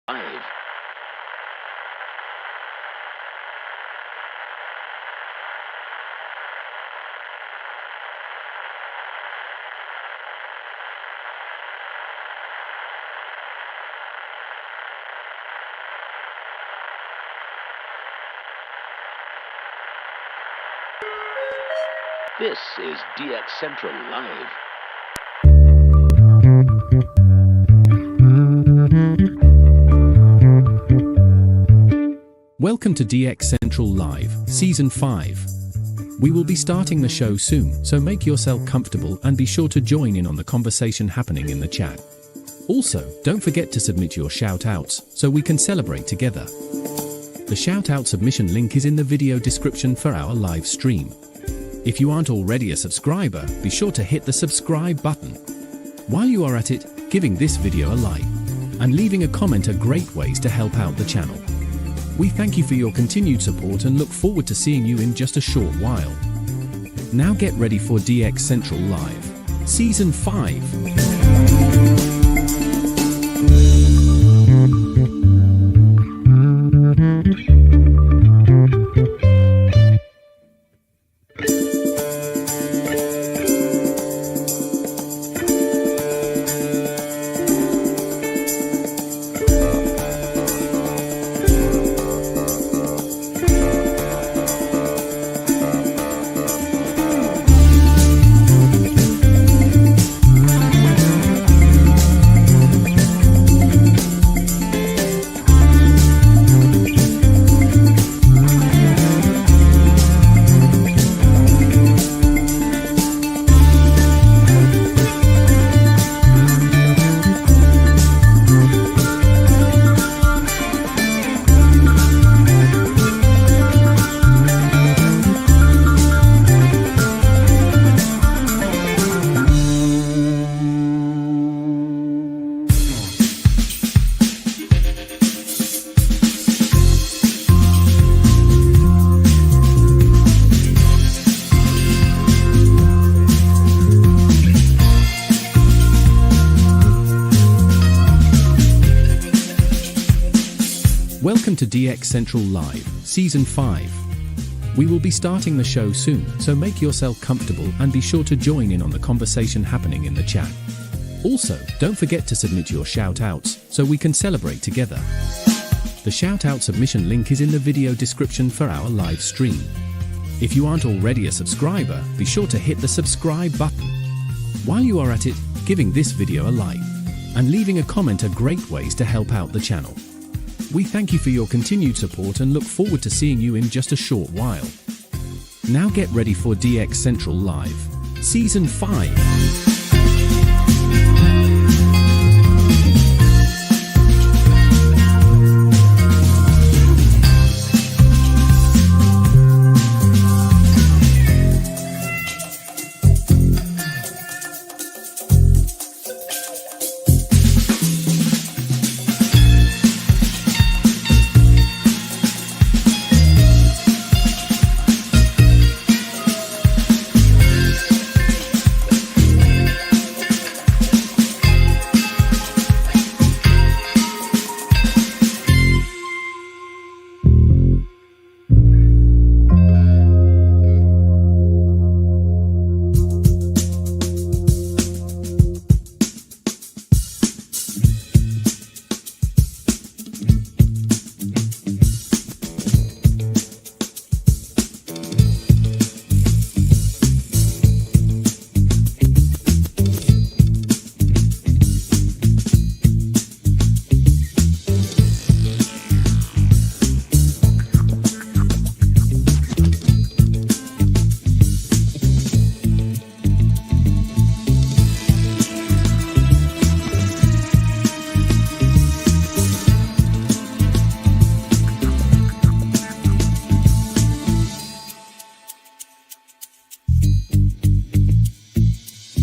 Live. This is DX Central Live. Welcome to DX Central Live, Season 5. We will be starting the show soon, so make yourself comfortable and be sure to join in on the conversation happening in the chat. Also, don't forget to submit your shoutouts so we can celebrate together. The shoutout submission link is in the video description for our live stream. If you aren't already a subscriber, be sure to hit the subscribe button. While you are at it, giving this video a like and leaving a comment are great ways to help out the channel. We thank you for your continued support and look forward to seeing you in just a short while. Now get ready for DX Central Live, Season 5. Welcome to DX Central Live, Season 5. We will be starting the show soon, so make yourself comfortable and be sure to join in on the conversation happening in the chat. Also, don't forget to submit your shoutouts so we can celebrate together. The shoutout submission link is in the video description for our live stream. If you aren't already a subscriber, be sure to hit the subscribe button. While you are at it, giving this video a like and leaving a comment are great ways to help out the channel. We thank you for your continued support and look forward to seeing you in just a short while. Now get ready for DX Central Live, Season 5.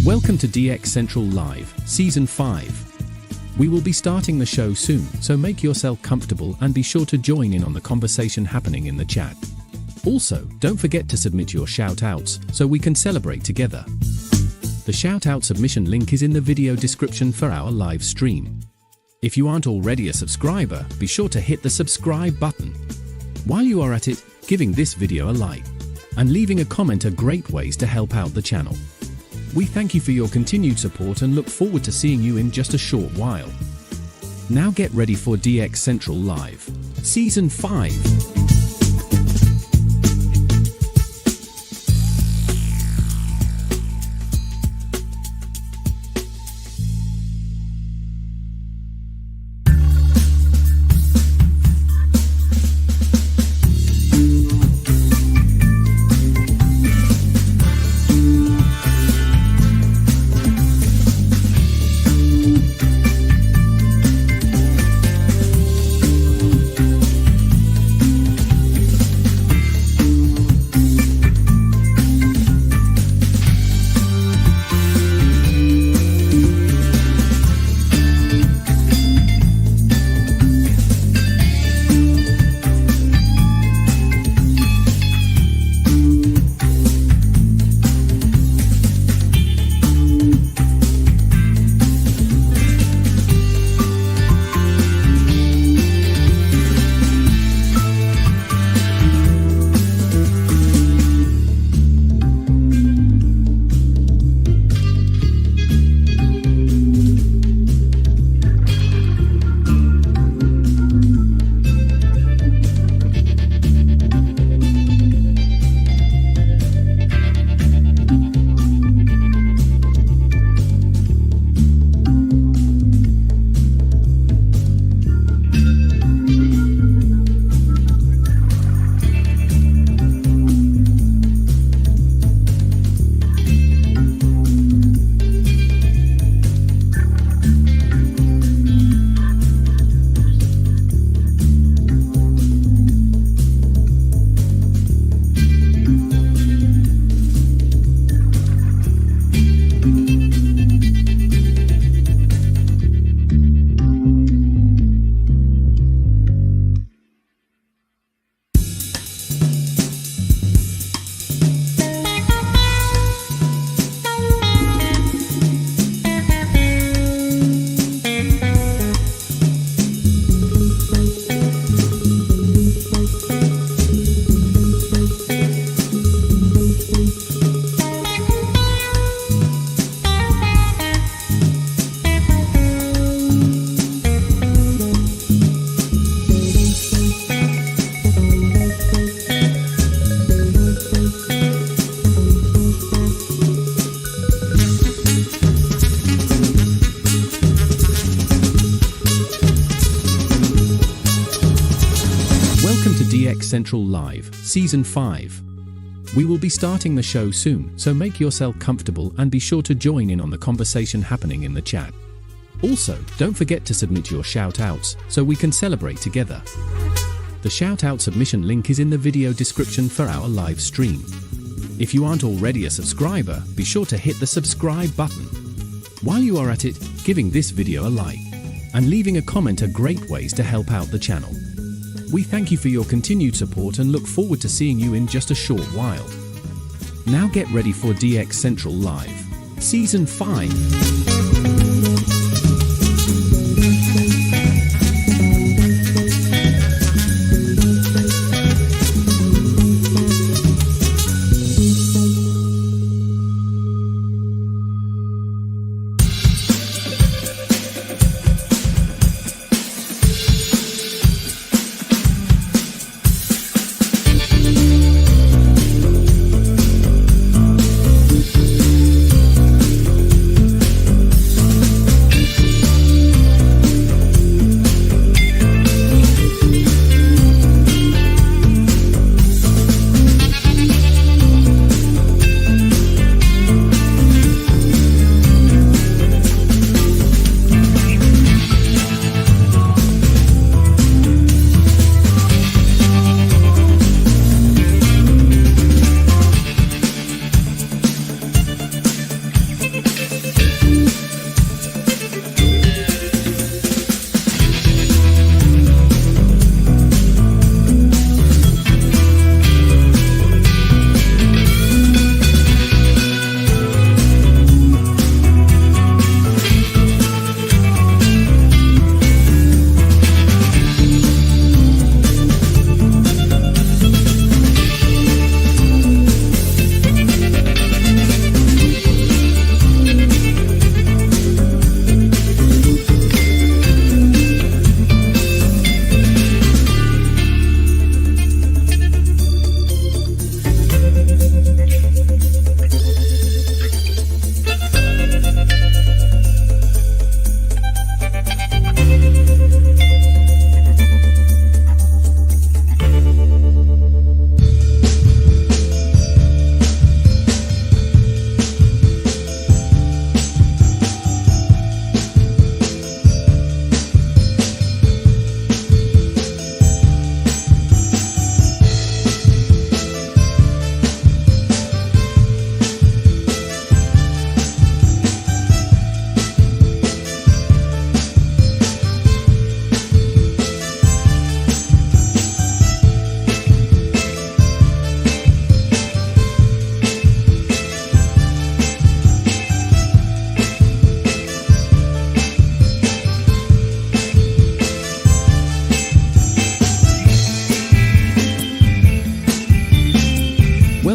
Welcome to DX Central Live, Season 5. We will be starting the show soon, so make yourself comfortable and be sure to join in on the conversation happening in the chat. Also, don't forget to submit your shoutouts so we can celebrate together. The shoutout submission link is in the video description for our live stream. If you aren't already a subscriber, be sure to hit the subscribe button. While you are at it, giving this video a like and leaving a comment are great ways to help out the channel. We thank you for your continued support and look forward to seeing you in just a short while. Now get ready for DX Central Live, Season 5. DX Central Live, Season 5. We will be starting the show soon, so make yourself comfortable and be sure to join in on the conversation happening in the chat. Also, don't forget to submit your shoutouts so we can celebrate together. The shoutout submission link is in the video description for our live stream. If you aren't already a subscriber, be sure to hit the subscribe button. While you are at it, giving this video a like and leaving a comment are great ways to help out the channel. We thank you for your continued support and look forward to seeing you in just a short while. Now get ready for DX Central Live, Season 5.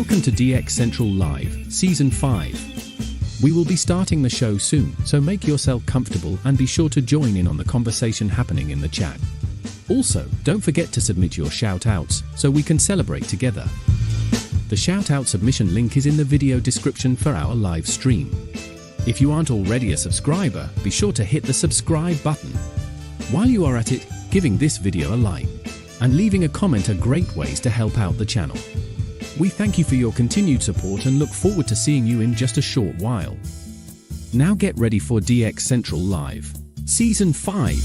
Welcome to DX Central Live, Season 5. We will be starting the show soon, so make yourself comfortable and be sure to join in on the conversation happening in the chat. Also, don't forget to submit your shoutouts so we can celebrate together. The shoutout submission link is in the video description for our live stream. If you aren't already a subscriber, be sure to hit the subscribe button. While you are at it, giving this video a like and leaving a comment are great ways to help out the channel. We thank you for your continued support and look forward to seeing you in just a short while. Now get ready for DX Central Live, Season 5.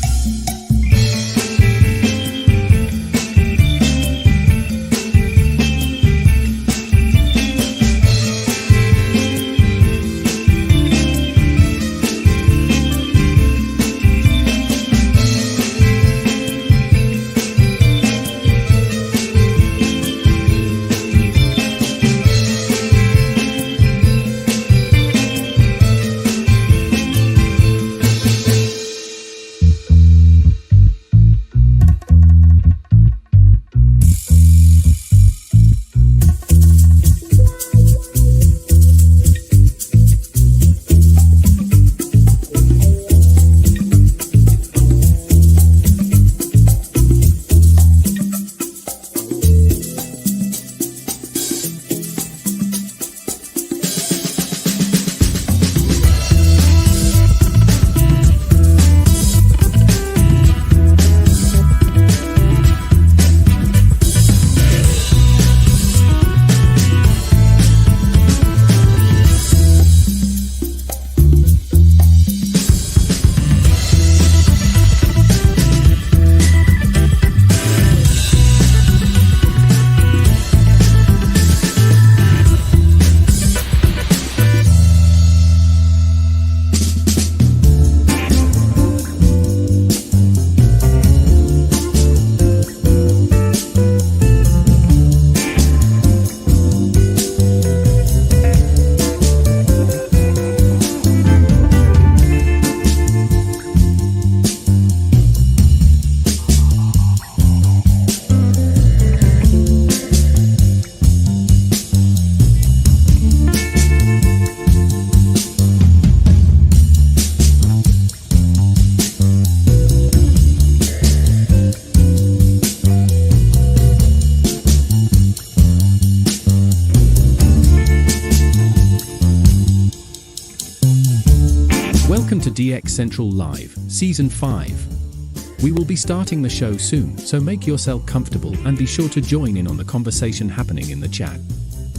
Welcome to DX Central Live, Season 5. We will be starting the show soon, so make yourself comfortable and be sure to join in on the conversation happening in the chat.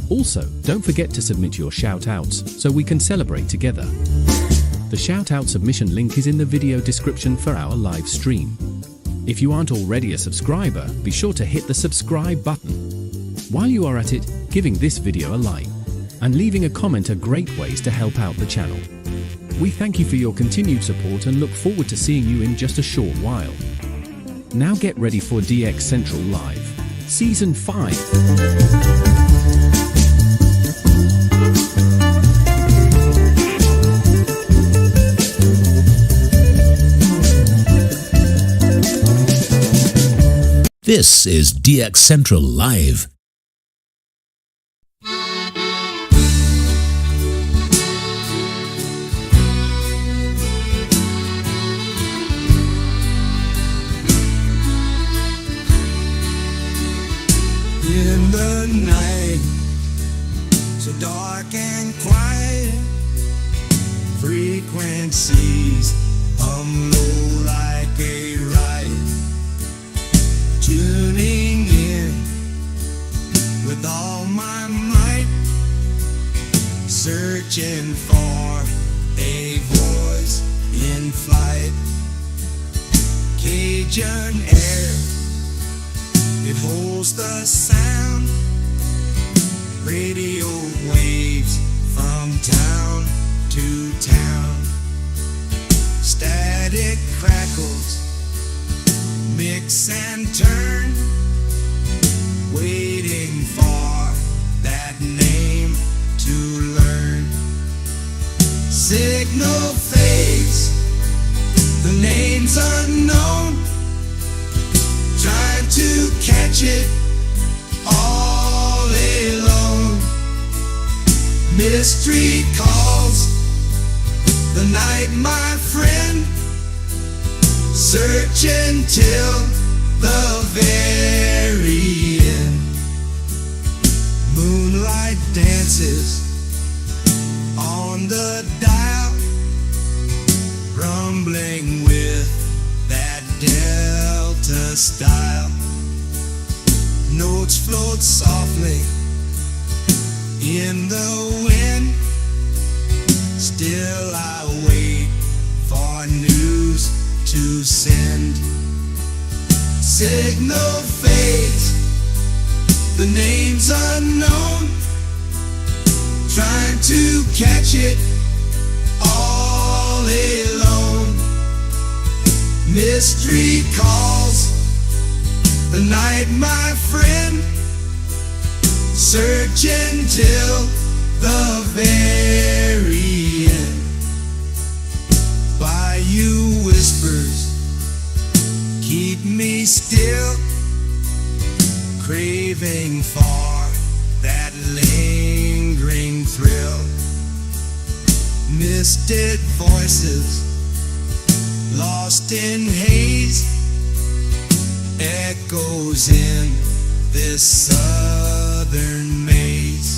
Also, don't forget to submit your shoutouts so we can celebrate together. The shoutout submission link is in the video description for our live stream. If you aren't already a subscriber, be sure to hit the subscribe button. While you are at it, giving this video a like and leaving a comment are great ways to help out the channel. We thank you for your continued support and look forward to seeing you in just a short while. Now get ready for DX Central Live, Season 5. This is DX Central Live. In the night, so dark and quiet, frequencies hum low like a riot. Tuning in with all my might, searching for a voice in flight. Cajun air, it holds the sound, radio waves from town to town. Static crackles, mix and turn, waiting for that name to learn. Signal fades, the name's unknown, trying to catch it all alone. Mystery calls the night, my friend. Search until the very end. Moonlight dances on the dial, rumbling with that Delta style. Notes float softly in the wind. Still I wait for news to send. Signal fades, the name's unknown. Trying to catch it all alone. Mystery calls the night, my friend. Search until the very end. Bayou whispers keep me still, craving for that lingering thrill. Misted voices lost in haze, echoes in this southern maze.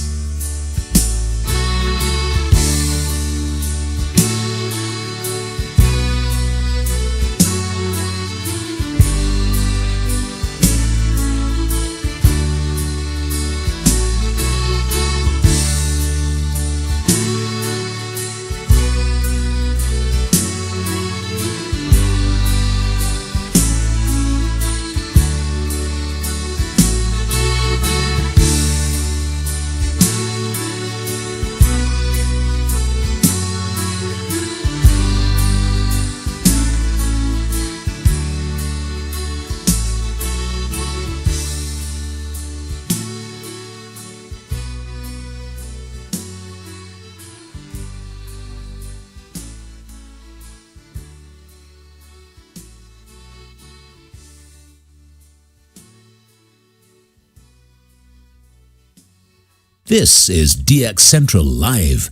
This is DX Central Live.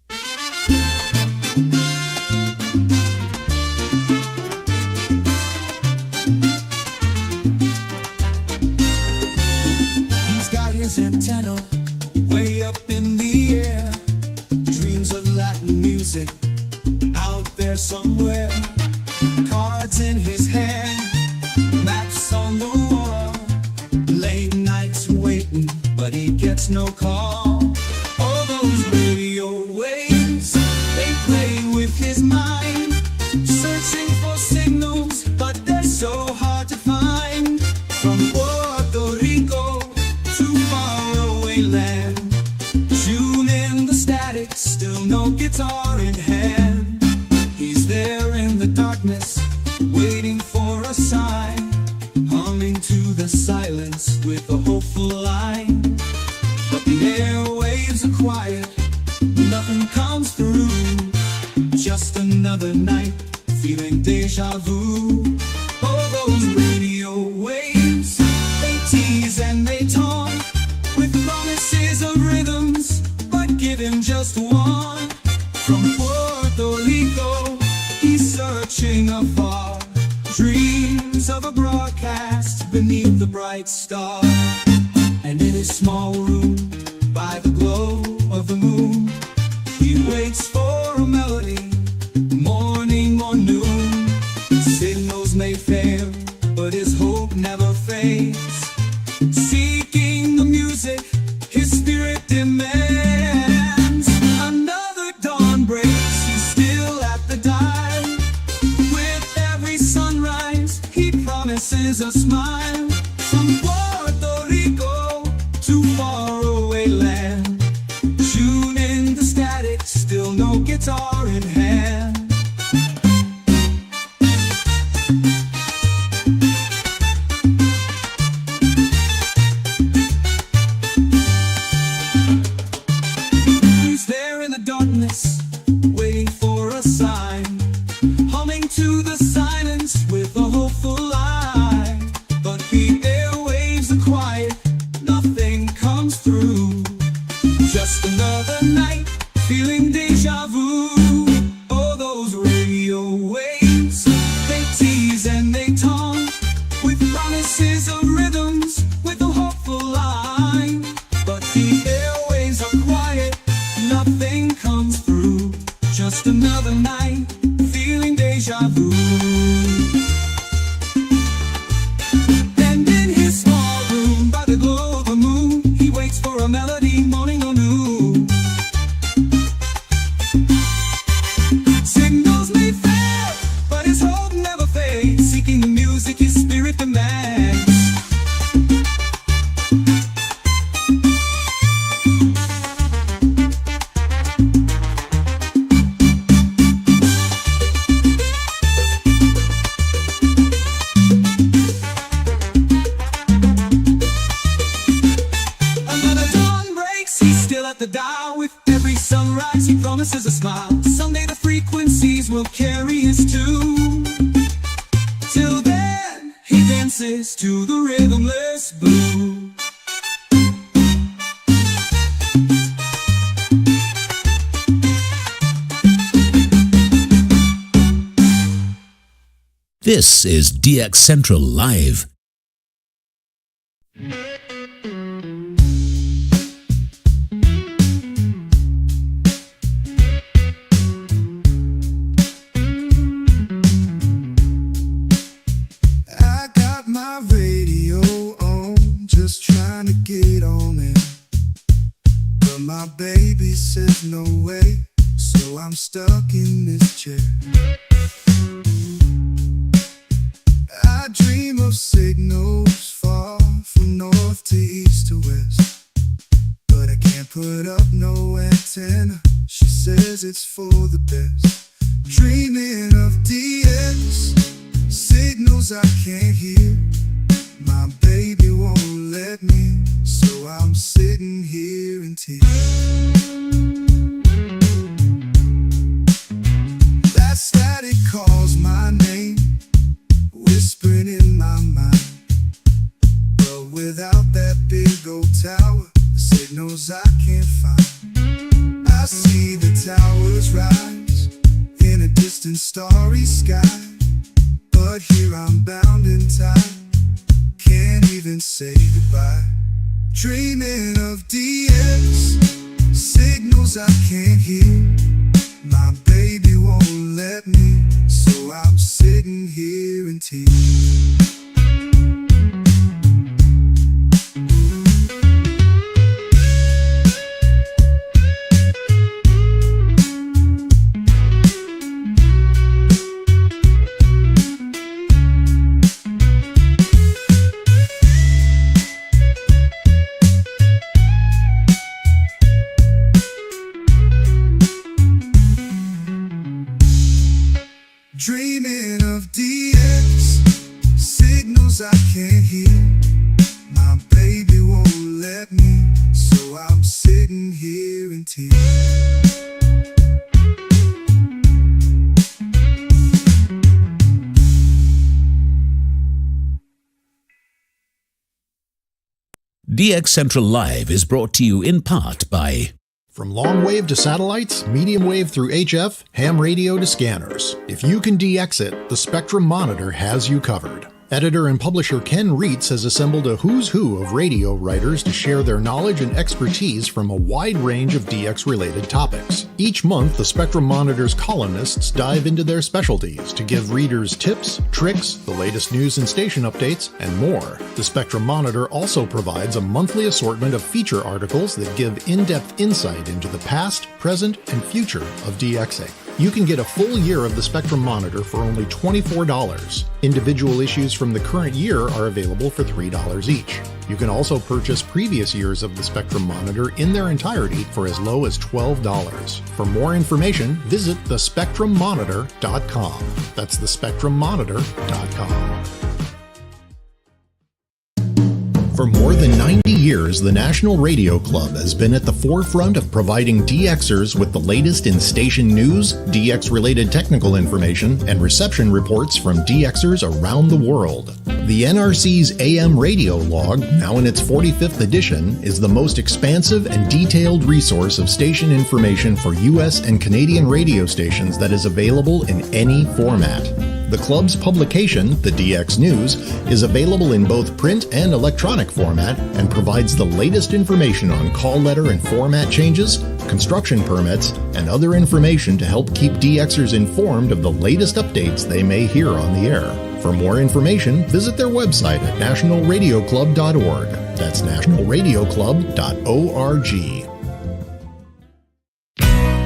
He's got his antenna way up in the air. Dreams of Latin music out there somewhere. Cards in his hand, maps on the wall. Late nights waiting, but he gets no call. All those radio waves, they play with his mind, searching for signals, but they're so hard to find. From Puerto Rico to faraway land, tune in the static, still no guitar in hand. He's there in the darkness, waiting for a sign, humming to the silence with a hopeful line. But the airwaves are quiet, nothing comes through. Just another night, feeling deja vu. All those radio waves, they tease and they taunt with promises of rhythms, but give him just one. From Puerto Rico, he's searching afar, dreams of a broadcast beneath the bright star. And in his small room, by the glow of the moon, he waits for a melody, morning or noon. Signals may fail, but his hope never fades. Seeking the music his spirit demands. Another dawn breaks, he's still at the dial. With every sunrise, he promises a smile. From Puerto Rico to far melody, morning or noon. Signals may fail, but his hope never fades. Seeking the music his spirit demands. The dial with every sunrise, he promises a smile. Someday the frequencies will carry his tune. Till then, he dances to the rhythmless blues. This is DX Central Live. My radio on, just trying to get on it, but my baby says no way, so I'm stuck in this chair. I dream of signals far from north to east to west, but I can't put up no antenna. She says it's for the best. Dreaming of DX signals I can't hear. My baby won't let me, so I'm sitting here in tears. That static calls my name, whispering in my mind. But without that big old tower, the signals I can't find. I see the towers rise in a distant starry sky, but here I'm bound and tied, can't even say goodbye. Dreaming of DX signals I can't hear. My baby won't let me, so I'm sitting here in tears. Dreaming of DX signals I can't hear. My baby won't let me, so I'm sitting here in tears. DX Central Live is brought to you in part by From long wave to satellites, medium wave through HF, ham radio to scanners. If you can DX it, the Spectrum Monitor has you covered. Editor and publisher Ken Reitz has assembled a who's who of radio writers to share their knowledge and expertise from a wide range of DX-related topics. Each month, the Spectrum Monitor's columnists dive into their specialties to give readers tips, tricks, the latest news and station updates, and more. The Spectrum Monitor also provides a monthly assortment of feature articles that give in-depth insight into the past, present, and future of DXing. You can get a full year of the Spectrum Monitor for only $24. Individual issues from the current year are available for $3 each. You can also purchase previous years of the Spectrum Monitor in their entirety for as low as $12. For more information, visit thespectrummonitor.com. That's thespectrummonitor.com. For more than 90 years, the National Radio Club has been at the forefront of providing DXers with the latest in station news, DX-related technical information, and reception reports from DXers around the world. The NRC's AM radio log, now in its 45th edition, is the most expansive and detailed resource of station information for U.S. and Canadian radio stations that is available in any format. The club's publication, the DX News, is available in both print and electronic format and provides the latest information on call letter and format changes, construction permits, and other information to help keep DXers informed of the latest updates they may hear on the air. For more information, visit their website at nationalradioclub.org. That's nationalradioclub.org.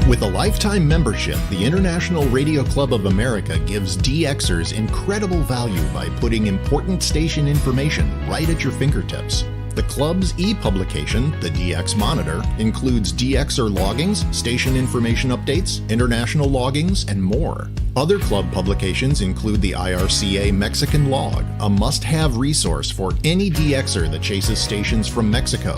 With a lifetime membership, the International Radio Club of America gives DXers incredible value by putting important station information right at your fingertips. The club's e-publication, the DX Monitor, includes DXer loggings, station information updates, international loggings, and more. Other club publications include the IRCA Mexican Log, a must-have resource for any DXer that chases stations from Mexico,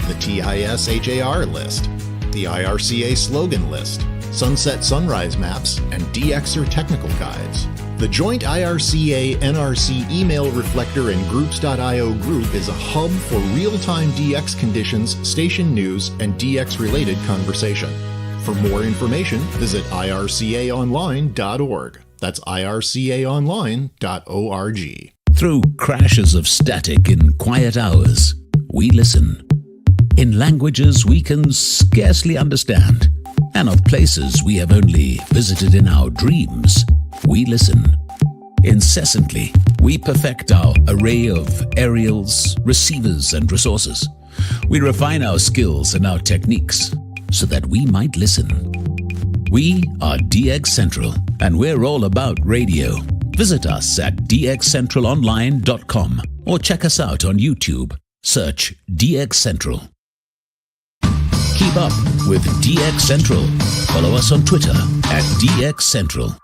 the TIS-HAR list, the IRCA slogan list, sunset sunrise maps, and DXer technical guides. The joint IRCA-NRC email reflector and groups.io group is a hub for real-time DX conditions, station news, and DX-related conversation. For more information, visit ircaonline.org. That's ircaonline.org. Through crashes of static in quiet hours, we listen. In languages we can scarcely understand, and of places we have only visited in our dreams, we listen. Incessantly, we perfect our array of aerials, receivers, and resources. We refine our skills and our techniques so that we might listen. We are DX Central, and we're all about radio. Visit us at dxcentralonline.com or check us out on YouTube. Search DX Central. Keep up with DX Central. Follow us on Twitter at DX Central.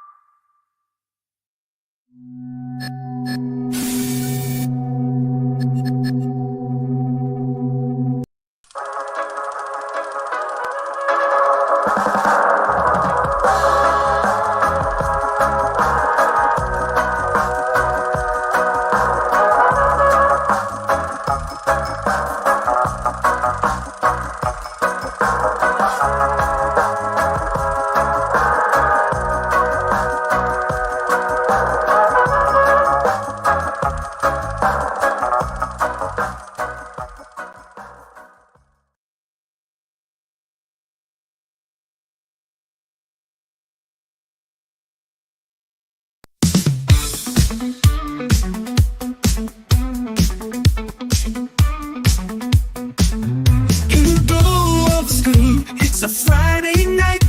It's a Friday night,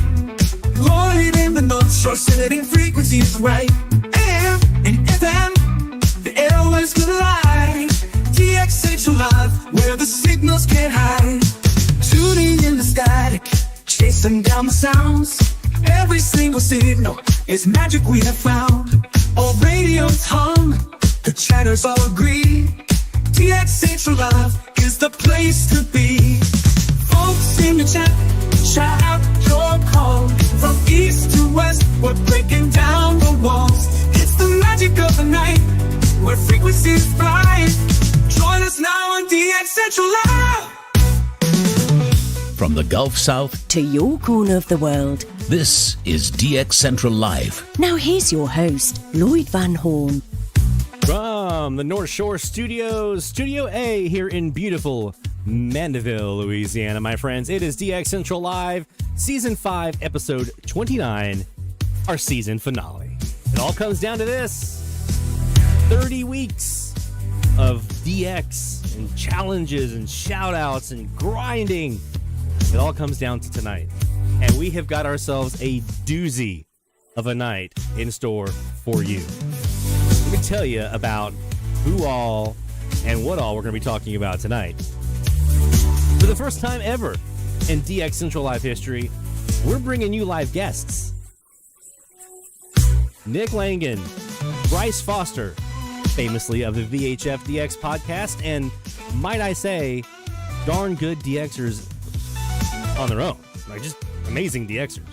loaded in the North Shore, setting frequencies right. AM and FM, the airwaves collide. DX Central Live, where the signals can't hide. Tuning in the static, chasing down the sounds. Every single signal is magic we have found. All radios hum, the chatters all agree. DX Central Live is the place to be. Folks in the chat, shout out your call. From east to west, we're breaking down the walls. It's the magic of the night, where frequencies fly. Join us now on DX Central Live. From the Gulf South to your corner of the world, this is DX Central Live. now here's your host, Lloyd Van Horn. From the North Shore Studios, Studio A here in beautiful Mandeville, Louisiana, my friends. It is DX Central Live, Season 5, Episode 29, our season finale. It all comes down to this: 30 weeks of DX and challenges and shoutouts and grinding. It all comes down to tonight. And we have got ourselves a doozy of a night in store for you. Let me tell you about who all and what all we're going to be talking about tonight. For the first time ever in DX Central Live history, we're bringing you live guests. Nick Langan, Bryce Foster, famously of the VHF DX podcast, and might I say, darn good DXers on their own. Like, just amazing DXers.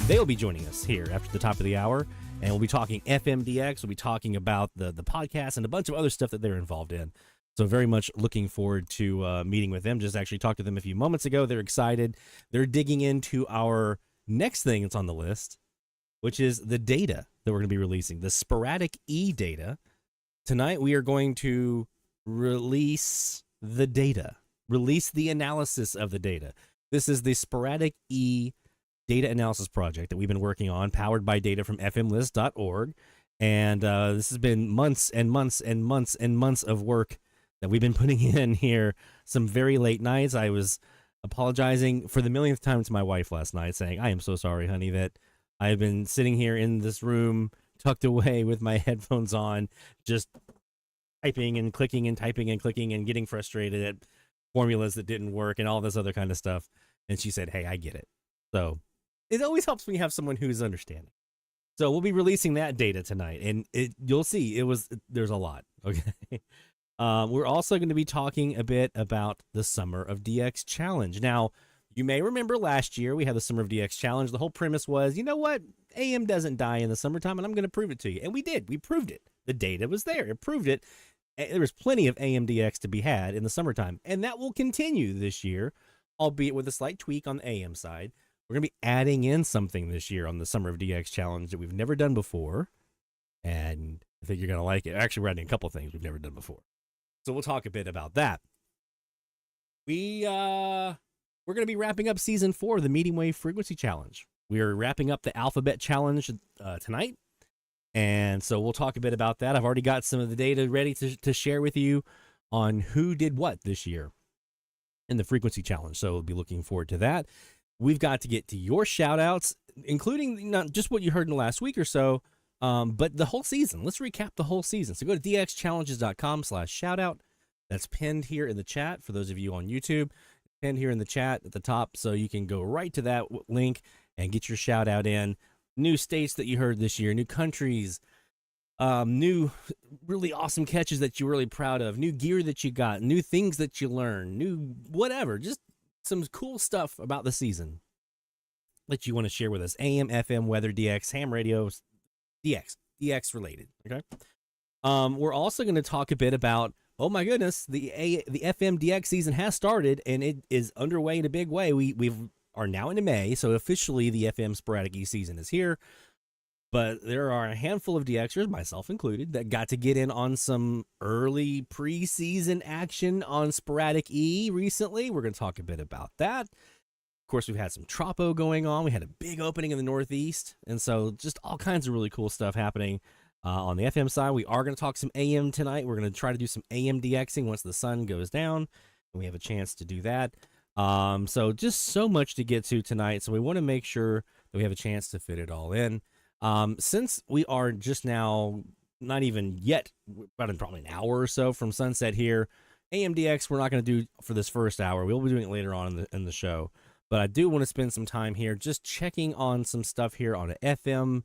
They'll be joining us here after the top of the hour, and we'll be talking FMDX. We'll be talking about the podcast and a bunch of other stuff that they're involved in. So very much looking forward to meeting with them. Just actually talked to them a few moments ago. They're excited. They're digging into our next thing that's on the list, which is the data that we're going to be releasing, the Sporadic E data. Tonight we are going to release the data, release the analysis of the data. This is the Sporadic E data analysis project that we've been working on, powered by data from fmlist.org. And this has been months and months and months and months of work that we've been putting in here some very late nights. I was apologizing for the millionth time to my wife last night, saying, I am so sorry, honey, that I've been sitting here in this room tucked away with my headphones on, just typing and clicking and typing and clicking and getting frustrated at formulas that didn't work and all this other kind of stuff. And she said, hey, I get it. So it always helps when you have someone who's understanding. So we'll be releasing that data tonight, and you'll see there's a lot. Okay. We're also going to be talking a bit about the Summer of DX Challenge. Now, you may remember last year we had the Summer of DX Challenge. The whole premise was, you know what? AM doesn't die in the summertime, and I'm going to prove it to you. And we did. We proved it. The data was there. It proved it. There was plenty of AM DX to be had in the summertime, and that will continue this year, albeit with a slight tweak on the AM side. We're going to be adding in something this year on the Summer of DX Challenge that we've never done before, and I think you're going to like it. Actually, we're adding a couple things we've never done before. So we'll talk a bit about that. We're going to be wrapping up Season 4 of the Medium Wave Frequency Challenge. We're wrapping up the Alphabet Challenge tonight, and so we'll talk a bit about that. I've already got some of the data ready to share with you on who did what this year in the Frequency Challenge, so we'll be looking forward to that. We've got to get to your shout-outs, including not just what you heard in the last week or so, but the whole season. Let's recap the whole season. So go to dxchallenges.com/shoutout. That's pinned here in the chat for those of you on YouTube. Pinned here in the chat at the top, so you can go right to that link and get your shout out in. New states that you heard this year, new countries, new really awesome catches that you're really proud of, new gear that you got, new things that you learned, new whatever, just some cool stuff about the season that you want to share with us. AM, FM, weather, DX, ham radios, DX related. Okay. We're also going to talk a bit about, oh my goodness, the FM DX season has started and it is underway in a big way. We are now into May, so officially the FM Sporadic E season is here. But there are a handful of DXers, myself included, that got to get in on some early preseason action on Sporadic E recently. We're going to talk a bit about that. Of course, we've had some Tropo going on. We had a big opening in the Northeast, and so just all kinds of really cool stuff happening. On the FM side, we are going to talk some AM tonight. We're going to try to do some AM DXing once the sun goes down, and we have a chance to do that. So just so much to get to tonight, so we want to make sure that we have a chance to fit it all in. Since we are just now, not even yet, about probably an hour or so from sunset here, AMDX we're not going to do for this first hour. We'll be doing it later on in the show. But I do want to spend some time here just checking on some stuff here on the FM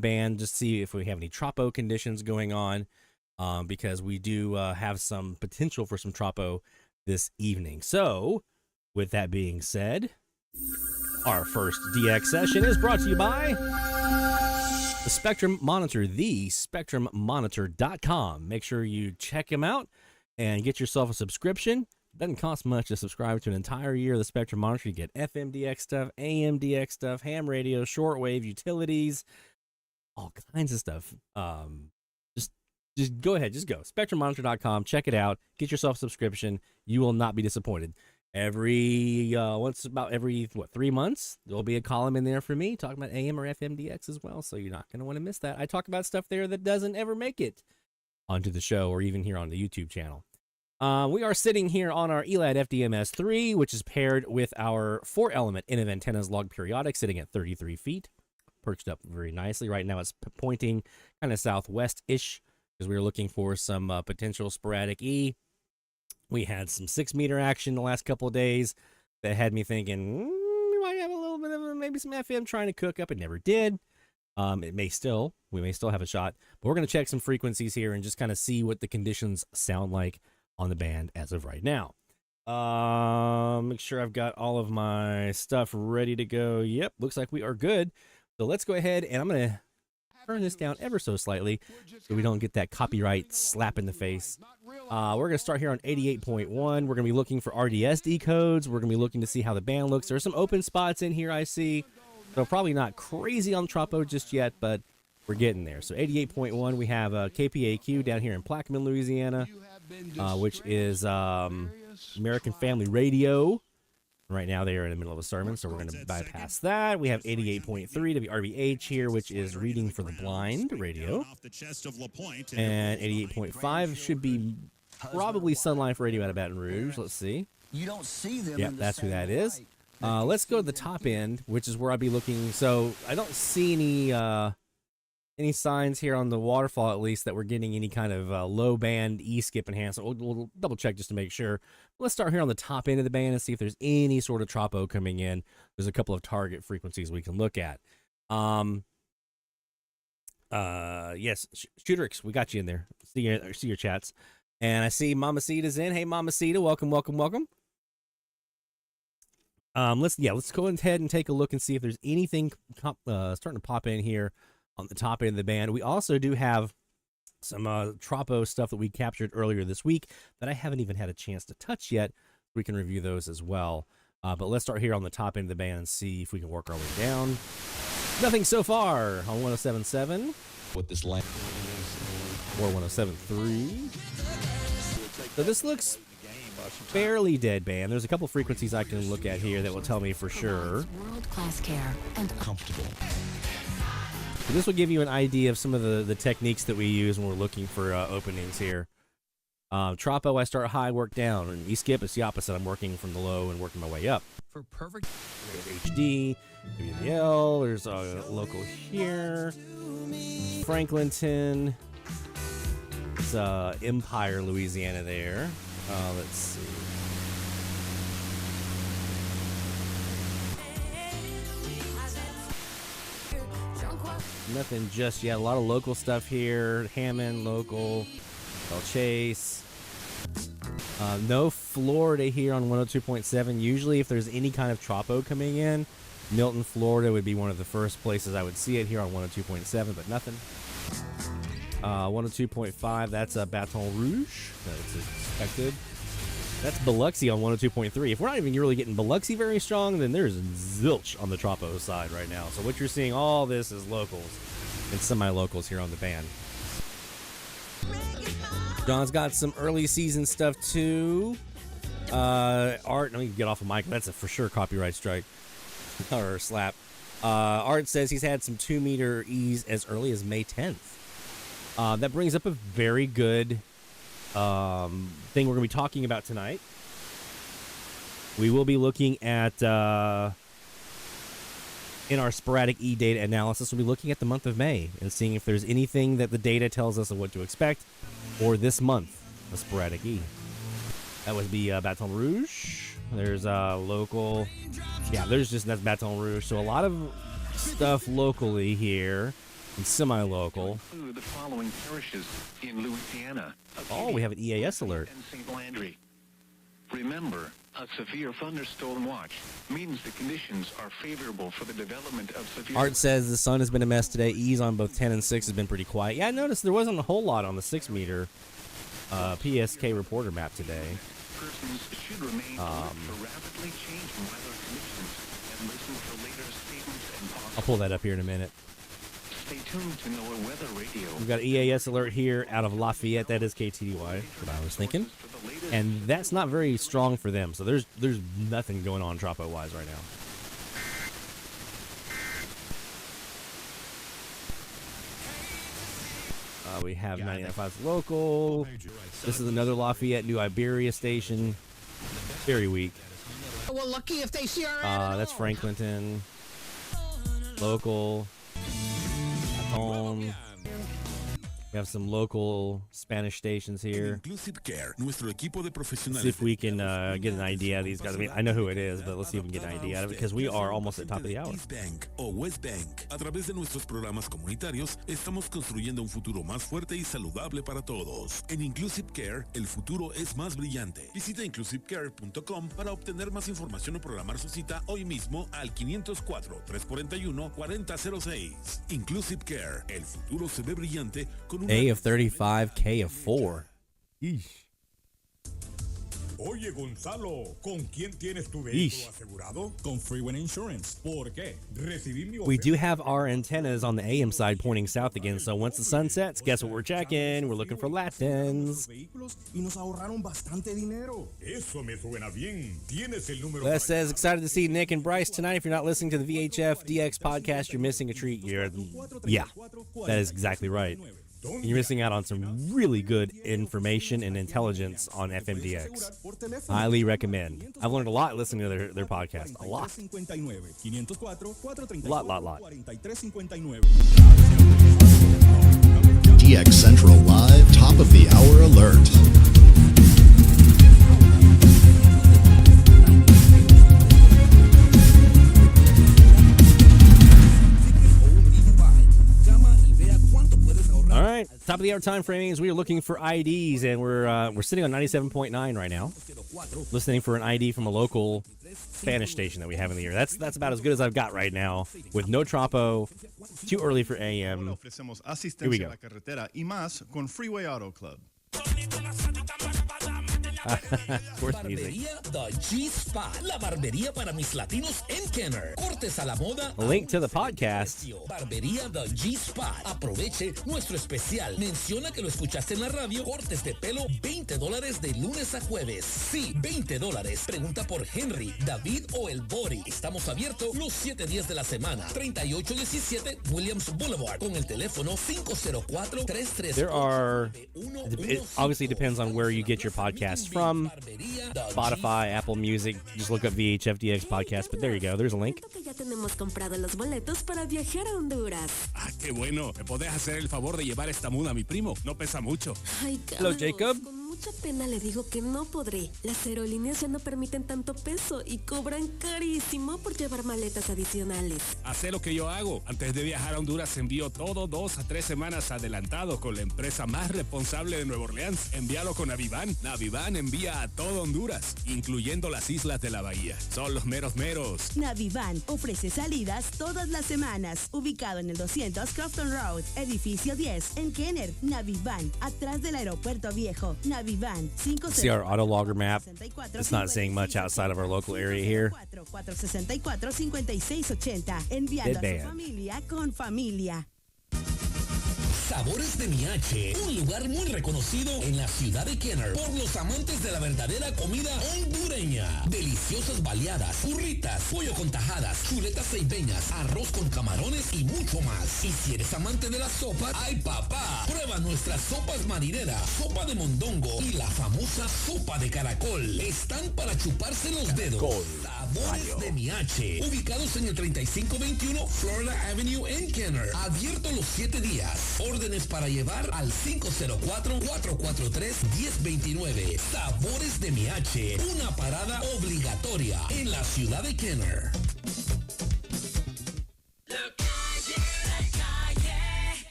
band, just see if we have any Tropo conditions going on, because we do have some potential for some Tropo this evening. So, with that being said, our first DX session is brought to you by the Spectrum Monitor, thespectrummonitor.com. Make sure you check them out and get yourself a subscription. Doesn't cost much to subscribe to an entire year of the Spectrum Monitor. You get FM DX stuff, AM DX stuff, ham radio, shortwave, utilities, all kinds of stuff. Just go ahead, just go. SpectrumMonitor.com, check it out, get yourself a subscription. You will not be disappointed. Every 3 months, there'll be a column in there for me talking about AM or FM DX as well, so you're not going to want to miss that. I talk about stuff there that doesn't ever make it onto the show or even here on the YouTube channel. We are sitting here on our ELAD FDMS3, which is paired with our 4-element Inov Antennas log periodic, sitting at 33 feet, perched up very nicely. Right now it's pointing kind of southwest-ish, because we were looking for some potential Sporadic E. We had some 6-meter action the last couple of days that had me thinking, we might have a little bit of maybe some FM trying to cook up. It never did. We may still have a shot, but we're going to check some frequencies here and just kind of see what the conditions sound like on the band as of right now. Make sure I've got all of my stuff ready to go. Yep, looks like we are good. So let's go ahead, and I'm going to turn this down ever so slightly so we don't get that copyright slap in the face. We're going to start here on 88.1. We're going to be looking for RDSD codes. We're going to be looking to see how the band looks. There's some open spots in here I see, so probably not crazy on Tropo just yet, but we're getting there. So 88.1, we have KPAQ down here in Plaquemine, Louisiana, which is American Family Radio. Right now they are in the middle of a sermon, so we're going to bypass that. We have 88.3 WRVH here, which is Reading for the Blind radio. And 88.5 should be probably Sun Life Radio out of Baton Rouge. Let's see. You don't see them. Yep, that's who that is. Let's go to the top end, which is where I'll be looking. So I don't see any signs here on the waterfall, at least, that we're getting any kind of low band E skip enhancement. We'll double check just to make sure. Let's start here on the top end of the band and see if there's any sort of tropo coming in. There's a couple of target frequencies we can look at. Yes, Shooterix, we got you in there. See your chats. And I see Mamacita's in. Hey, Mamacita, welcome. Let's go ahead and take a look and see if there's anything starting to pop in here on the top end of the band. We also do have some tropo stuff that we captured earlier this week that I haven't even had a chance to touch yet. We can review those as well. But let's start here on the top end of the band and see if we can work our way down. Nothing so far on 107.7. With this line. Or 107.3. So this looks fairly dead band. There's a couple frequencies I can look at here that will tell me for sure. World-class care and Comfortable. So this will give you an idea of some of the techniques that we use when we're looking for openings here. Tropo, I start high, work down. And E-skip, it's the opposite. I'm working from the low and working my way up. For perfect. HD, WDL, there's a local here. Franklinton. It's Empire, Louisiana there. Let's see. Nothing just yet. A lot of local stuff here. Hammond, local. Bell Chase. No Florida here on 102.7. Usually if there's any kind of tropo coming in, Milton, Florida would be one of the first places I would see it here on 102.7, but nothing. 102.5, that's Baton Rouge. That's expected. That's Biloxi on 102.3. If we're not even really getting Biloxi very strong, then there's zilch on the tropo side right now. So what you're seeing, all this is locals and semi-locals here on the band. John's got some early season stuff too. Art, let me get off of mic. That's a for sure copyright strike or slap. Art says he's had some 2 meter E's as early as May 10th. That brings up a very good thing we're going to be talking about tonight. We will be looking at, in our Sporadic E data analysis, we'll be looking at the month of May and seeing if there's anything that the data tells us of what to expect for this month of Sporadic E. That would be Baton Rouge. There's local. Yeah, that's Baton Rouge. So a lot of stuff locally here. And semi-local. The following parishes in Louisiana. Oh, we have an EAS alert. And St. Landry. Remember, a severe thunderstorm watch means the conditions are favorable for the development of severe. Art says the sun has been a mess today. E's on both 10 and 6 has been pretty quiet. Yeah, I noticed there wasn't a whole lot on the 6 meter PSK reporter map today. Persons should remain alert for rapidly changing weather conditions and listen for later statements and possible. I'll pull that up here in a minute. Stay tuned to NOAA Weather Radio. We've got EAS alert here out of Lafayette. That is KTDY, what I was thinking. And that's not very strong for them. So there's nothing going on tropo-wise right now. We have 99.5 local. This is another Lafayette New Iberia station. Very weak. Well, lucky if they see our that's Franklinton. Local. We have some local Spanish stations here. Inclusive Care, nuestro equipo de profesionales. See if we can get an idea of these guys. I mean, I know who it is, but let's see if we can get an idea out of it because we are almost at the top of the hour. East Bank o West Bank. A través de nuestros programas comunitarios, estamos construyendo un futuro más fuerte y saludable para todos. En Inclusive Care, el futuro es más brillante. Visita inclusivecare.com para obtener más información o programar su cita hoy mismo al 504-341-4006. Inclusive Care, el futuro se ve brillante con A of 35, K of 4. Eesh. Oye, Gonzalo, ¿con quién tienes tu vehículo asegurado? Con Freeway Insurance. ¿Por qué? Recibí mi We do have our antennas on the AM side pointing south again, so once the sun sets, guess what we're checking? We're looking for Latins. Y nos ahorraron bastante dinero. Eso me suena bien. Tienes el número. Les says, excited to see Nick and Bryce tonight. If you're not listening to the VHF DX podcast, you're missing a treat. Yeah, that is exactly right. You're missing out on some really good information and intelligence on FMDX. Highly recommend. I've learned a lot listening to their podcast. A lot. Lot. DX Central Live Top of the Hour Alert. All right, top of the hour time framing is we are looking for IDs, and we're sitting on 97.9 right now, listening for an ID from a local Spanish station that we have in the air. That's about as good as I've got right now, with no tropo, too early for AM. Here we go. Barbería The G-Spot, la barbería para mis latinos en Kenner. Cortes a la moda. Link to the podcast. Barbería The G-Spot. Aproveche nuestro especial. Menciona que lo escuchaste en la radio. Cortes de pelo, $20 de lunes a jueves. Sí, $20. Pregunta por Henry, David o el Bori. Estamos abiertos los 7 días de la semana. 3817 Williams Boulevard. Con el teléfono 504-338. There are, it obviously depends on where you get your podcasts from. Spotify, Apple Music, just look up VHFDX podcast, but there you go, there's a link. Ya tenemos comprado los boletos para viajar a Honduras. Ah, qué bueno. ¿Me podés hacer el favor de llevar esta muda a mi primo? No pesa mucho. Ay, hello, Jacob. Con mucha pena le digo que no podré. Las aerolíneas ya no permiten tanto peso y cobran carísimo por llevar maletas adicionales. Hacé lo que yo hago. Antes de viajar a Honduras envío todo 2 a 3 semanas adelantado con la empresa más responsable de Nueva Orleans. Envíalo con Navivan. Navivan envía a todo Honduras, incluyendo las islas de la bahía. Son los meros. Navivan ofrece salidas todas las semanas. Ubicado en el 200 Crofton Road, edificio 10, en Kenner. Navivan, atrás del aeropuerto viejo. Navivan, 5. See our auto logger map. It's not saying much outside of our local area here. 464-5680. Enviando a su familia con familia. Sabores de Miache, un lugar muy reconocido en la ciudad de Kenner por los amantes de la verdadera comida hondureña. Deliciosas baleadas, burritas, pollo con tajadas, chuletas ceibeñas, arroz con camarones y mucho más. Y si eres amante de las sopas, ¡ay papá! Prueba nuestras sopas marineras, sopa de mondongo y la famosa sopa de caracol. Están para chuparse los dedos. Sabores de Miache, ubicados en el 3521 Florida Avenue en Kenner. Abierto los 7 días. Órdenes para llevar al 504-443-1029. Sabores de Miache, una parada obligatoria en la ciudad de Kenner.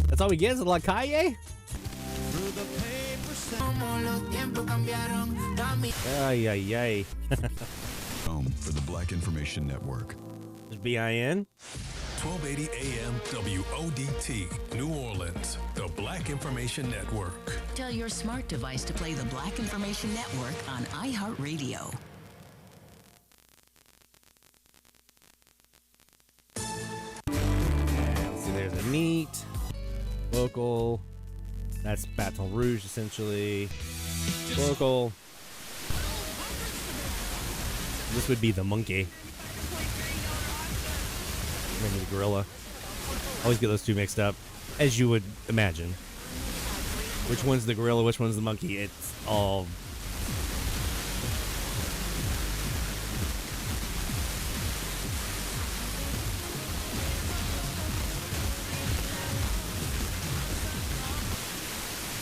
That's all we get is La Calle? Ay. Home for the Black Information Network. There's BIN. 1280 AM WODT, New Orleans, the Black Information Network. Tell your smart device to play the Black Information Network on iHeartRadio. See, there's a neat, local. That's Baton Rouge, essentially. Local. This would be the monkey. Maybe the gorilla. Always get those two mixed up, as you would imagine. Which one's the gorilla, which one's the monkey? It's all...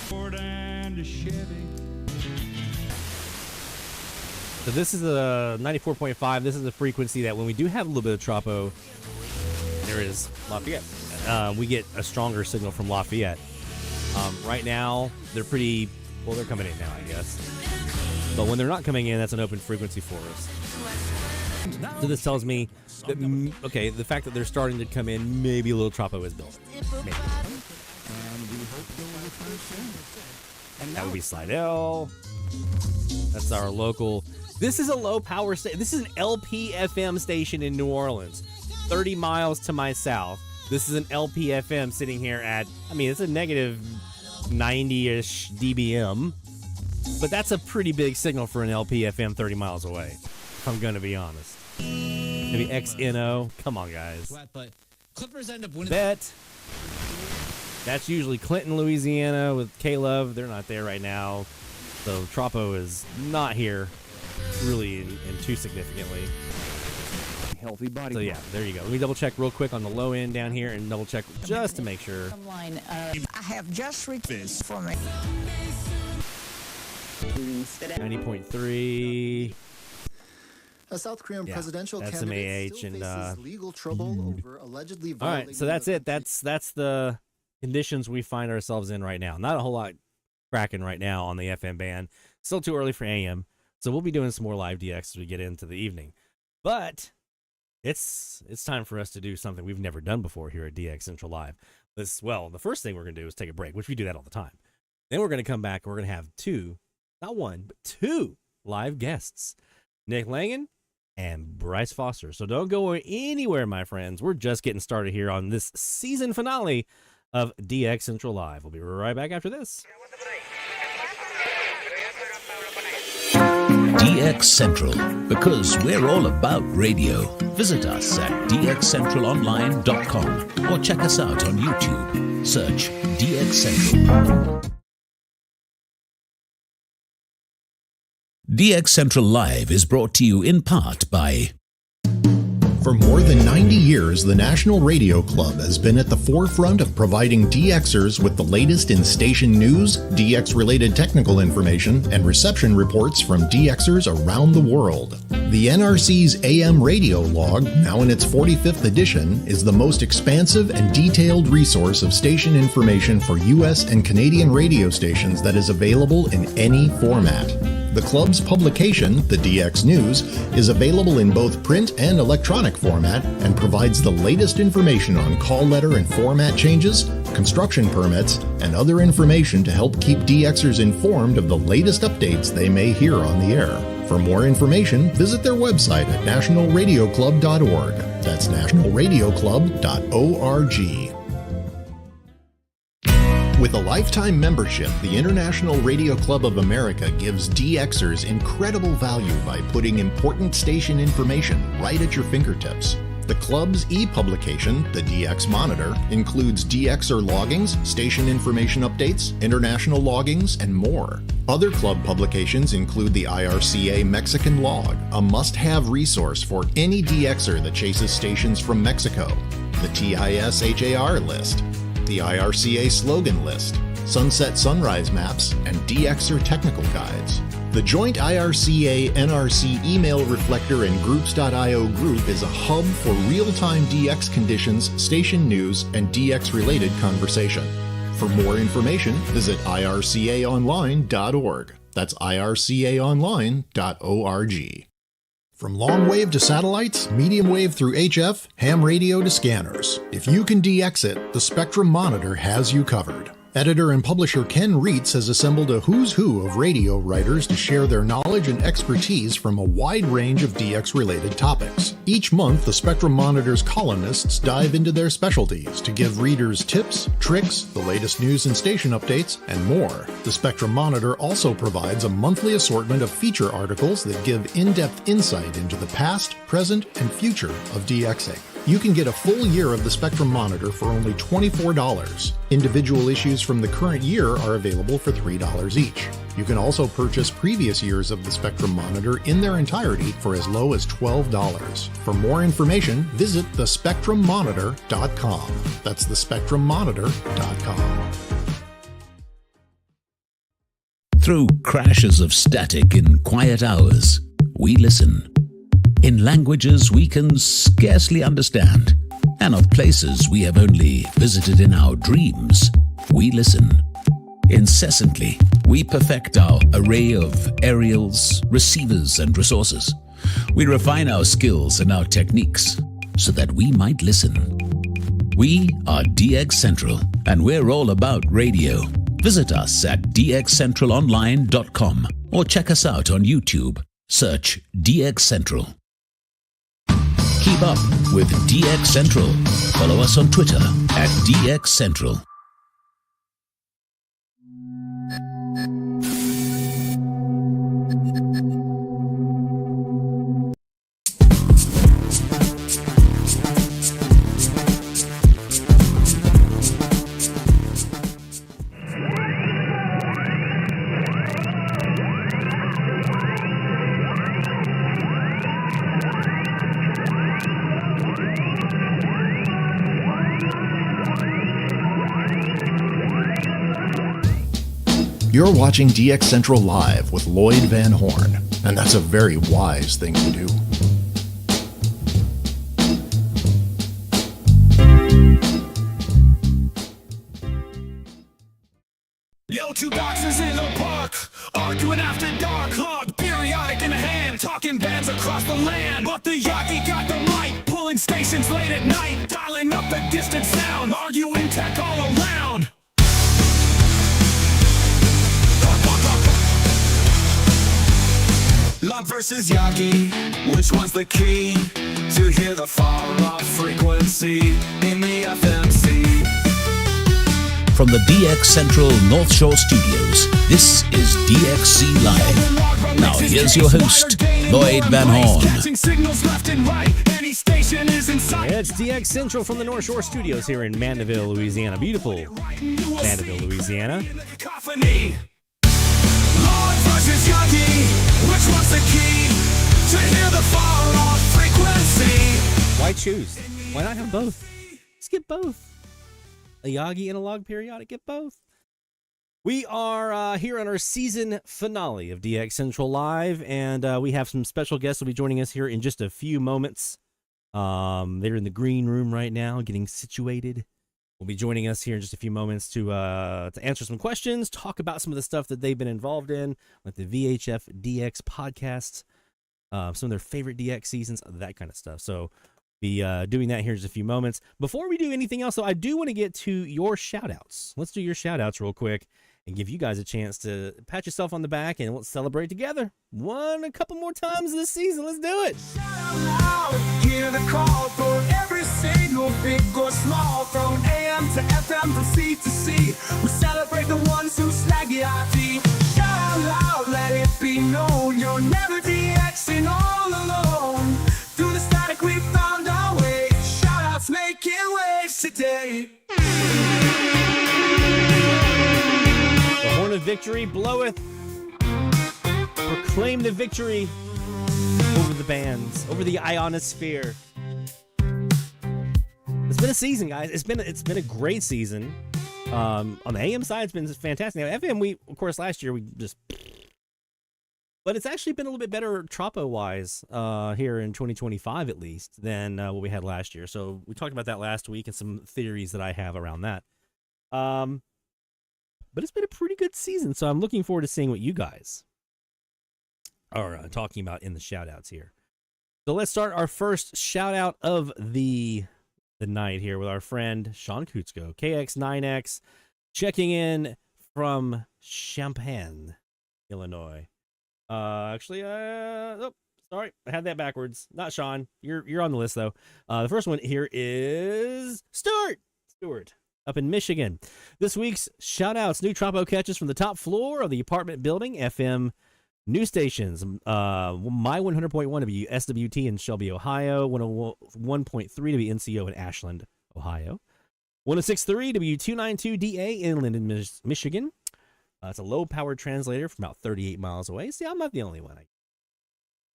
Ford and a Chevy. So this is a 94.5. This is a frequency that when we do have a little bit of tropo, there is Lafayette. We get a stronger signal from Lafayette. Right now, they're pretty... Well, they're coming in now, I guess. But when they're not coming in, that's an open frequency for us. So this tells me that, okay, the fact that they're starting to come in, maybe a little tropo is built. Maybe. That would be Slidell. That's our local... This is a low power station. This is an LP-FM station in New Orleans. 30 miles to my south. This is an LP-FM sitting here at, I mean, it's a negative 90-ish dBm. But that's a pretty big signal for an LP-FM 30 miles away, if I'm going to be honest. Maybe XNO. Come on, guys. But Clippers end up winning. Bet. That's usually Clinton, Louisiana with K-Love. They're not there right now. So Tropo is not here really and too significantly. Healthy body. So yeah, there you go. Let me double check real quick on the low end down here and double check just to make sure. I have just reached this for me. 90.3. A South Korean presidential that's candidate some AH still and faces legal trouble over allegedly all violating. right, so that's it. That's the conditions we find ourselves in right now. Not a whole lot cracking right now on the FM band. Still too early for AM. So we'll be doing some more live DX as we get into the evening. But it's time for us to do something we've never done before here at DX Central Live. The first thing we're going to do is take a break, which we do that all the time. Then we're going to come back and we're going to have not one, but two live guests, Nick Langan and Bryce Foster. So don't go anywhere, my friends. We're just getting started here on this season finale of DX Central Live. We'll be right back after this. DX Central, because we're all about radio. Visit us at dxcentralonline.com or check us out on YouTube. Search DX Central. DX Central Live is brought to you in part by... For more than 90 years, the National Radio Club has been at the forefront of providing DXers with the latest in station news, DX-related technical information, and reception reports from DXers around the world. The NRC's AM radio log, now in its 45th edition, is the most expansive and detailed resource of station information for U.S. and Canadian radio stations that is available in any format. The club's publication, the DX News, is available in both print and electronic format and provides the latest information on call letter and format changes, construction permits, and other information to help keep DXers informed of the latest updates they may hear on the air. For more information, visit their website at nationalradioclub.org. That's nationalradioclub.org. With a lifetime membership, the International Radio Club of America gives DXers incredible value by putting important station information right at your fingertips. The club's e-publication, the DX Monitor, includes DXer loggings, station information updates, international loggings, and more. Other club publications include the IRCA Mexican Log, a must-have resource for any DXer that chases stations from Mexico, the TIS-HAR list, the IRCA slogan list, sunset sunrise maps, and DXer technical guides. The joint IRCA-NRC email reflector and groups.io group is a hub for real-time DX conditions, station news, and DX-related conversation. For more information, visit ircaonline.org. That's ircaonline.org. From long wave to satellites, medium wave through HF, ham radio to scanners. If you can DX it, the Spectrum Monitor has you covered. Editor and publisher Ken Reitz has assembled a who's who of radio writers to share their knowledge and expertise from a wide range of DX-related topics. Each month, the Spectrum Monitor's columnists dive into their specialties to give readers tips, tricks, the latest news and station updates, and more. The Spectrum Monitor also provides a monthly assortment of feature articles that give in-depth insight into the past, present, and future of DXing. You can get a full year of the Spectrum Monitor for only $24. Individual issues from the current year are available for $3 each. You can also purchase previous years of the Spectrum Monitor in their entirety for as low as $12. For more information, visit thespectrummonitor.com. That's thespectrummonitor.com. Through crashes of static in quiet hours, we listen. In languages we can scarcely understand, and of places we have only visited in our dreams, we listen. Incessantly, we perfect our array of aerials, receivers, and resources. We refine our skills and our techniques so that we might listen. We are DX Central, and we're all about radio. Visit us at dxcentralonline.com or check us out on YouTube. Search DX Central. Keep up with DX Central. Follow us on Twitter at DX Central. You're watching DX Central Live with Lloyd Van Horn, and that's a very wise thing to do. Yo, two boxers in the park, arguing after dark, hard periodic in hand, talking bands across the land. But the Yagi got the mic, pulling stations late at night, dialing up the distant sound, arguing tech all around. Log versus Yagi, which one's the key to hear the far-off frequency in the FMC? From the DX Central North Shore Studios, this is DXC Live. Now here's your host, Lloyd Van Horn. It's DX Central from the North Shore Studios here in Mandeville, Louisiana. Beautiful Mandeville, Louisiana. Lord versus Yagi, which one's the key to hear the far-off frequency? Why choose? Why not have both? Let's get both. A Yagi and a log periodic, get both. We are here on our season finale of DX Central Live, and we have some special guests who will be joining us here in just a few moments. They're in the green room right now, getting situated. Will be joining us here in just a few moments to answer some questions, talk about some of the stuff that they've been involved in, like the VHF DX podcasts, some of their favorite DX seasons, that kind of stuff. So be doing that here in just a few moments. Before we do anything else, though, I do want to get to your shout-outs. Let's do your shout-outs real quick and give you guys a chance to pat yourself on the back and let's celebrate together. A couple more times this season. Let's do it. Hear the call for every signal, big or small, from AM to FM, from C to C. We celebrate the ones who slag the IT. Shout out loud, let it be known, you're never DXing all alone. Through the static we found our way, shout-outs making waves today. The horn of victory bloweth. Proclaim the victory over the bands, over the ionosphere. It's been a season, guys. It's been a great season. On the AM side, it's been fantastic. Now, FM, we of course last year we just, but it's actually been a little bit better Tropo wise here in 2025 at least than what we had last year. So we talked about that last week and some theories that I have around that. But it's been a pretty good season, so I'm looking forward to seeing what you guys are talking about in the shout-outs here. So let's start our first shout-out of the night here with our friend Sean Kutsko, KX9X, checking in from Champaign, Illinois. Sorry, I had that backwards. Not Sean. You're on the list, though. The first one here is Stuart, up in Michigan. This week's shout-outs, new Tropo catches from the top floor of the apartment building, FM news stations, my 100.1 SWT in Shelby, Ohio, 101.3 WNCO in Ashland, Ohio, 106.3 W292DA in Linden, Michigan. It's a low-powered translator from about 38 miles away. See, I'm not the only one.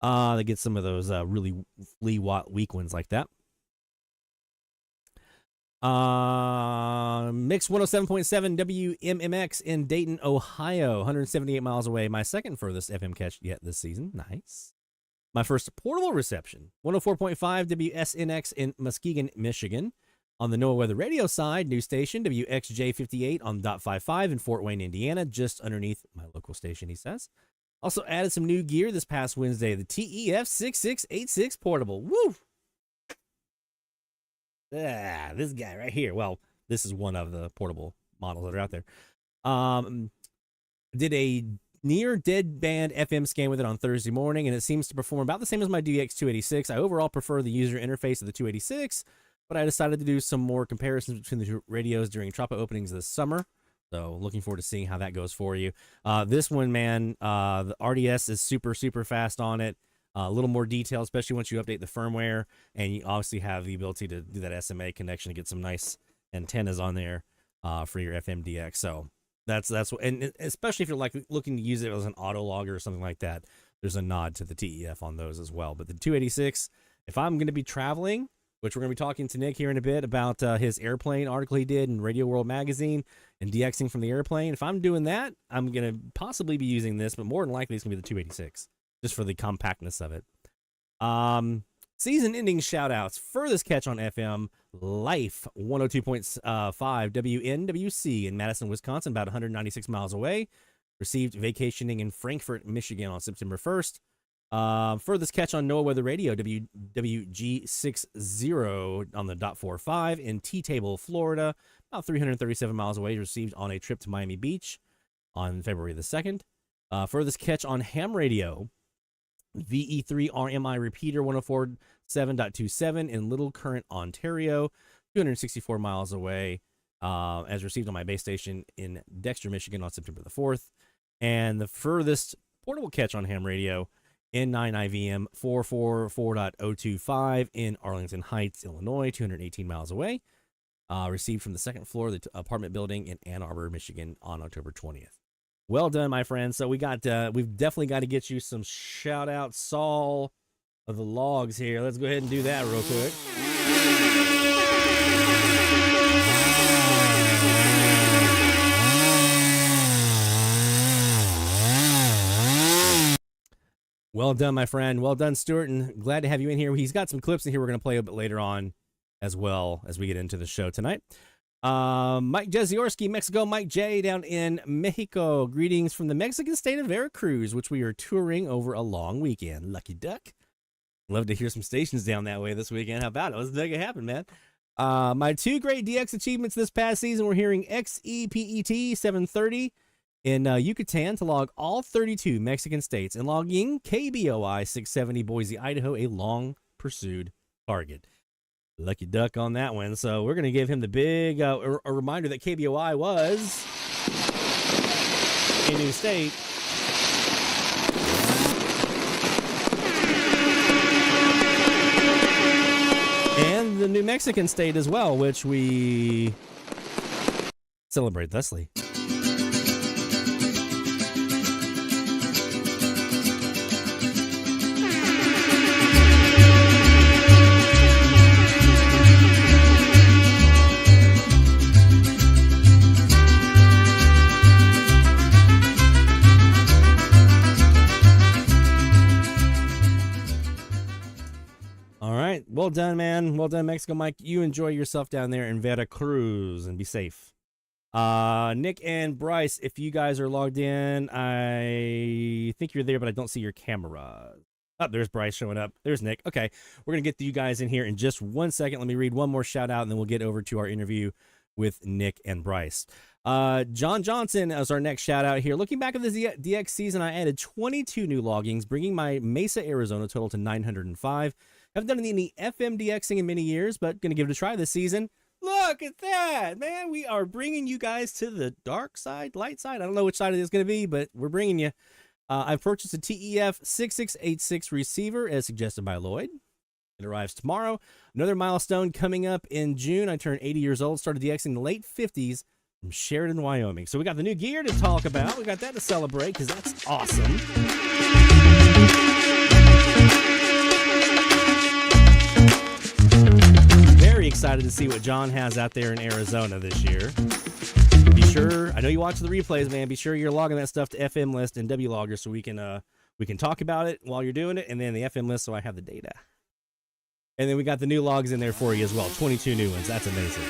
That gets some of those really weak ones like that. Mix 107.7 WMMX in Dayton, Ohio, 178 miles away. My second furthest FM catch yet this season. Nice. My first portable reception, 104.5 WSNX in Muskegon, Michigan. On the NOAA Weather Radio side, news station WXJ58 on .55 in Fort Wayne, Indiana, just underneath my local station, he says. Also added some new gear this past Wednesday, the TEF6686 portable. Woo! This guy right here. Well, this is one of the portable models that are out there. Did a near dead band FM scan with it on Thursday morning, and it seems to perform about the same as my DX286. I overall prefer the user interface of the 286, but I decided to do some more comparisons between the two radios during Tropo openings this summer. So looking forward to seeing how that goes for you. This one, man, the RDS is super, super fast on it. A little more detail, especially once you update the firmware, and you obviously have the ability to do that SMA connection to get some nice antennas on there for your FMDX. So that's what, and especially if you're like looking to use it as an auto logger or something like that, there's a nod to the TEF on those as well. But the 286, if I'm going to be traveling, which we're going to be talking to Nick here in a bit about his airplane article he did in Radio World Magazine, and DXing from the airplane. If I'm doing that, I'm going to possibly be using this, but more than likely it's going to be the 286, just for the compactness of it. Season-ending shout-outs. Furthest catch on FM, Life 102.5 WNWC in Madison, Wisconsin, about 196 miles away. Received vacationing in Frankfort, Michigan on September 1st. Furthest catch on NOAA Weather Radio, WG60 on the .45 in T-Table, Florida, about 337 miles away, received on a trip to Miami Beach on February the 2nd. Furthest catch on ham radio, VE3 RMI repeater 104.7.27 in Little Current, Ontario, 264 miles away, as received on my base station in Dexter, Michigan on September the 4th. And the furthest portable catch on ham radio, N9 IVM 444.025 in Arlington Heights, Illinois, 218 miles away. Received from the second floor of the apartment building in Ann Arbor, Michigan on October 20th. Well done, my friend. So we've definitely got to get you some shout out Saul of the logs here. Let's go ahead and do that real quick. Well done, my friend. Well done, Stuart, and glad to have you in here. He's got some clips in here we're going to play a bit later on as well as we get into the show tonight. Mike Jeziorski, Mexico. Mike J down in Mexico. Greetings from the Mexican state of Veracruz, which we are touring over a long weekend. Lucky duck. Love to hear some stations down that way this weekend. How about it? Let's make it happen, man. My two great DX achievements this past season, we're hearing XEPET 730 in Yucatan to log all 32 Mexican states and logging KBOI 670 Boise, Idaho, a long pursued target. Lucky duck on that one. So we're going to give him the big a reminder that KBOI was a new state. And the New Mexican state as well, which we celebrate thusly. Well done, man. Well done, Mexico Mike. You enjoy yourself down there in Veracruz and be safe. Nick and Bryce, if you guys are logged in, I think you're there, but I don't see your camera. Oh, there's Bryce showing up. There's Nick. Okay, we're going to get you guys in here in just 1 second. Let me read one more shout out, and then we'll get over to our interview with Nick and Bryce. John Johnson is our next shout out here. Looking back at the DX season, I added 22 new loggings, bringing my Mesa, Arizona total to 905. Haven't done any FM DXing in many years, but going to give it a try this season. Look at that, man. We are bringing you guys to the dark side, light side. I don't know which side it is going to be, but we're bringing you. I've purchased a TEF 6686 receiver as suggested by Lloyd. It arrives tomorrow. Another milestone coming up in June. I turned 80 years old, started DXing in the late 50s from Sheridan, Wyoming. So we got the new gear to talk about. We got that to celebrate because that's awesome. Very excited to see what John has out there in Arizona this year. Be sure, I know you watch the replays, man. Be sure you're logging that stuff to FM list and W Logger so we can talk about it while you're doing it, and then the FM list so I have the data. And then we got the new logs in there for you as well. 22 new ones. That's amazing.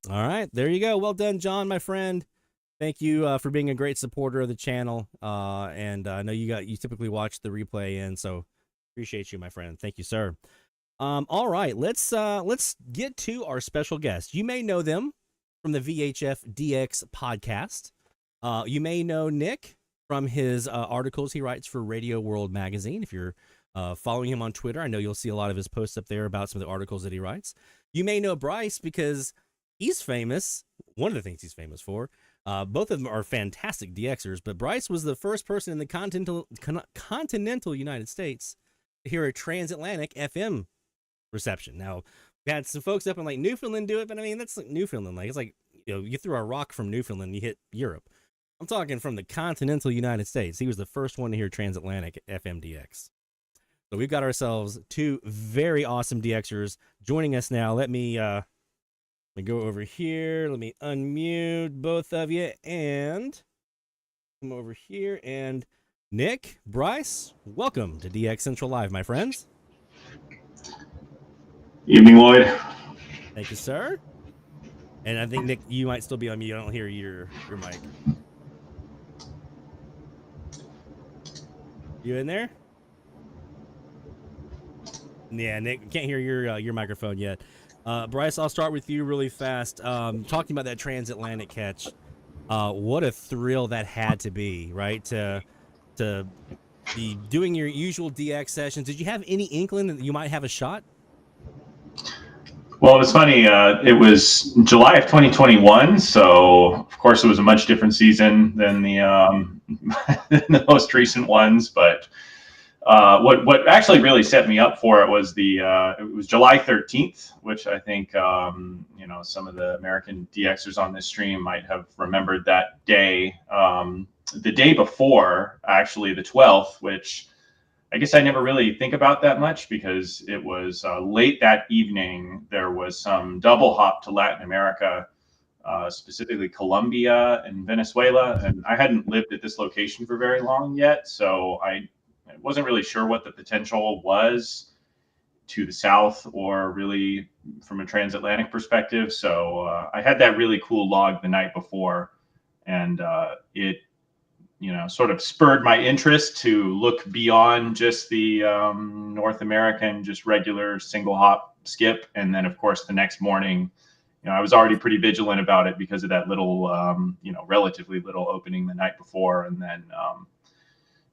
All right, there you go. Well done, John, my friend. Thank you for being a great supporter of the channel. And I know you typically watch the replay in, so appreciate you, my friend. Thank you, sir. All right, let's get to our special guest. You may know them from the VHF DX podcast. You may know Nick from his articles he writes for Radio World magazine. If you're following him on Twitter, I know you'll see a lot of his posts up there about some of the articles that he writes. You may know Bryce because he's famous. One of the things he's famous for. Both of them are fantastic DXers, but Bryce was the first person in the continental United States to hear a transatlantic FM reception. Now, we had some folks up in like Newfoundland do it, but I mean, that's like Newfoundland. Like, it's like, you know, you threw a rock from Newfoundland, you hit Europe. I'm talking from the continental United States. He was the first one to hear transatlantic FM DX. So we've got ourselves two very awesome DXers joining us now. Let me go over here. Let me unmute both of you and come over here. And Nick, Bryce, welcome to DX Central Live, my friends. Evening, Lloyd. Thank you, sir. And I think, Nick, you might still be on mute. I don't hear your mic. You in there? Yeah, Nick, can't hear your microphone yet. Bryce, I'll start with you really fast. Talking about that transatlantic catch, what a thrill that had to be, right? To be doing your usual DX sessions. Did you have any inkling that you might have a shot? Well, it was funny. It was July of 2021, so of course it was a much different season than the most recent ones. But what actually really set me up for it was it was July 13th, which I think some of the American DXers on this stream might have remembered that day. The day before, actually, the 12th, which I guess I never really think about that much because it was late that evening. There was some double hop to Latin America, specifically Colombia and Venezuela. And I hadn't lived at this location for very long yet, so I wasn't really sure what the potential was to the south or really from a transatlantic perspective. So I had that really cool log the night before, and it sort of spurred my interest to look beyond just the North American, just regular single hop skip. And then, of course, the next morning, I was already pretty vigilant about it because of that little, relatively little opening the night before. And then,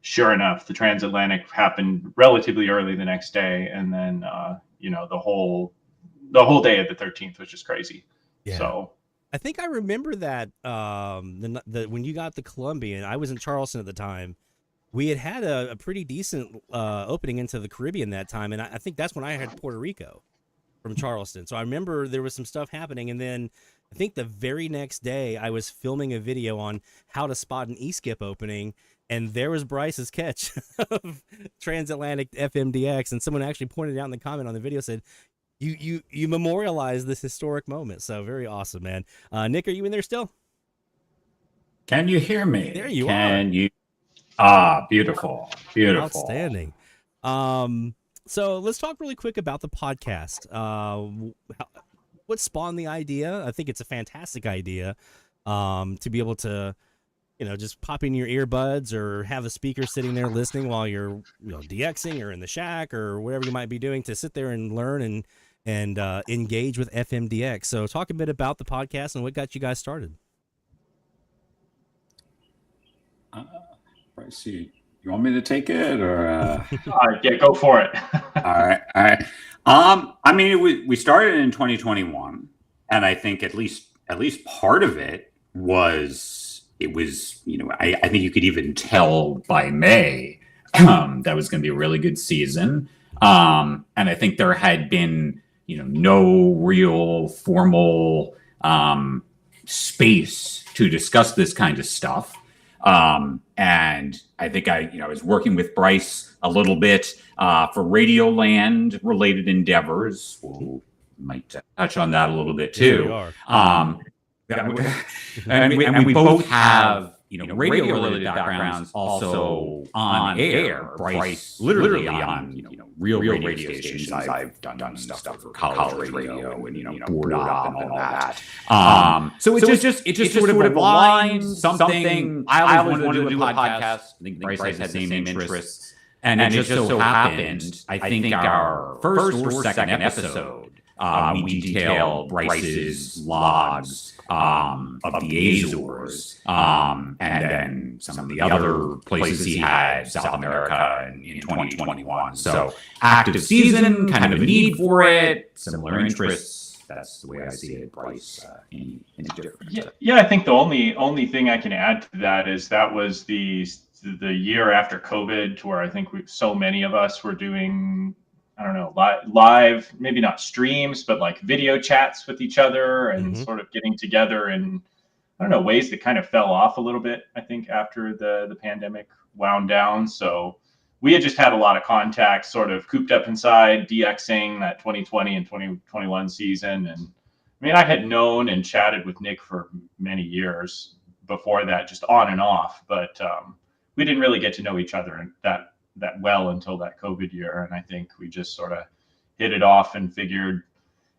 sure enough, the transatlantic happened relatively early the next day. And then, the whole day of the 13th was just crazy. Yeah. So I think I remember that when you got the Colombian, I was in Charleston at the time. We had a pretty decent opening into the Caribbean that time, and I think that's when I had Puerto Rico from Charleston. So I remember there was some stuff happening, and then I think the very next day I was filming a video on how to spot an E-skip opening, and there was Bryce's catch of transatlantic FMDX, and someone actually pointed out in the comment on the video, said, You memorialize this historic moment. So very awesome, man. Nick, are you in there still? Can you hear me? There you are. Can you? Beautiful. Beautiful. Outstanding. So let's talk really quick about the podcast. What spawned the idea? I think it's a fantastic idea to be able to, just pop in your earbuds or have a speaker sitting there listening while you're, DXing or in the shack or whatever you might be doing, to sit there and learn and engage with FMDX. So talk a bit about the podcast and what got you guys started. Bryce, you want me to take it or? Yeah, go for it. All right. I mean, we started in 2021, and I think at least part of it was I think you could even tell by May that was going to be a really good season. And I think there had been no real formal space to discuss this kind of stuff. And I think I was working with Bryce a little bit for Radioland related endeavors. We'll might touch on that a little bit too. And we both have radio related backgrounds also on air. Bryce literally on real radio stations. I've done stuff for college radio and board op and all that. So it just sort of aligned something. I always wanted to do a podcast. I think Bryce had the same interests, and it just so happened. I think our first or second episode, we detailed Bryce's logs of the Azores, and then some of the other places he had, South America in 2021. So active season, kind of a need for it, similar interests. That's the way I see it, Bryce. Any different? Yeah, I think the only thing I can add to that is that was the year after COVID, to where I think so many of us were doing, I don't know, live, maybe not streams, but like video chats with each other and sort of getting together in, I don't know, ways that kind of fell off a little bit, I think, after the pandemic wound down. So we had just had a lot of contacts sort of cooped up inside DXing that 2020 and 2021 season. And I mean, I had known and chatted with Nick for many years before that, just on and off, but we didn't really get to know each other that well until that COVID year. And I think we just sort of hit it off and figured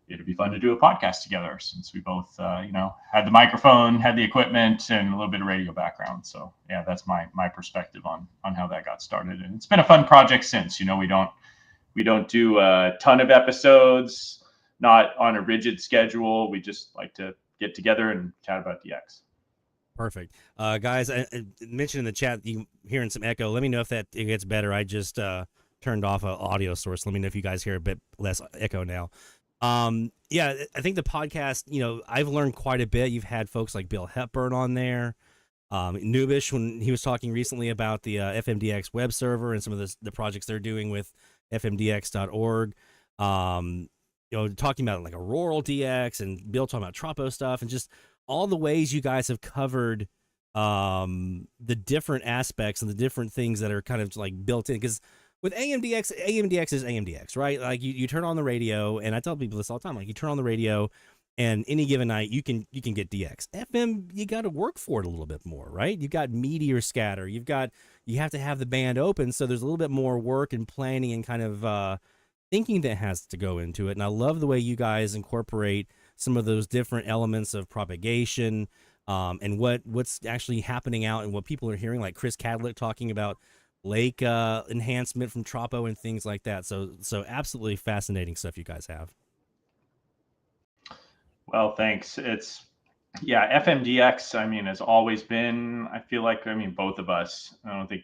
it'd be fun to do a podcast together, since we both, had the microphone, had the equipment, and a little bit of radio background. So yeah, that's my perspective on how that got started. And it's been a fun project since. We don't do a ton of episodes, not on a rigid schedule. We just like to get together and chat about DX. Perfect. Guys, I mentioned in the chat you hearing some echo. Let me know if it gets better. I just turned off an audio source. Let me know if you guys hear a bit less echo now. Yeah, I think the podcast, I've learned quite a bit. You've had folks like Bill Hepburn on there. Nubish, when he was talking recently about the FMDX web server and some of the projects they're doing with fmdx.org. Talking about like Auroral DX, and Bill talking about Tropo stuff, and just all the ways you guys have covered the different aspects and the different things that are kind of like built in. Because with AMDX is AMDX, right? Like you turn on the radio, and I tell people this all the time, like you turn on the radio and any given night you can get DX. FM, you got to work for it a little bit more, right? You've got Meteor scatter, you have to have the band open, so there's a little bit more work and planning and kind of thinking that has to go into it. And I love the way you guys incorporate some of those different elements of propagation, and what's actually happening out and what people are hearing, like Chris Cadlick talking about lake enhancement from Tropo and things like that. So absolutely fascinating stuff you guys have. Well, thanks. FMDX, I mean, has always been, I feel like, both of us, I don't think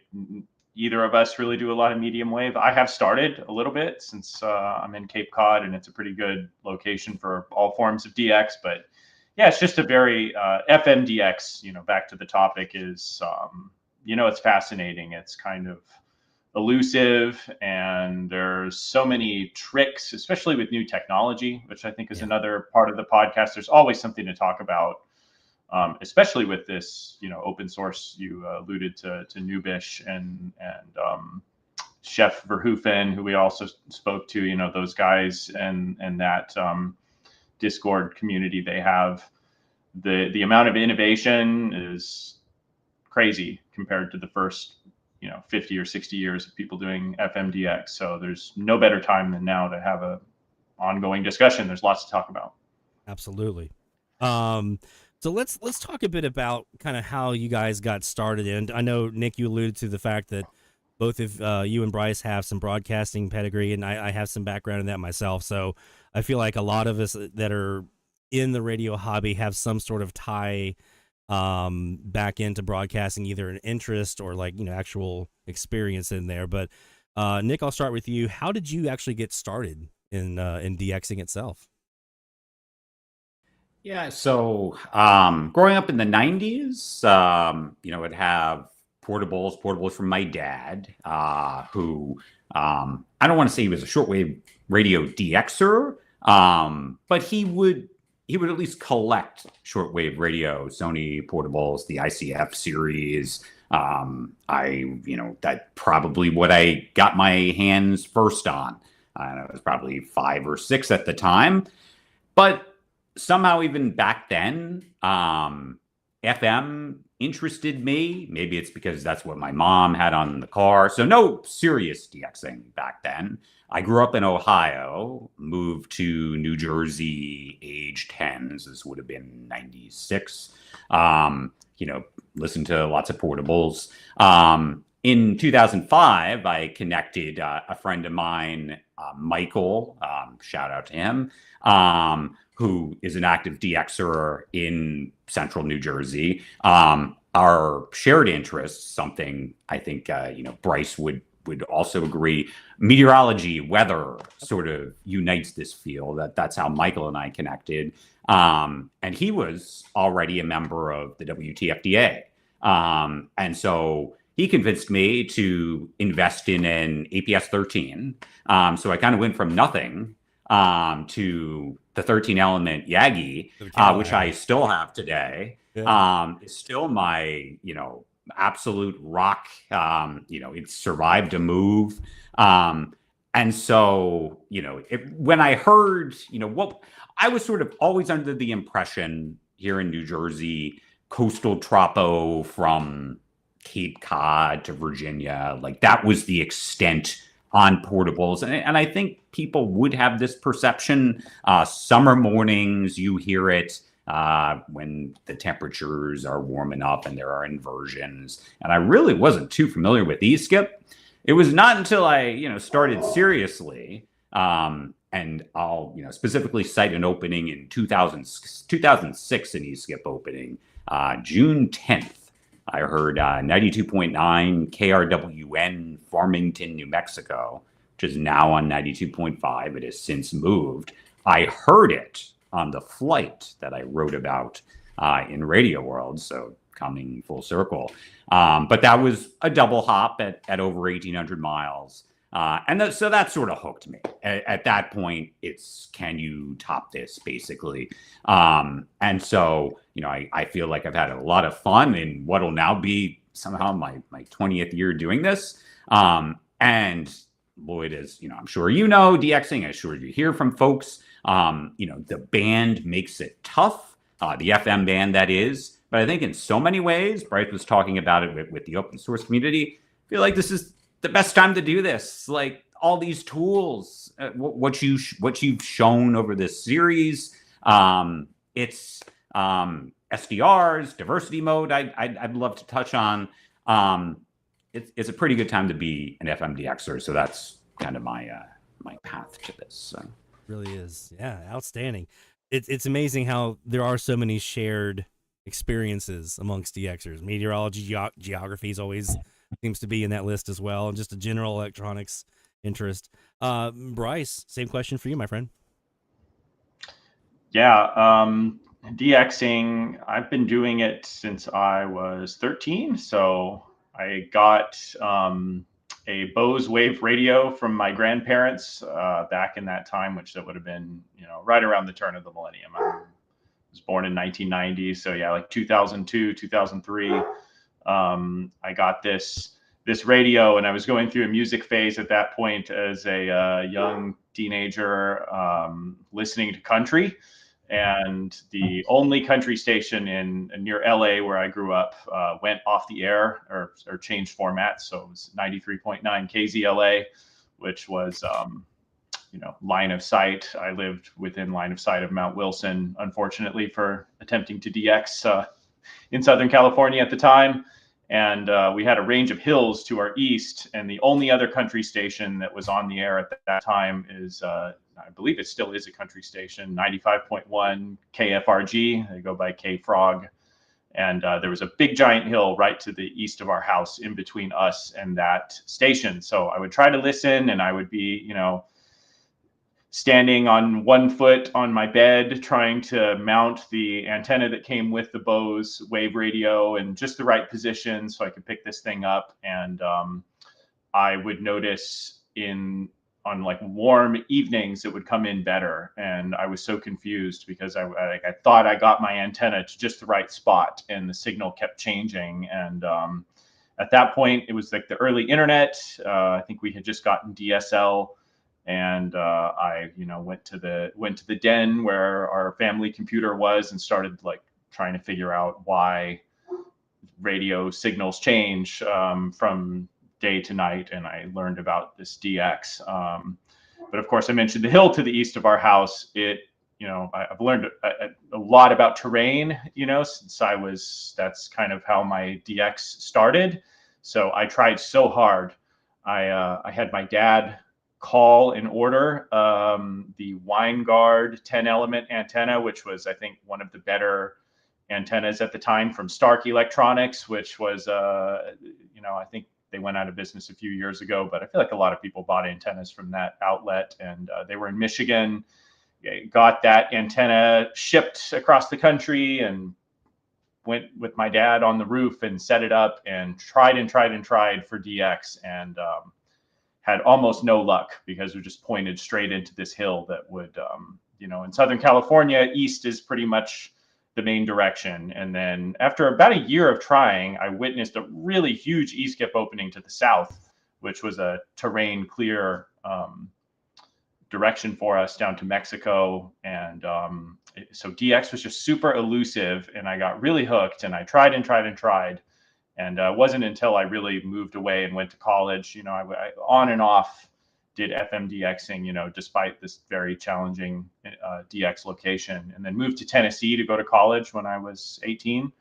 either of us really do a lot of medium wave. I have started a little bit since I'm in Cape Cod, and it's a pretty good location for all forms of DX. But yeah, it's just a very FMDX, back to the topic, is, it's fascinating. It's kind of elusive, and there's so many tricks, especially with new technology, which I think is another part of the podcast. There's always something to talk about. Especially with this, open source. You alluded to Nubish and Chef Verhoeven, who we also spoke to. Those guys and that Discord community they have. The amount of innovation is crazy compared to the first 50 or 60 years of people doing FMDX. So there's no better time than now to have a ongoing discussion. There's lots to talk about. Absolutely. So let's talk a bit about kind of how you guys got started. And I know, Nick, you alluded to the fact that both of you and Bryce have some broadcasting pedigree, and I have some background in that myself. So I feel like a lot of us that are in the radio hobby have some sort of tie back into broadcasting, either an interest or actual experience in there. But Nick, I'll start with you. How did you actually get started in DXing itself? Yeah, so growing up in the 90s, I'd have portables from my dad, who I don't want to say he was a shortwave radio DXer, but he would at least collect shortwave radio, Sony portables, the ICF series. That's probably what I got my hands first on. I was probably 5 or 6 at the time, but somehow even back then, FM interested me. Maybe it's because that's what my mom had on the car. So no serious DXing back then. I grew up in Ohio, moved to New Jersey age 10. This would have been 96. Listened to lots of portables. In 2005, I connected a friend of mine, Michael, shout out to him, who is an active DXer in central New Jersey. Our shared interests, something I think, Bryce would also agree, meteorology, weather sort of unites this field. That's how Michael and I connected. And he was already a member of the WTFDA. And so he convinced me to invest in an APS 13. So I kind of went from nothing to the 13 element Yagi, which I still have today. It's still my, absolute rock. It survived a move. And so, when I heard, what I was sort of always under the impression here in New Jersey, coastal tropo from Cape Cod to Virginia, like that was the extent on portables. And I think people would have this perception. Summer mornings, you hear it when the temperatures are warm enough and there are inversions. And I really wasn't too familiar with E-skip. It was not until I, started seriously, and I'll, specifically cite an opening in 2006, an E-skip opening, June 10th. I heard 92.9 KRWN, Farmington, New Mexico, which is now on 92.5. It has since moved. I heard it on the flight that I wrote about in Radio World, so coming full circle. But that was a double hop at over 1,800 miles. So that sort of hooked me. At that point, it's, can you top this, basically? And so, I feel like I've had a lot of fun in what will now be somehow my 20th year doing this. And Lloyd, as I'm sure DXing, I'm sure you hear from folks, the band makes it tough, the FM band, that is. But I think in so many ways, Bryce was talking about it with the open source community. I feel like this is the best time to do this. Like all these tools, what you've shown over this series, it's SDRs, diversity mode. I'd love to touch on. It's a pretty good time to be an FMDXer. So that's kind of my path to this. So. Really is, yeah, outstanding. It's amazing how there are so many shared experiences amongst DXers. Meteorology, geography always seems to be in that list as well, and just a general electronics interest. Bryce, same question for you, my friend. Yeah, DXing, I've been doing it since I was 13. So I got a Bose Wave radio from my grandparents back in that time, which that would have been, right around the turn of the millennium. I was born in 1990, so yeah, like 2002, 2003. I got this radio, and I was going through a music phase at that point as a young teenager, listening to country. And the only country station in near LA where I grew up went off the air or changed formats. So it was 93.9 KZLA, which was line of sight. I lived within line of sight of Mount Wilson, unfortunately, for attempting to DX in Southern California at the time. And we had a range of hills to our east, and the only other country station that was on the air at that time is, I believe it still is a country station, 95.1 KFRG. They go by K-Frog. And there was a big giant hill right to the east of our house in between us and that station. So I would try to listen, and I would be, standing on one foot on my bed, trying to mount the antenna that came with the Bose Wave radio in just the right position so I could pick this thing up. And I would notice on like warm evenings, it would come in better. And I was so confused because I thought I got my antenna to just the right spot, and the signal kept changing. And at that point, it was like the early internet. I think we had just gotten DSL. And I, went to the den where our family computer was and started like trying to figure out why radio signals change from day to night. And I learned about this DX. But of course, I mentioned the hill to the east of our house. I've learned a lot about terrain, since that's kind of how my DX started. So I tried so hard. I had my dad call and order the Weingard 10-element antenna, which was, I think, one of the better antennas at the time from Stark Electronics, which was, I think they went out of business a few years ago, but I feel like a lot of people bought antennas from that outlet, and they were in Michigan. Got that antenna shipped across the country and went with my dad on the roof and set it up and tried for DX, and had almost no luck because we just pointed straight into this hill that would, in Southern California, east is pretty much the main direction. And then after about a year of trying, I witnessed a really huge E-skip opening to the south, which was a terrain clear direction for us down to Mexico. And so DX was just super elusive, and I got really hooked, and I tried and tried and tried. And it wasn't until I really moved away and went to college, you know, I on and off did FM DXing, you know, despite this very challenging DX location, and then moved to Tennessee to go to college when I was 18.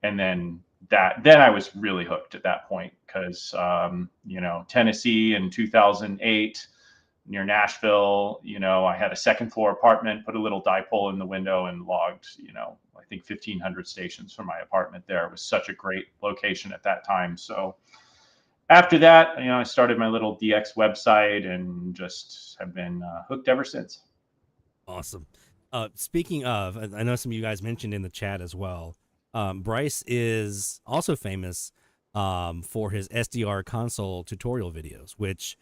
And then I was really hooked at that point because, you know, Tennessee in 2008 near Nashville, you know, I had a second floor apartment, put a little dipole in the window and logged, you know, I think 1,500 stations from my apartment there. It was such a great location at that time. So after that, you know, I started my little DX website and just have been hooked ever since. Awesome. Speaking of, I know some of you guys mentioned in the chat as well, Bryce is also famous for his SDR console tutorial videos, which,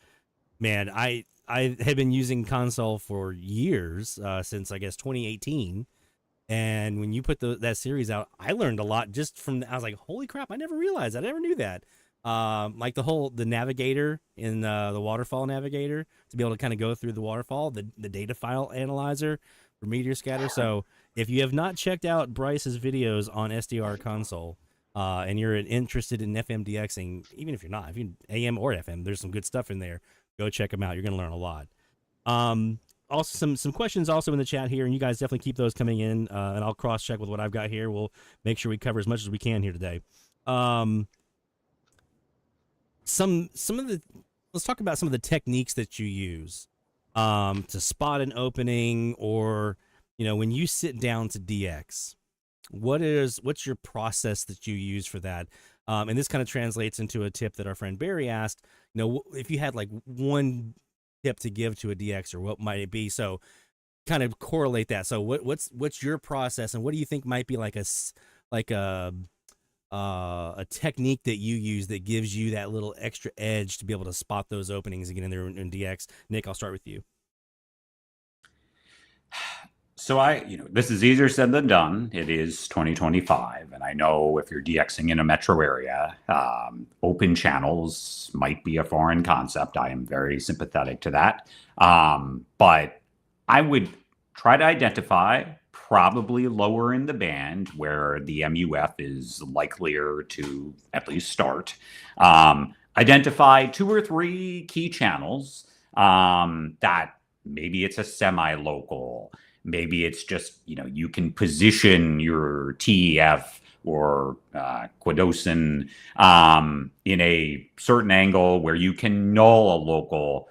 man, I have been using console for years, since I guess 2018. And when you put that series out, I learned a lot just from, I was like, holy crap, I never realized, I never knew that. Like the navigator in the waterfall navigator, to be able to kind of go through the waterfall, the data file analyzer for Meteor scatter. So if you have not checked out Bryce's videos on SDR console, and you're interested in FM DXing, even if you're not, if you AM or FM, there's some good stuff in there. Go check them out. You're going to learn a lot. Also, some questions also in the chat here, and you guys definitely keep those coming in, and I'll cross-check with what I've got here. We'll make sure we cover as much as we can here today. Let's talk about some of the techniques that you use to spot an opening, or, you know, when you sit down to DX, what's your process that you use for that? And this kind of translates into a tip that our friend Barry asked, you know, if you had like one tip to give to a DXer, what might it be? So kind of correlate that. So what's your process, and what do you think might be like a technique that you use that gives you that little extra edge to be able to spot those openings and get in there in DX? Nick, I'll start with you. So this is easier said than done. It is 2025, and I know if you're DXing in a metro area, open channels might be a foreign concept. I am very sympathetic to that. But I would try to identify probably lower in the band where the MUF is likelier to at least start. Identify 2 or 3 key channels that maybe it's a semi-local. Maybe it's just, you know, you can position your TEF or Quadosin in a certain angle where you can null a local.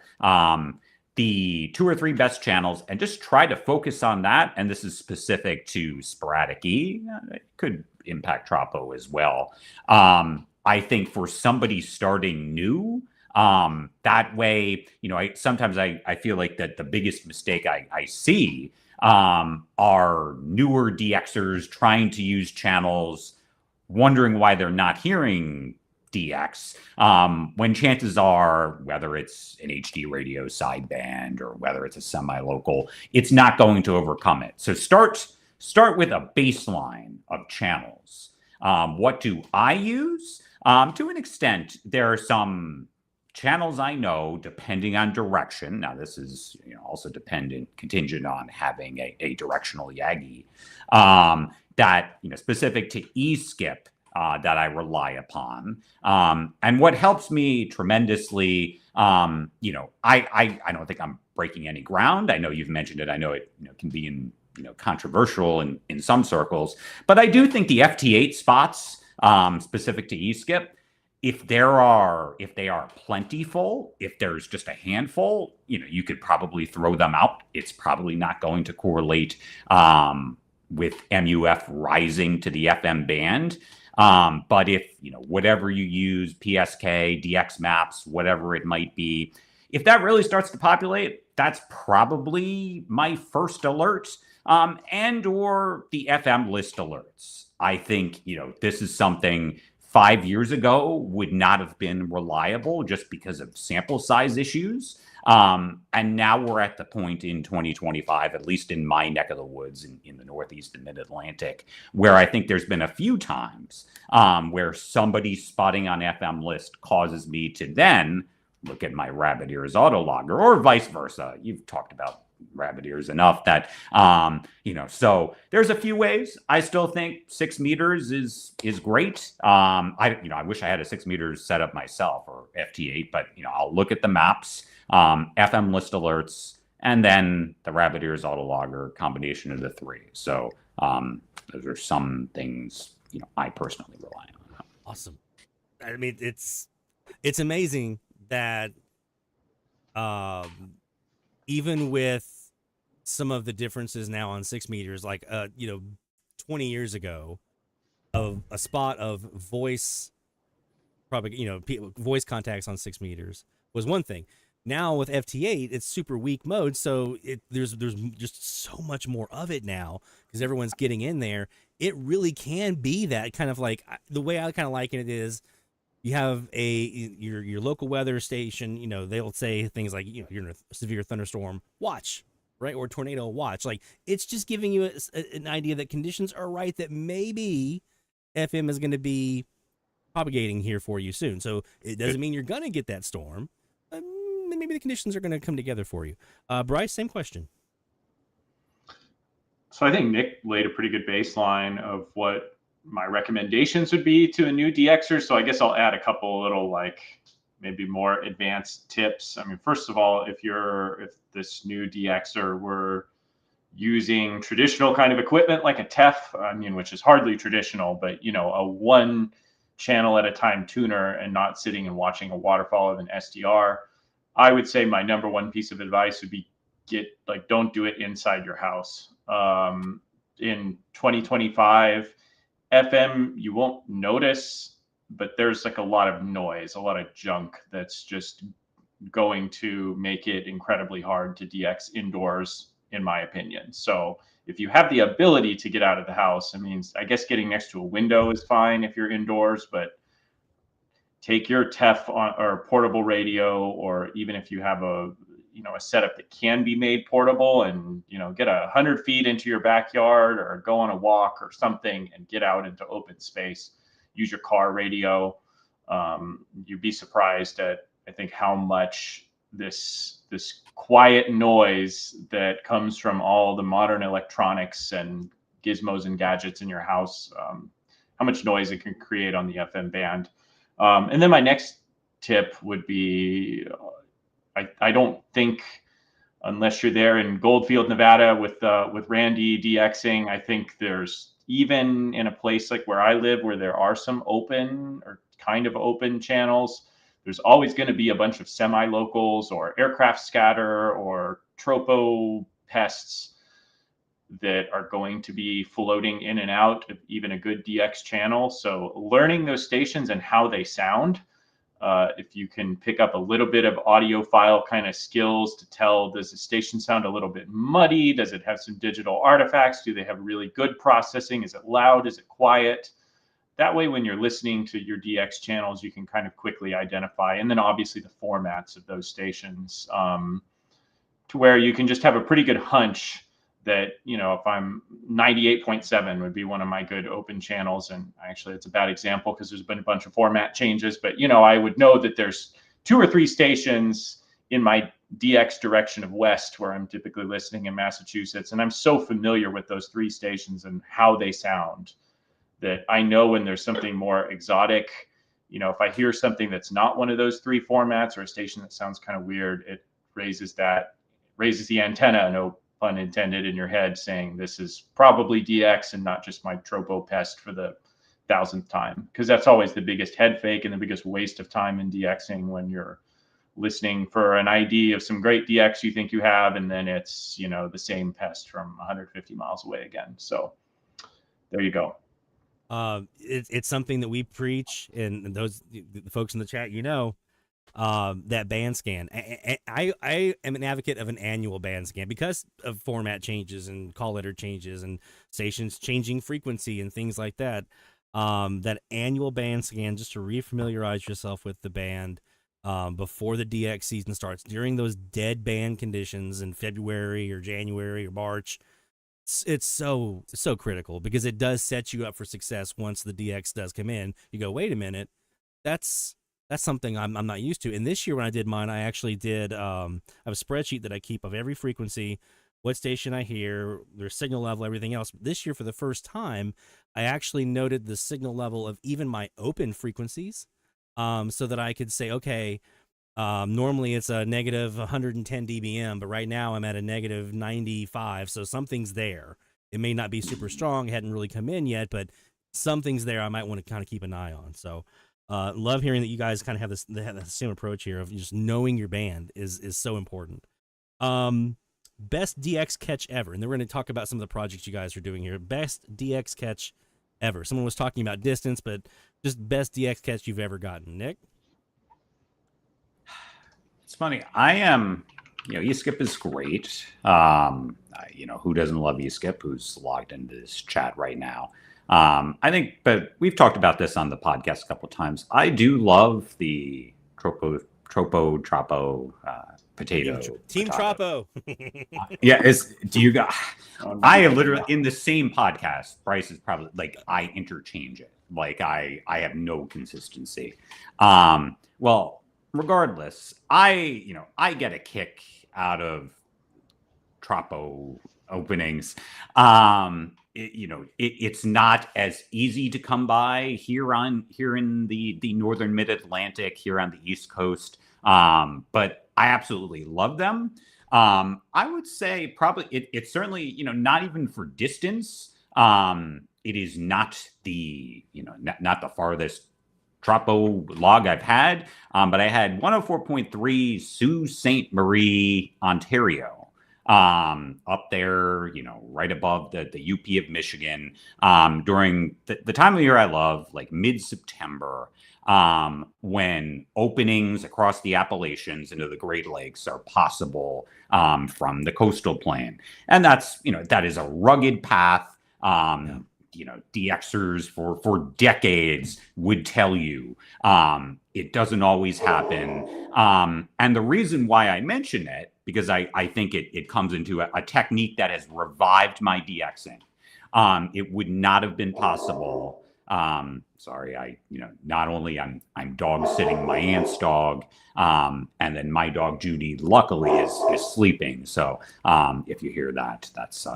The 2 or 3 best channels, and just try to focus on that. And this is specific to Sporadic E. It could impact Tropo as well. I think for somebody starting new, that way, you know, sometimes I feel like that the biggest mistake I see are newer DXers trying to use channels, wondering why they're not hearing DX, when chances are, whether it's an HD radio sideband or whether it's a semi-local, it's not going to overcome it. So start with a baseline of channels. What do I use? To an extent, there are some channels I know, depending on direction. Now, this is, you know, also contingent on having a directional Yagi, that, you know, specific to E-skip, that I rely upon. And what helps me tremendously, you know, I don't think I'm breaking any ground. I know you've mentioned it. I know it, you know, can be controversial in some circles, but I do think the FT8 spots, specific to E-skip, if they are plentiful, if there's just a handful, you know, you could probably throw them out. It's probably not going to correlate with MUF rising to the FM band. But if, you know, whatever you use, PSK, DX maps, whatever it might be, if that really starts to populate, that's probably my first alert, and or the FM list alerts. I think, you know, this is something 5 years ago would not have been reliable just because of sample size issues. And now we're at the point in 2025, at least in my neck of the woods in the Northeast and Mid-Atlantic, where I think there's been a few times where somebody spotting on FM list causes me to then look at my rabbit ears autologger, or vice versa. You've talked about rabbit ears enough that, so there's a few ways. I still think 6 meters is great. I wish I had a 6 meters set up myself, or FT8, but, I'll look at the maps, FM list alerts, and then the rabbit ears autologger, combination of the three. So those are some things, I personally rely on. Awesome. I mean, it's amazing that even with some of the differences now on 6 meters, like 20 years ago, of a spot of voice, probably voice contacts on 6 meters was one thing. Now with FT8, it's super weak mode, so there's just so much more of it now because everyone's getting in there. It really can be that kind of like, the way I kind of liken it is, you have your local weather station, they'll say things like, you're in a severe thunderstorm, watch, right? Or tornado, watch. Like, it's just giving you an idea that conditions are right, that maybe FM is going to be propagating here for you soon. So it doesn't mean you're going to get that storm. Maybe the conditions are going to come together for you. Bryce, same question. So I think Nick laid a pretty good baseline of what my recommendations would be to a new DXer. So I guess I'll add a couple little, maybe more advanced tips. I mean, first of all, if this new DXer were using traditional kind of equipment like a TEF, which is hardly traditional, but a 1 channel at a time tuner and not sitting and watching a waterfall of an SDR, I would say my number one piece of advice would be don't do it inside your house. In 2025, FM, you won't notice, but there's a lot of noise, a lot of junk that's just going to make it incredibly hard to DX indoors, in my opinion. So if you have the ability to get out of the house, I guess getting next to a window is fine if you're indoors, but take your TEF or portable radio, or even if you have a setup that can be made portable, and get 100 feet into your backyard or go on a walk or something and get out into open space. Use your car radio. You'd be surprised at, I think, how much this quiet noise that comes from all the modern electronics and gizmos and gadgets in your house, how much noise it can create on the FM band. And then my next tip would be, I don't think, unless you're there in Goldfield, Nevada with Randy DXing, I think there's, even in a place like where I live, where there are some open or kind of open channels, there's always going to be a bunch of semi-locals or aircraft scatter or tropo pests that are going to be floating in and out of even a good DX channel. So learning those stations and how they sound, if you can pick up a little bit of audiophile kind of skills to tell, does the station sound a little bit muddy? Does it have some digital artifacts? Do they have really good processing? Is it loud? Is it quiet? That way, when you're listening to your DX channels, you can kind of quickly identify. And then obviously the formats of those stations, to where you can just have a pretty good hunch that, if I'm 98.7 would be one of my good open channels. And actually it's a bad example because there's been a bunch of format changes, but I would know that there's 2 or 3 stations in my DX direction of west where I'm typically listening in Massachusetts. And I'm so familiar with those 3 stations and how they sound that I know when there's something more exotic. If I hear something that's not one of those 3 formats, or a station that sounds kind of weird, it raises the antenna, no pun intended, in your head, saying this is probably DX and not just my tropo pest for the 1000th time. Because that's always the biggest head fake and the biggest waste of time in DXing, when you're listening for an ID of some great DX you think you have, and then it's, the same pest from 150 miles away again. So there you go. It's something that we preach, and those the folks in the chat, that band scan. I am an advocate of an annual band scan because of format changes and call letter changes and stations changing frequency and things like that. That annual band scan, just to refamiliarize yourself with the band, before the DX season starts, during those dead band conditions in February or January or March. It's so critical because it does set you up for success once the DX does come in. You go, wait a minute, that's something I'm not used to. And this year when I did mine, I actually did I have a spreadsheet that I keep of every frequency, what station I hear, their signal level, everything else. But this year, for the first time, I actually noted the signal level of even my open frequencies, so that I could say, okay, normally it's a negative 110 dBm, but right now I'm at a negative 95, so something's there. It may not be super strong, it hadn't really come in yet, but something's there I might want to kind of keep an eye on. So love hearing that you guys kind of have the same approach here of just knowing your band is so important. Best DX catch ever, and then we're going to talk about some of the projects you guys are doing here. Best DX catch ever. Someone was talking about distance, but just best DX catch you've ever gotten. Nick? It's funny. I am, eSkip is great. Who doesn't love eSkip? Who's logged into this chat right now? I think, but we've talked about this on the podcast a couple of times. I do love the Tropo potato. Team Tropo. I literally, in the same podcast, Bryce is probably like, I interchange it. Like I have no consistency. Well, regardless, I get a kick out of Tropo openings. It's not as easy to come by here in the northern mid-Atlantic, here on the East Coast. But I absolutely love them. I would say probably it's certainly, not even for distance. It is not the, not the farthest Tropo log I've had, but I had 104.3 Sault Ste. Marie, Ontario, up there, right above the UP of Michigan, during the time of year I love, like mid-September, when openings across the Appalachians into the Great Lakes are possible from the coastal plain. And that's, that is a rugged path. DXers for decades would tell you it doesn't always happen. And the reason why I mention it, because I think it comes into a technique that has revived my DXing. It would not have been possible. Sorry, not only I'm dog sitting my aunt's dog, and then my dog Judy luckily is sleeping. So if you hear that, that's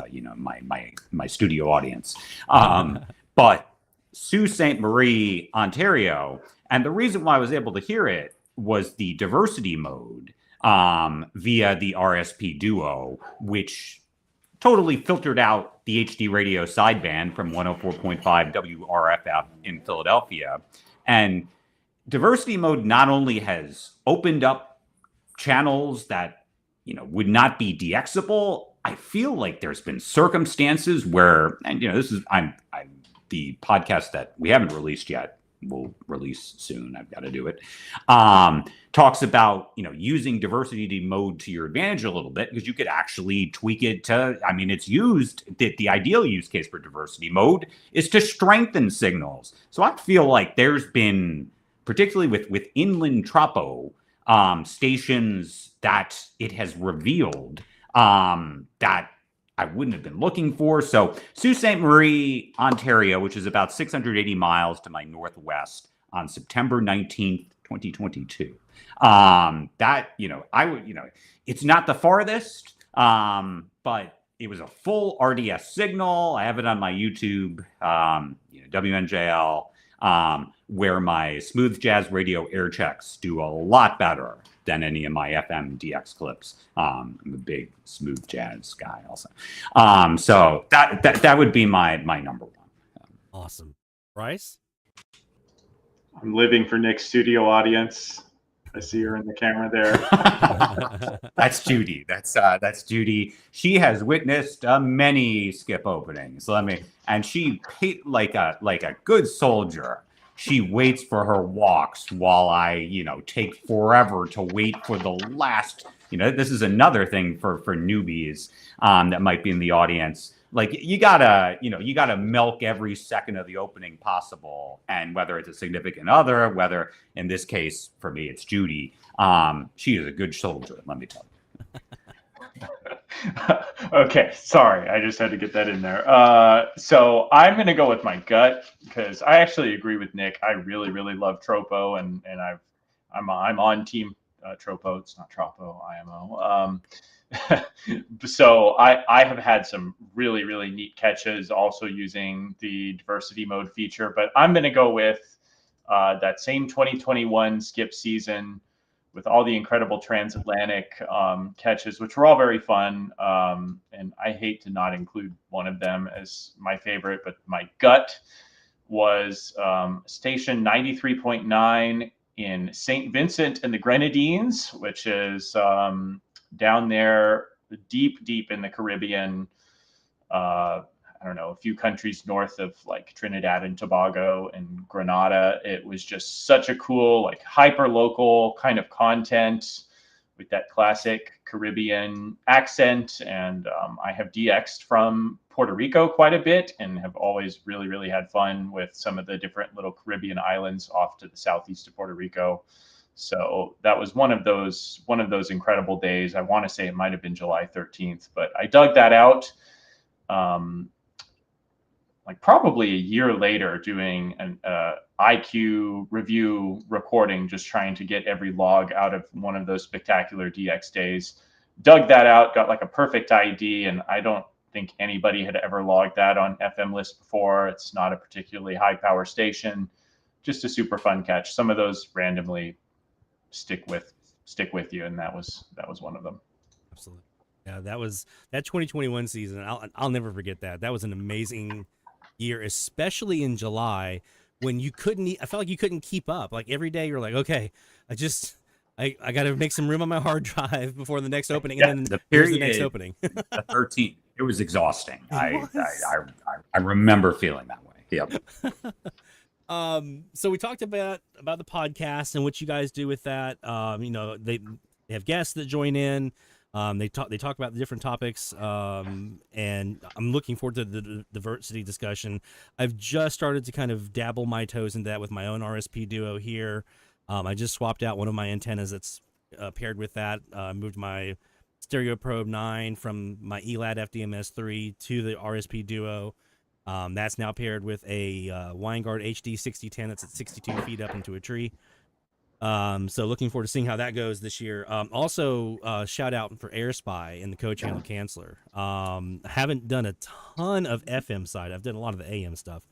my studio audience. But Sault Ste. Marie, Ontario, and the reason why I was able to hear it was the diversity mode via the RSP Duo, which totally filtered out the HD radio sideband from 104.5 WRFF in Philadelphia. And diversity mode not only has opened up channels that, would not be DXable, I feel like there's been circumstances where, and this is, I'm the podcast that we haven't released yet, we'll release soon, I've got to do it, talks about, using diversity mode to your advantage a little bit, because you could actually tweak it to, it's used, the ideal use case for diversity mode is to strengthen signals. So I feel like there's been, particularly with inland Tropo stations, that it has revealed that I wouldn't have been looking for. So Sault Ste. Marie, Ontario, which is about 680 miles to my northwest, on September 19th, 2022. That, I would, it's not the farthest, but it was a full RDS signal. I have it on my YouTube, WNJL, where my smooth jazz radio air checks do a lot better than any of my FM DX clips. I'm a big smooth jazz guy also. So that would be my number one. Awesome. Bryce? I'm living for Nick's studio audience. I see her in the camera there. That's Judy. That's Judy. She has witnessed many skip openings. And she, like a good soldier, she waits for her walks while I, take forever to wait for the last. This is another thing for newbies that might be in the audience. Like you gotta milk every second of the opening possible. And whether it's a significant other, whether in this case for me it's Judy, she is a good soldier. Let me tell you. Okay, sorry, I just had to get that in there. So I'm going to go with my gut because I actually agree with Nick. I really, really love Tropo, and I'm on team Tropo. It's not Tropo, IMO. So I have had some really, really neat catches also using the diversity mode feature, but I'm going to go with that same 2021 skip season with all the incredible transatlantic catches, which were all very fun. And I hate to not include one of them as my favorite, but my gut was station 93.9 in St. Vincent and the Grenadines, which is down there deep, deep in the Caribbean. I don't know, a few countries north of like Trinidad and Tobago and Grenada. It was just such a cool, like hyper local kind of content with that classic Caribbean accent. And I have DX'd from Puerto Rico quite a bit and have always really, really had fun with some of the different little Caribbean islands off to the southeast of Puerto Rico. So that was one of those incredible days. I want to say it might have been July 13th, but I dug that out. Like probably a year later doing an IQ review recording, just trying to get every log out of one of those spectacular DX days. Dug that out, got like a perfect ID, and I don't think anybody had ever logged that on FM list before. It's not a particularly high power station, just a super fun catch. Some of those randomly stick with you, and that was one of them. Absolutely. Yeah, that 2021 season. I'll never forget that. That was an amazing year, especially in July when you couldn't. I felt like you couldn't keep up. Like every day, you're like, okay, I got to make some room on my hard drive before the next opening, and then here's the next opening. The 13th, it was exhausting. I remember feeling that way. Yep. So we talked about the podcast and what you guys do with that. They have guests that join in. They talk about the different topics, and I'm looking forward to the diversity discussion. I've just started to kind of dabble my toes into that with my own RSP Duo here. I just swapped out one of my antennas that's paired with that. Moved my Stereo Probe 9 from my ELAD FDMS 3 to the RSP Duo. That's now paired with a Winegard HD 6010 that's at 62 feet up into a tree. So looking forward to seeing how that goes this year. Also, shout out for AirSpy and the co-channel canceller. I haven't done a ton of FM side. I've done a lot of the AM stuff.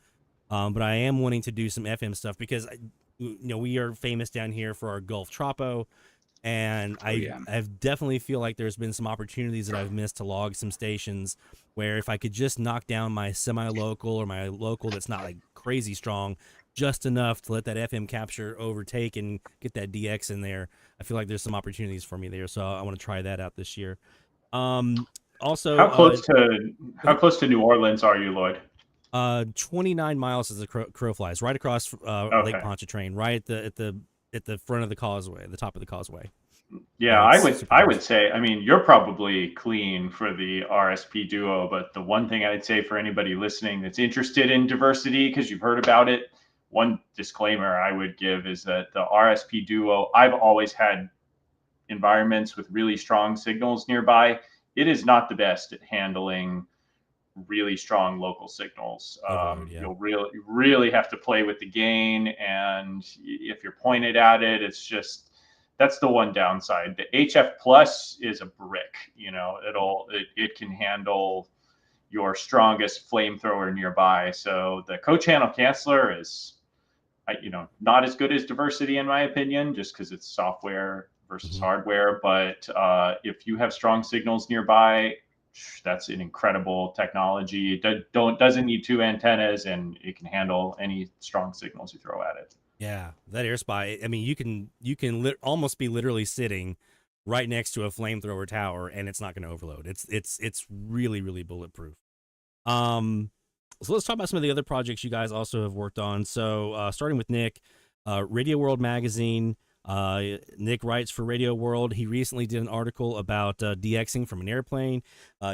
But I am wanting to do some FM stuff because, we are famous down here for our Gulf Tropo. And I definitely feel like there's been some opportunities that I've missed to log some stations where if I could just knock down my semi-local or my local that's not like crazy strong, just enough to let that FM capture overtake and get that DX in there, I feel like there's some opportunities for me there. So I want to try that out this year. Also, how close to New Orleans are you, Lloyd? 29 miles as the crow flies, right across Lake Pontchartrain, right at the front of the causeway, the top of the causeway. Yeah, I would say, I mean, you're probably clean for the RSP Duo, but the one thing I'd say for anybody listening that's interested in diversity, because you've heard about it, one disclaimer I would give is that the RSP Duo, I've always had environments with really strong signals nearby. It is not the best at handling really strong local signals. You'll really have to play with the gain, and if you're pointed at it, it's just, that's the one downside. The HF Plus is a brick. It can handle your strongest flamethrower nearby. So the co-channel canceller is, not as good as diversity in my opinion, just because it's software versus hardware. But if you have strong signals nearby, that's an incredible technology. It doesn't need two antennas, and it can handle any strong signals you throw at it. Yeah, that AirSpy. I mean, you can almost be literally sitting right next to a flamethrower tower, and it's not going to overload. It's really, really bulletproof. So let's talk about some of the other projects you guys also have worked on. So starting with Nick, Radio World Magazine. Nick writes for Radio World. He recently did an article about DXing from an airplane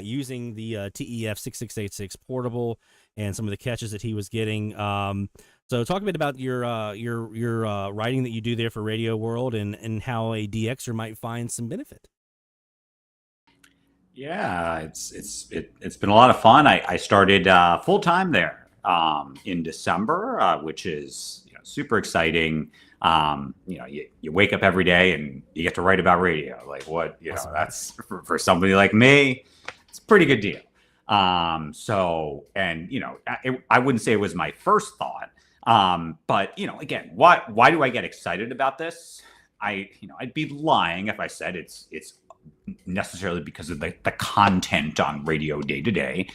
using the TEF 6686 portable and some of the catches that he was getting. So talk a bit about your writing that you do there for Radio World and how a DXer might find some benefit. Yeah, it's been a lot of fun. I started full time there in December, which is super exciting. You wake up every day and you get to write about radio. Like what that's for somebody like me, it's a pretty good deal. I wouldn't say it was my first thought. But again, why do I get excited about this? I'd be lying if I said it's necessarily because of the content on radio day to day.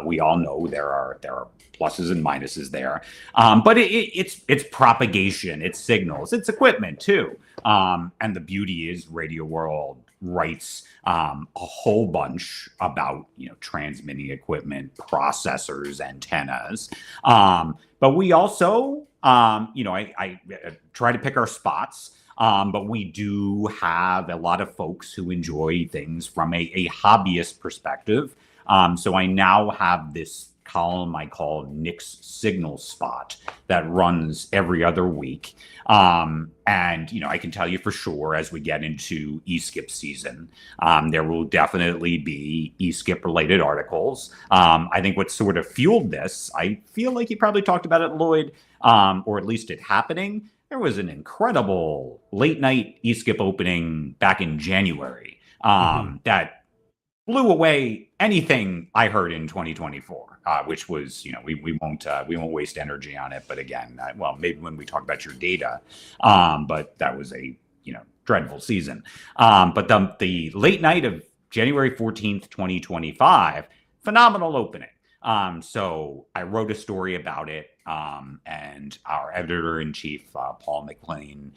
We all know there are pluses and minuses there, but it's propagation, it's signals, it's equipment too. And the beauty is Radio World writes a whole bunch about transmitting equipment, processors, antennas. But we also I try to pick our spots. But we do have a lot of folks who enjoy things from a hobbyist perspective. So I now have this column I call Nick's Signal Spot that runs every other week. And I can tell you for sure, as we get into eSkip season, there will definitely be eSkip related articles. I think what sort of fueled this, I feel like you probably talked about it, Lloyd, or at least it happening. There was an incredible late night eSkip opening back in January that blew away anything I heard in 2024, which was, we won't waste energy on it. But again, maybe when we talk about your data, but that was a, dreadful season. But the late night of January 14th, 2025, phenomenal opening. So I wrote a story about it, and our editor-in-chief, Paul McLean,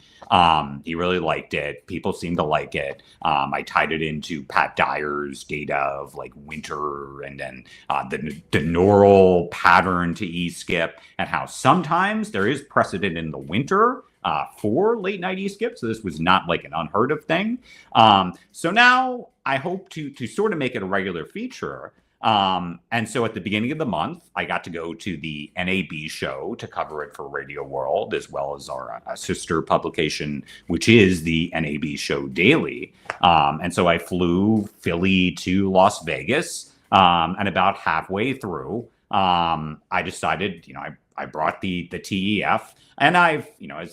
he really liked it. People seem to like it. I tied it into Pat Dyer's data of like winter and then the neural pattern to eSkip and how sometimes there is precedent in the winter for late night eSkip. So this was not like an unheard of thing. So now I hope to sort of make it a regular feature. And so at the beginning of the month, I got to go to the NAB show to cover it for Radio World, as well as our sister publication, which is the NAB Show Daily. And so I flew Philly to Las Vegas, and about halfway through, I decided, I brought the TEF, and I've,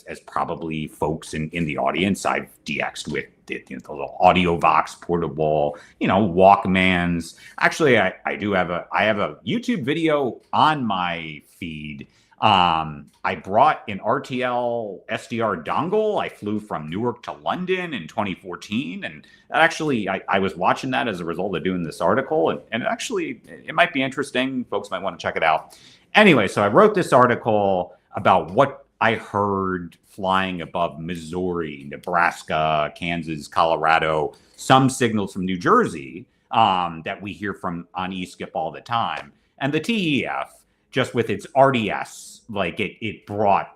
as probably folks in the audience, I've DX'd with the little audio Vox portable, Walkmans. Actually, I have a YouTube video on my feed. I brought an RTL SDR dongle. I flew from Newark to London in 2014. And actually, I was watching that as a result of doing this article. And actually, it might be interesting. Folks might want to check it out. Anyway, so I wrote this article about what I heard flying above Missouri, Nebraska, Kansas, Colorado, some signals from New Jersey that we hear from on eSkip all the time. And the TEF, just with its RDS, like it brought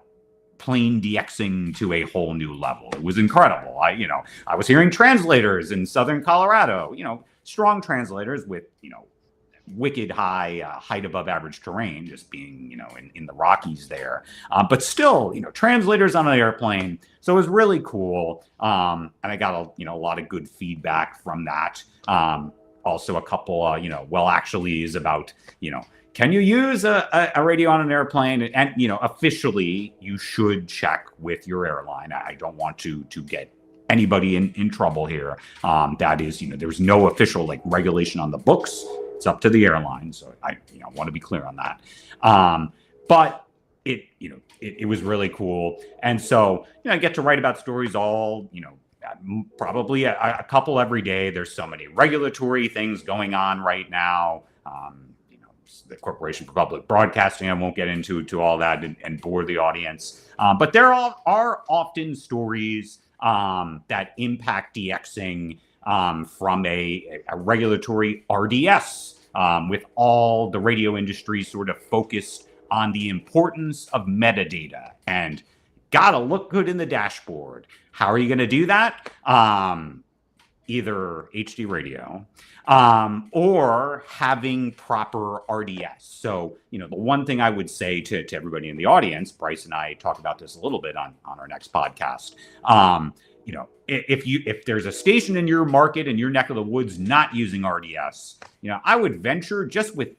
plane DXing to a whole new level. It was incredible. I was hearing translators in Southern Colorado, strong translators with, wicked high height above average terrain, just being, in the Rockies there. But still, translators on an airplane. So it was really cool. And I got a lot of good feedback from that. Also a couple, actually is about, can you use a radio on an airplane? And, officially you should check with your airline. I don't want to get anybody in trouble here. That is, there's no official regulation on the books. It's up to the airline. So I want to be clear on that. But it was really cool. And so, I get to write about stories all, probably a couple every day. There's so many regulatory things going on right now. The Corporation for Public Broadcasting, I won't get into all that and bore the audience. But there are often stories that impact DXing from a regulatory RDS, with all the radio industry sort of focused on the importance of metadata. And gotta look good in the dashboard. How are you going to do that? Either HD radio or having proper RDS. So, the one thing I would say to everybody in the audience, Bryce and I talk about this a little bit on our next podcast. If there's a station in your market, in your neck of the woods, not using RDS, I would venture, just with,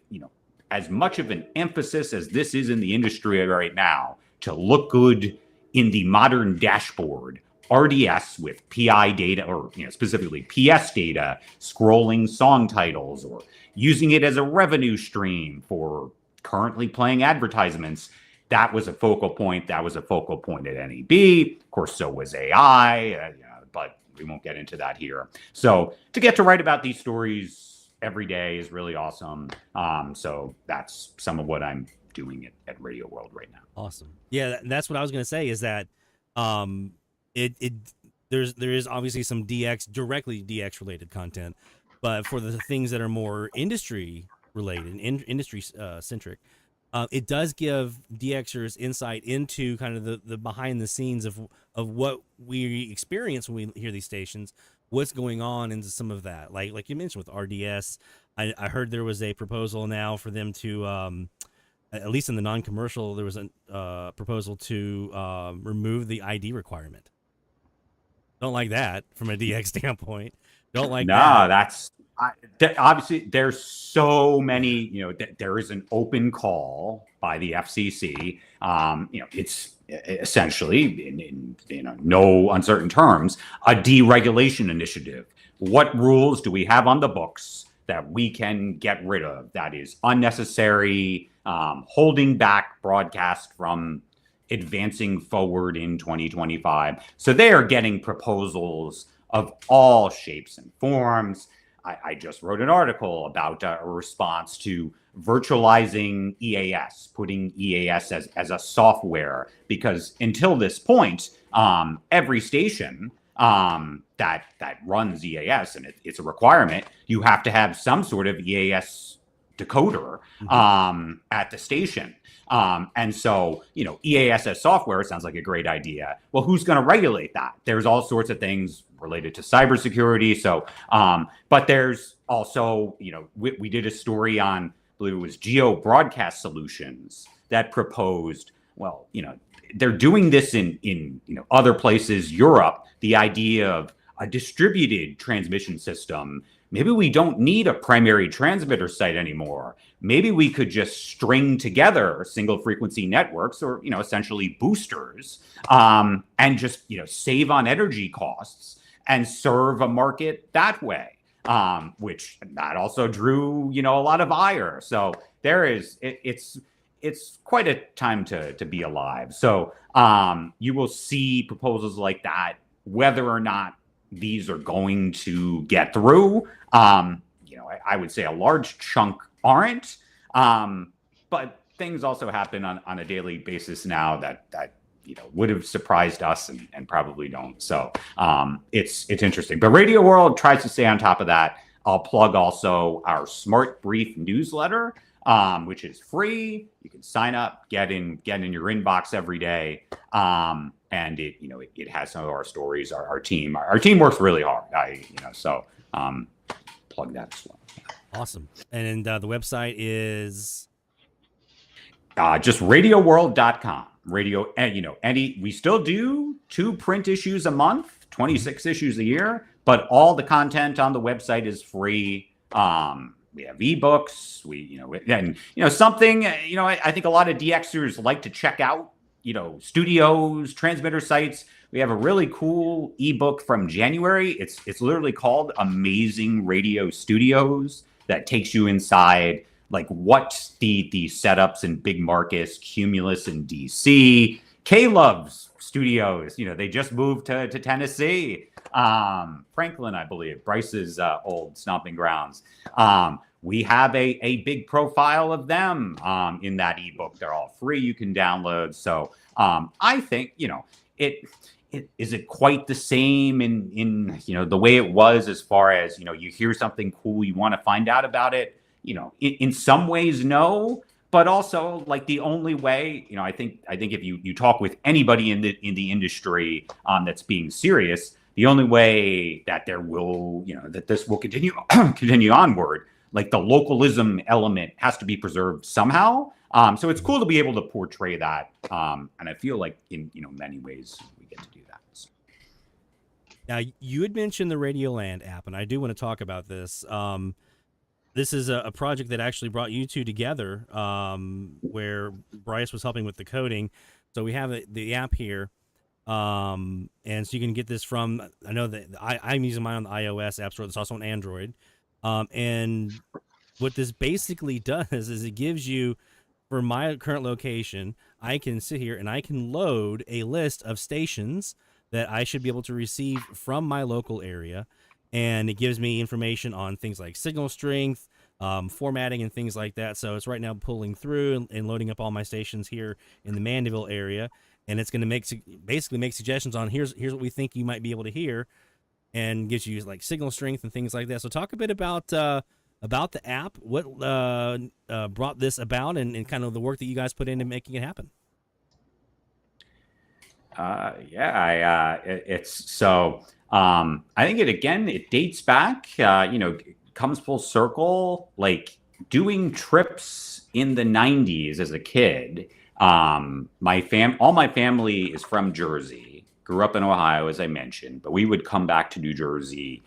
as much of an emphasis as this is in the industry right now, to look good in the modern dashboard, RDS with PI data, or specifically PS data, scrolling song titles, or using it as a revenue stream for currently playing advertisements. That was a focal point. That was a focal point at NEB. Of course, so was AI, but we won't get into that here. So to get to write about these stories every day is really awesome. So that's some of what I'm doing at Radio World right now. Awesome. Yeah, that's what I was going to say, is that there is obviously some directly DX related content, but for the things that are more industry related, industry centric, it does give DXers insight into kind of the behind the scenes of what we experience when we hear these stations, what's going on into some of that. Like you mentioned with RDS, I heard there was a proposal now for them to, at least in the non-commercial, there was a proposal to remove the ID requirement. Don't like that from a DX standpoint. Don't like that. No, that's obviously there's so many, there is an open call by the FCC. It's essentially in no uncertain terms, a deregulation initiative. What rules do we have on the books that we can get rid of that is unnecessary, holding back broadcast from advancing forward in 2025. So they are getting proposals of all shapes and forms. I just wrote an article about a response to virtualizing EAS, putting EAS as a software, because until this point, every station that runs EAS, and it's a requirement, you have to have some sort of EAS decoder at the station. And so, EAS as software sounds like a great idea. Well, who's going to regulate that? There's all sorts of things related to cybersecurity. So, but there's also, we did a story on, I believe it was Geo Broadcast Solutions that proposed, well, they're doing this in other places, Europe, the idea of a distributed transmission system. Maybe we don't need a primary transmitter site anymore. Maybe we could just string together single frequency networks, or, essentially boosters, and just, save on energy costs and serve a market that way, which that also drew, a lot of ire. So there is, it's quite a time to be alive. So you will see proposals like that, whether or not these are going to get through. I would say a large chunk aren't, but things also happen on a daily basis now that would have surprised us and probably don't. So it's interesting. But Radio World tries to stay on top of that. I'll plug also our Smart Brief newsletter, which is free. You can sign up, get in your inbox every day. And it has some of our stories. Our team works really hard. Plug that as well. Awesome. And the website is just radioworld.com. We still do 2 print issues a month, 26 issues a year, but all the content on the website is free. We have ebooks. Something, I think a lot of DXers like to check out, studios, transmitter sites. We have a really cool ebook from January. It's literally called Amazing Radio Studios, that takes you inside, like, what the setups in Big Marcus, Cumulus, and DC, K-Love's studios. They just moved to Tennessee. Franklin, I believe, Bryce's old stomping grounds. We have a big profile of them in that ebook. They're all free. You can download. So I think, is it quite the same in the way it was, as far as, you hear something cool, you want to find out about it? In some ways, no. But also, like, the only way, I think if you talk with anybody in the industry that's being serious, the only way that there will, that this will continue onward, like the localism element has to be preserved somehow. So it's cool to be able to portray that, and I feel like in many ways we get to do that. So. Now, you had mentioned the Radioland app, and I do want to talk about this. This is a project that actually brought you two together, where Bryce was helping with the coding. So we have the app here, and so you can get this from, I know that I'm using mine on the iOS App Store. It's also on Android. And what this basically does is it gives you, for my current location, I can sit here and I can load a list of stations that I should be able to receive from my local area. And it gives me information on things like signal strength, formatting, and things like that. So it's right now pulling through and loading up all my stations here in the Mandeville area. And it's going to basically make suggestions on here's what we think you might be able to hear, and gives you like signal strength and things like that. So talk a bit about the app, what brought this about, and kind of the work that you guys put into making it happen. It's so. I think it dates back, comes full circle, like doing trips in the 90s as a kid. All my family is from Jersey, grew up in Ohio, as I mentioned, but we would come back to New Jersey,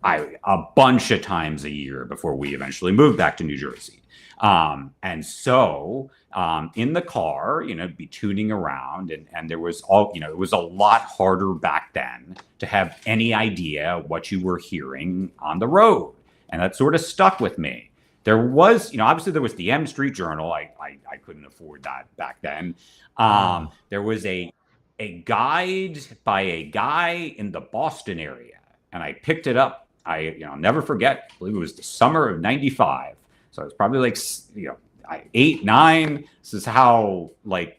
a bunch of times a year before we eventually moved back to New Jersey. And so in the car, be tuning around, and there was it was a lot harder back then to have any idea what you were hearing on the road. And that sort of stuck with me. There was, obviously there was the M Street Journal. I couldn't afford that back then. There was a guide by a guy in the Boston area, and I picked it up. I'll never forget, I believe it was the summer of 95. So it's probably like, 8, 9. This is how, what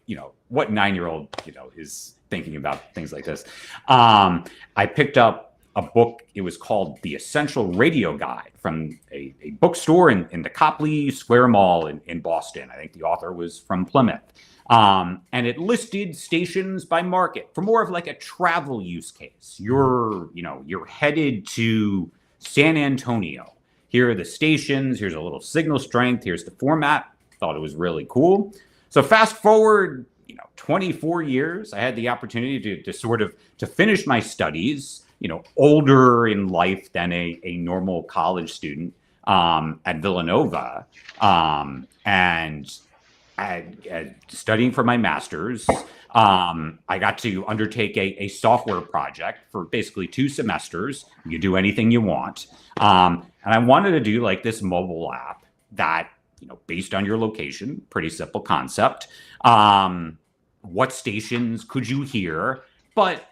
9-year-old, is thinking about things like this. I picked up a book. It was called The Essential Radio Guide from a bookstore in the Copley Square Mall in Boston. I think the author was from Plymouth. And it listed stations by market for more of like a travel use case. You're headed to San Antonio. Here are the stations. Here's a little signal strength. Here's the format. Thought it was really cool. So fast forward, 24 years, I had the opportunity to finish my studies, older in life than a normal college student at Villanova, and studying for my master's. I got to undertake a software project for basically 2 semesters. You do anything you want. And I wanted to do like this mobile app that, based on your location, pretty simple concept. What stations could you hear, but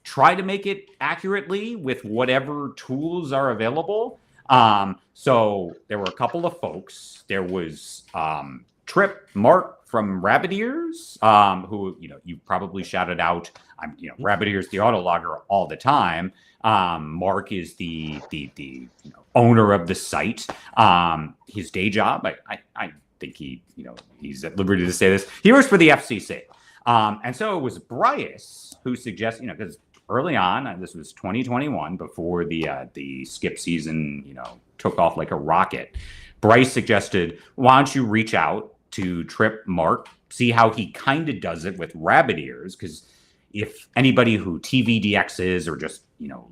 try to make it accurately with whatever tools are available. So there were a couple of folks. There was Trip Mark from Rabbit Ears, who you probably shouted out. Rabbit Ears, the autologger, all the time. Mark is the owner of the site. His day job, I think he's at liberty to say this. He works for the FCC, and so it was Bryce who suggested, because early on, this was 2021, before the skip season, took off like a rocket. Bryce suggested, why don't you reach out to Trip Mark, see how he kind of does it with Rabbit Ears, because if anybody who TVDXs or just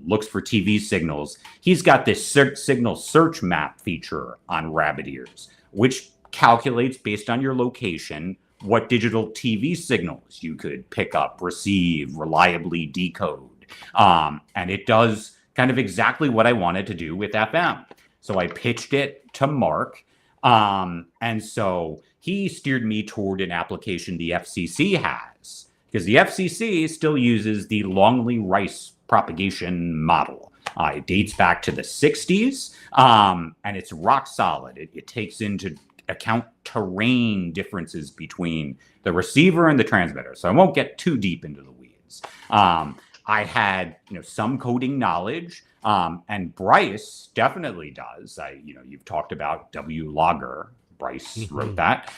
looks for TV signals, he's got this signal search map feature on Rabbit Ears, which calculates based on your location what digital TV signals you could pick up, receive, reliably decode, and it does kind of exactly what I wanted to do with FM. So I pitched it to Mark, and so he steered me toward an application the FCC has, because the FCC still uses the Longley-Rice propagation model. It dates back to the 60s, and it's rock solid. It takes into account terrain differences between the receiver and the transmitter. So I won't get too deep into the weeds. I had some coding knowledge, and Bryce definitely does. You've talked about WLogger. Bryce wrote that.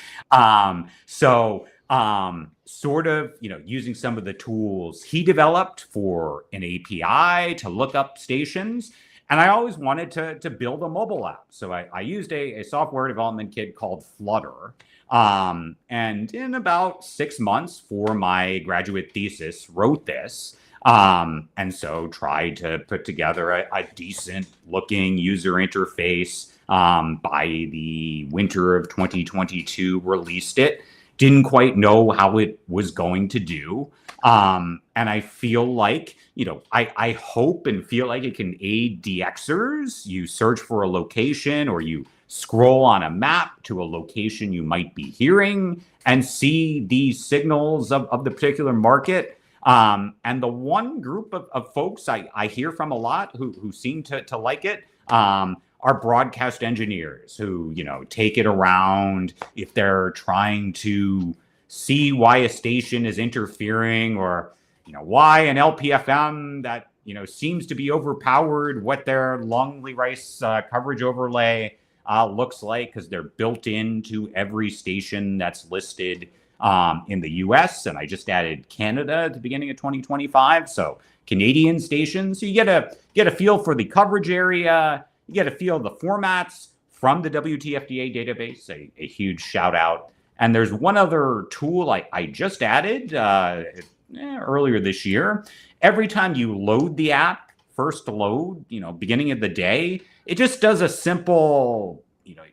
Sort of, using some of the tools he developed for an API to look up stations. And I always wanted to build a mobile app. So I used a software development kit called Flutter. And in about 6 months for my graduate thesis, wrote this. And so tried to put together a decent looking user interface. By the winter of 2022, released it. Didn't quite know how it was going to do. And I feel like, I hope and feel like it can aid DXers. You search for a location or you scroll on a map to a location you might be hearing and see the signals of the particular market. And the one group of folks I hear from a lot who seem to like it are broadcast engineers who, take it around if they're trying to see why a station is interfering or, why an LPFM that, seems to be overpowered, what their Longley Rice coverage overlay looks like, because they're built into every station that's listed in the US. And I just added Canada at the beginning of 2025. So Canadian stations, so you get a feel for the coverage area. You get a feel of the formats from the WTFDA database, a huge shout out. And there's one other tool I just added earlier this year. Every time you load the app, first load, beginning of the day, it just does a simple,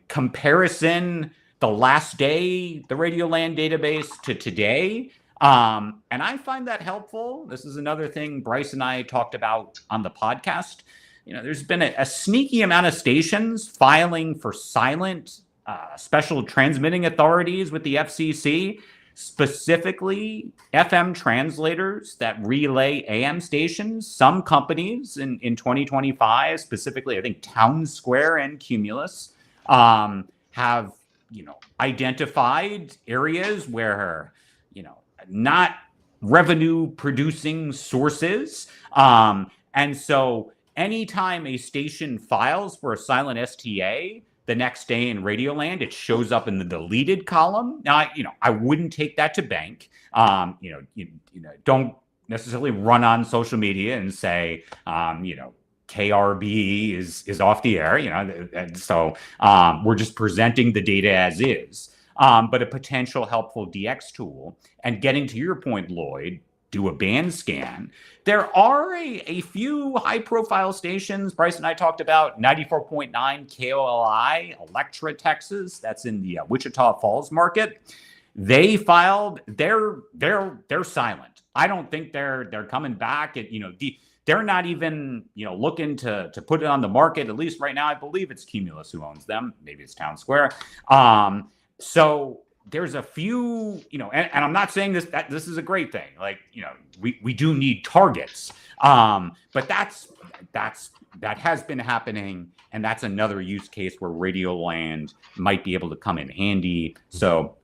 comparison the last day, the Radioland database to today. And I find that helpful. This is another thing Bryce and I talked about on the podcast. There's been a sneaky amount of stations filing for silent special transmitting authorities with the FCC, specifically FM translators that relay AM stations. Some companies in 2025, specifically, I think Town Square and Cumulus, have, identified areas where, not revenue producing sources. And so anytime a station files for a silent STA, the next day in Radioland, it shows up in the deleted column. Now, I wouldn't take that to bank. Don't necessarily run on social media and say, KRB is off the air. And so we're just presenting the data as is. But a potential helpful DX tool. And getting to your point, Lloyd, do a band scan. There are a few high-profile stations. Bryce and I talked about 94.9 KOLI, Electra, Texas. That's in the Wichita Falls market. They filed. They're silent. I don't think they're coming back. They're not even looking to put it on the market. At least right now, I believe it's Cumulus who owns them. Maybe it's Town Square. So there's a few, and I'm not saying that this is a great thing. Like, we do need targets. But that has been happening. And that's another use case where Radioland might be able to come in handy. So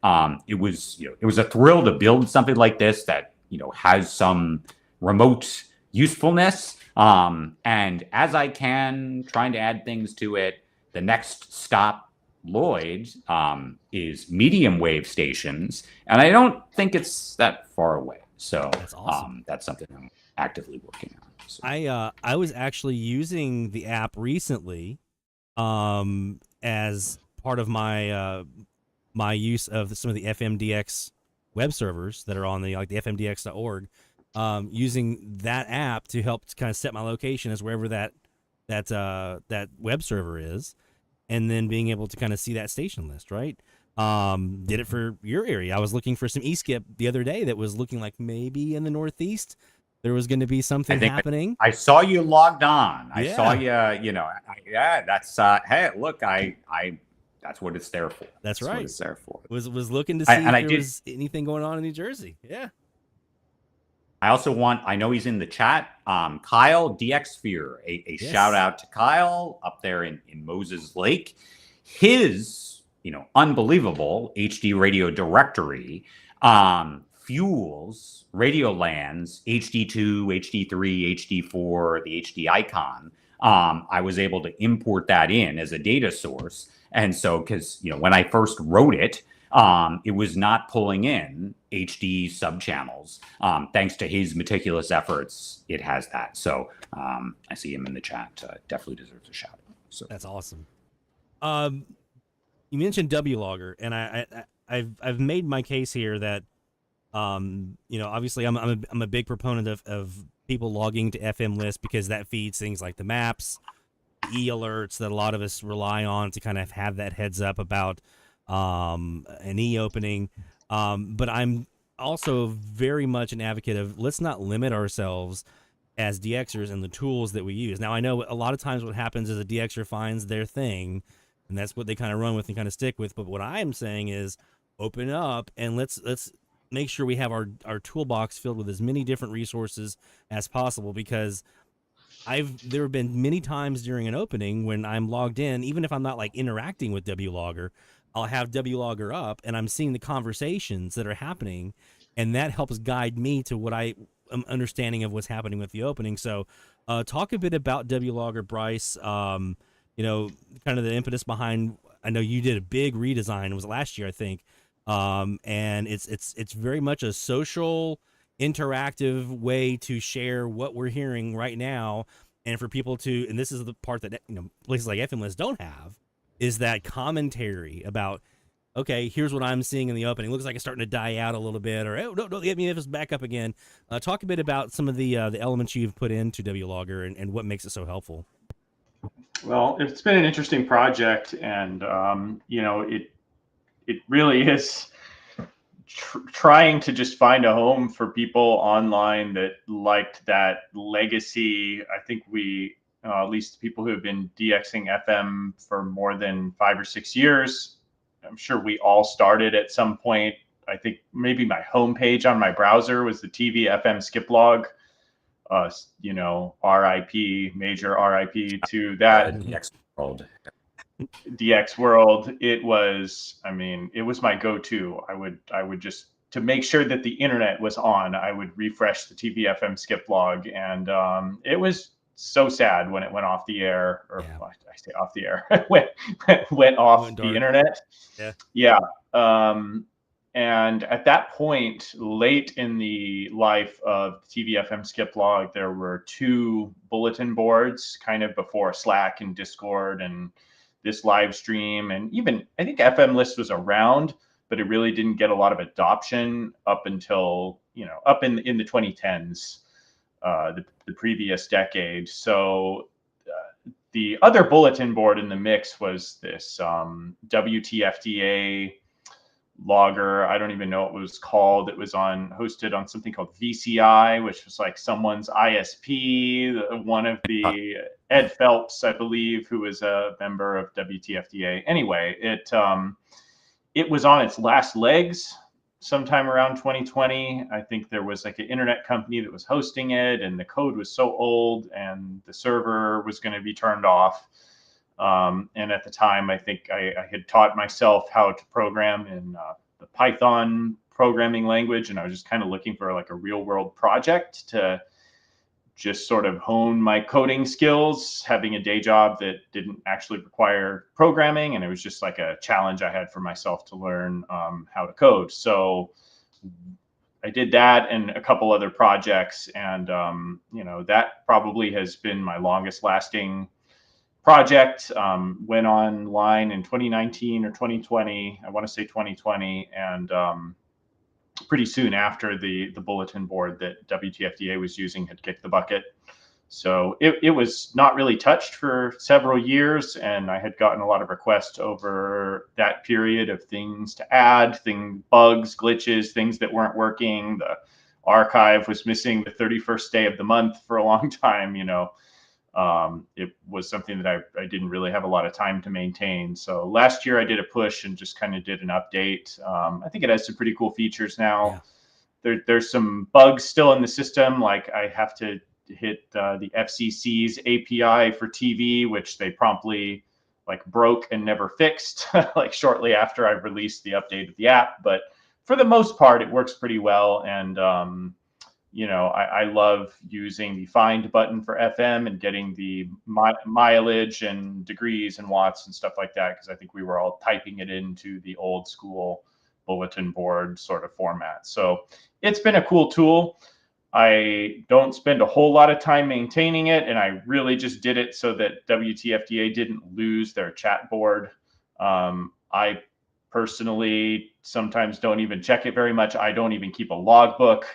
it was a thrill to build something like this that, has some remote usefulness. And as I can, trying to add things to it, the next stop, Lloyd, is medium wave stations, and I don't think it's that far away. So that's awesome. That's something I'm actively working on. So. I was actually using the app recently, as part of my my use of some of the FMDX web servers that are on the fmdx.org, using that app to help kind of set my location as wherever that web server is. And then being able to kind of see that station list, right? Did it for your area. I was looking for some E-skip the other day that was looking like maybe in the Northeast there was going to be something happening. I saw you logged on. I saw you, that's, hey, look, I that's what it's there for. That's right. What it's there for. Was looking to see if there was anything going on in New Jersey. Yeah. I also I know he's in the chat, Kyle DXsphere, a shout out to Kyle up there in Moses Lake. His, unbelievable HD radio directory fuels Radioland's HD2, HD3, HD4, the HD icon. I was able to import that in as a data source. And so, because, when I first wrote it, it was not pulling in HD subchannels. Thanks to his meticulous efforts, it has that. So I see him in the chat. Definitely deserves a shout out. So that's awesome. You mentioned WLogger, and I've made my case here that obviously I'm a big proponent of people logging to FM list because that feeds things like the maps, the alerts that a lot of us rely on to kind of have that heads up about an E opening. But I'm also very much an advocate of let's not limit ourselves as DXers and the tools that we use. Now, I know a lot of times what happens is a DXer finds their thing, and that's what they kind of run with and kind of stick with. But what I am saying is open up and let's make sure we have our toolbox filled with as many different resources as possible, because there have been many times during an opening when I'm logged in, even if I'm not like interacting with WLogger, I'll have WLogger up and I'm seeing the conversations that are happening, and that helps guide me to what I am understanding of what's happening with the opening. So talk a bit about WLogger, Bryce, kind of the impetus behind, I know you did a big redesign, it was last year, I think. And it's very much a social, interactive way to share what we're hearing right now, and for people to, and this is the part that places like FM List don't have, is that commentary about, okay, here's what I'm seeing in the opening. Looks like it's starting to die out a little bit, or don't get me if it's back up again. Talk a bit about some of the elements you've put into WLogger and what makes it so helpful. Well, it's been an interesting project, and it really is trying to just find a home for people online that liked that legacy. I think we, at least people who have been DXing FM for more than 5 or 6 years, I'm sure we all started at some point. I think maybe my homepage on my browser was the TV FM skip log. RIP, major RIP to that. DX World. DX World. It was my go-to. I would just, to make sure that the internet was on, I would refresh the TV FM skip log, and it was so sad when it went off the air, or I say off the air, went off the internet. Yeah. And at that point, late in the life of TV FM skip log, there were 2 bulletin boards kind of before Slack and Discord and this live stream. And even, I think FM List was around, but it really didn't get a lot of adoption up until, up in the 2010s, the previous decade. So the other bulletin board in the mix was this WTFDA logger. I don't even know what it was called. It was hosted on something called VCI, which was like someone's ISP, one of the Ed Phelps, I believe, who was a member of WTFDA. Anyway, it was on its last legs sometime around 2020. I think there was like an internet company that was hosting it, and the code was so old and the server was going to be turned off. And at the time, I think I had taught myself how to program in the Python programming language, and I was just kind of looking for like a real world project to just sort of hone my coding skills, having a day job that didn't actually require programming. And it was just like a challenge I had for myself to learn how to code. So I did that and a couple other projects, and that probably has been my longest lasting project. Went online in 2019 or 2020. I want to say 2020, and pretty soon after the bulletin board that WTFDA was using had kicked the bucket. So it was not really touched for several years, and I had gotten a lot of requests over that period of things to add, bugs, glitches, things that weren't working. The archive was missing the 31st day of the month for a long time. It was something that I didn't really have a lot of time to maintain. So last year I did a push and just kind of did an update. I think it has some pretty cool features now. Yeah. There's some bugs still in the system. Like I have to hit the FCC's API for TV, which they promptly broke and never fixed like shortly after I released the update of the app. But for the most part, it works pretty well. And I love using the find button for FM and getting the mileage and degrees and watts and stuff like that, because I think we were all typing it into the old school bulletin board sort of format. So it's been a cool tool. I don't spend a whole lot of time maintaining it, and I really just did it so that WTFDA didn't lose their chat board. I personally sometimes don't even check it very much. I don't even keep a logbook,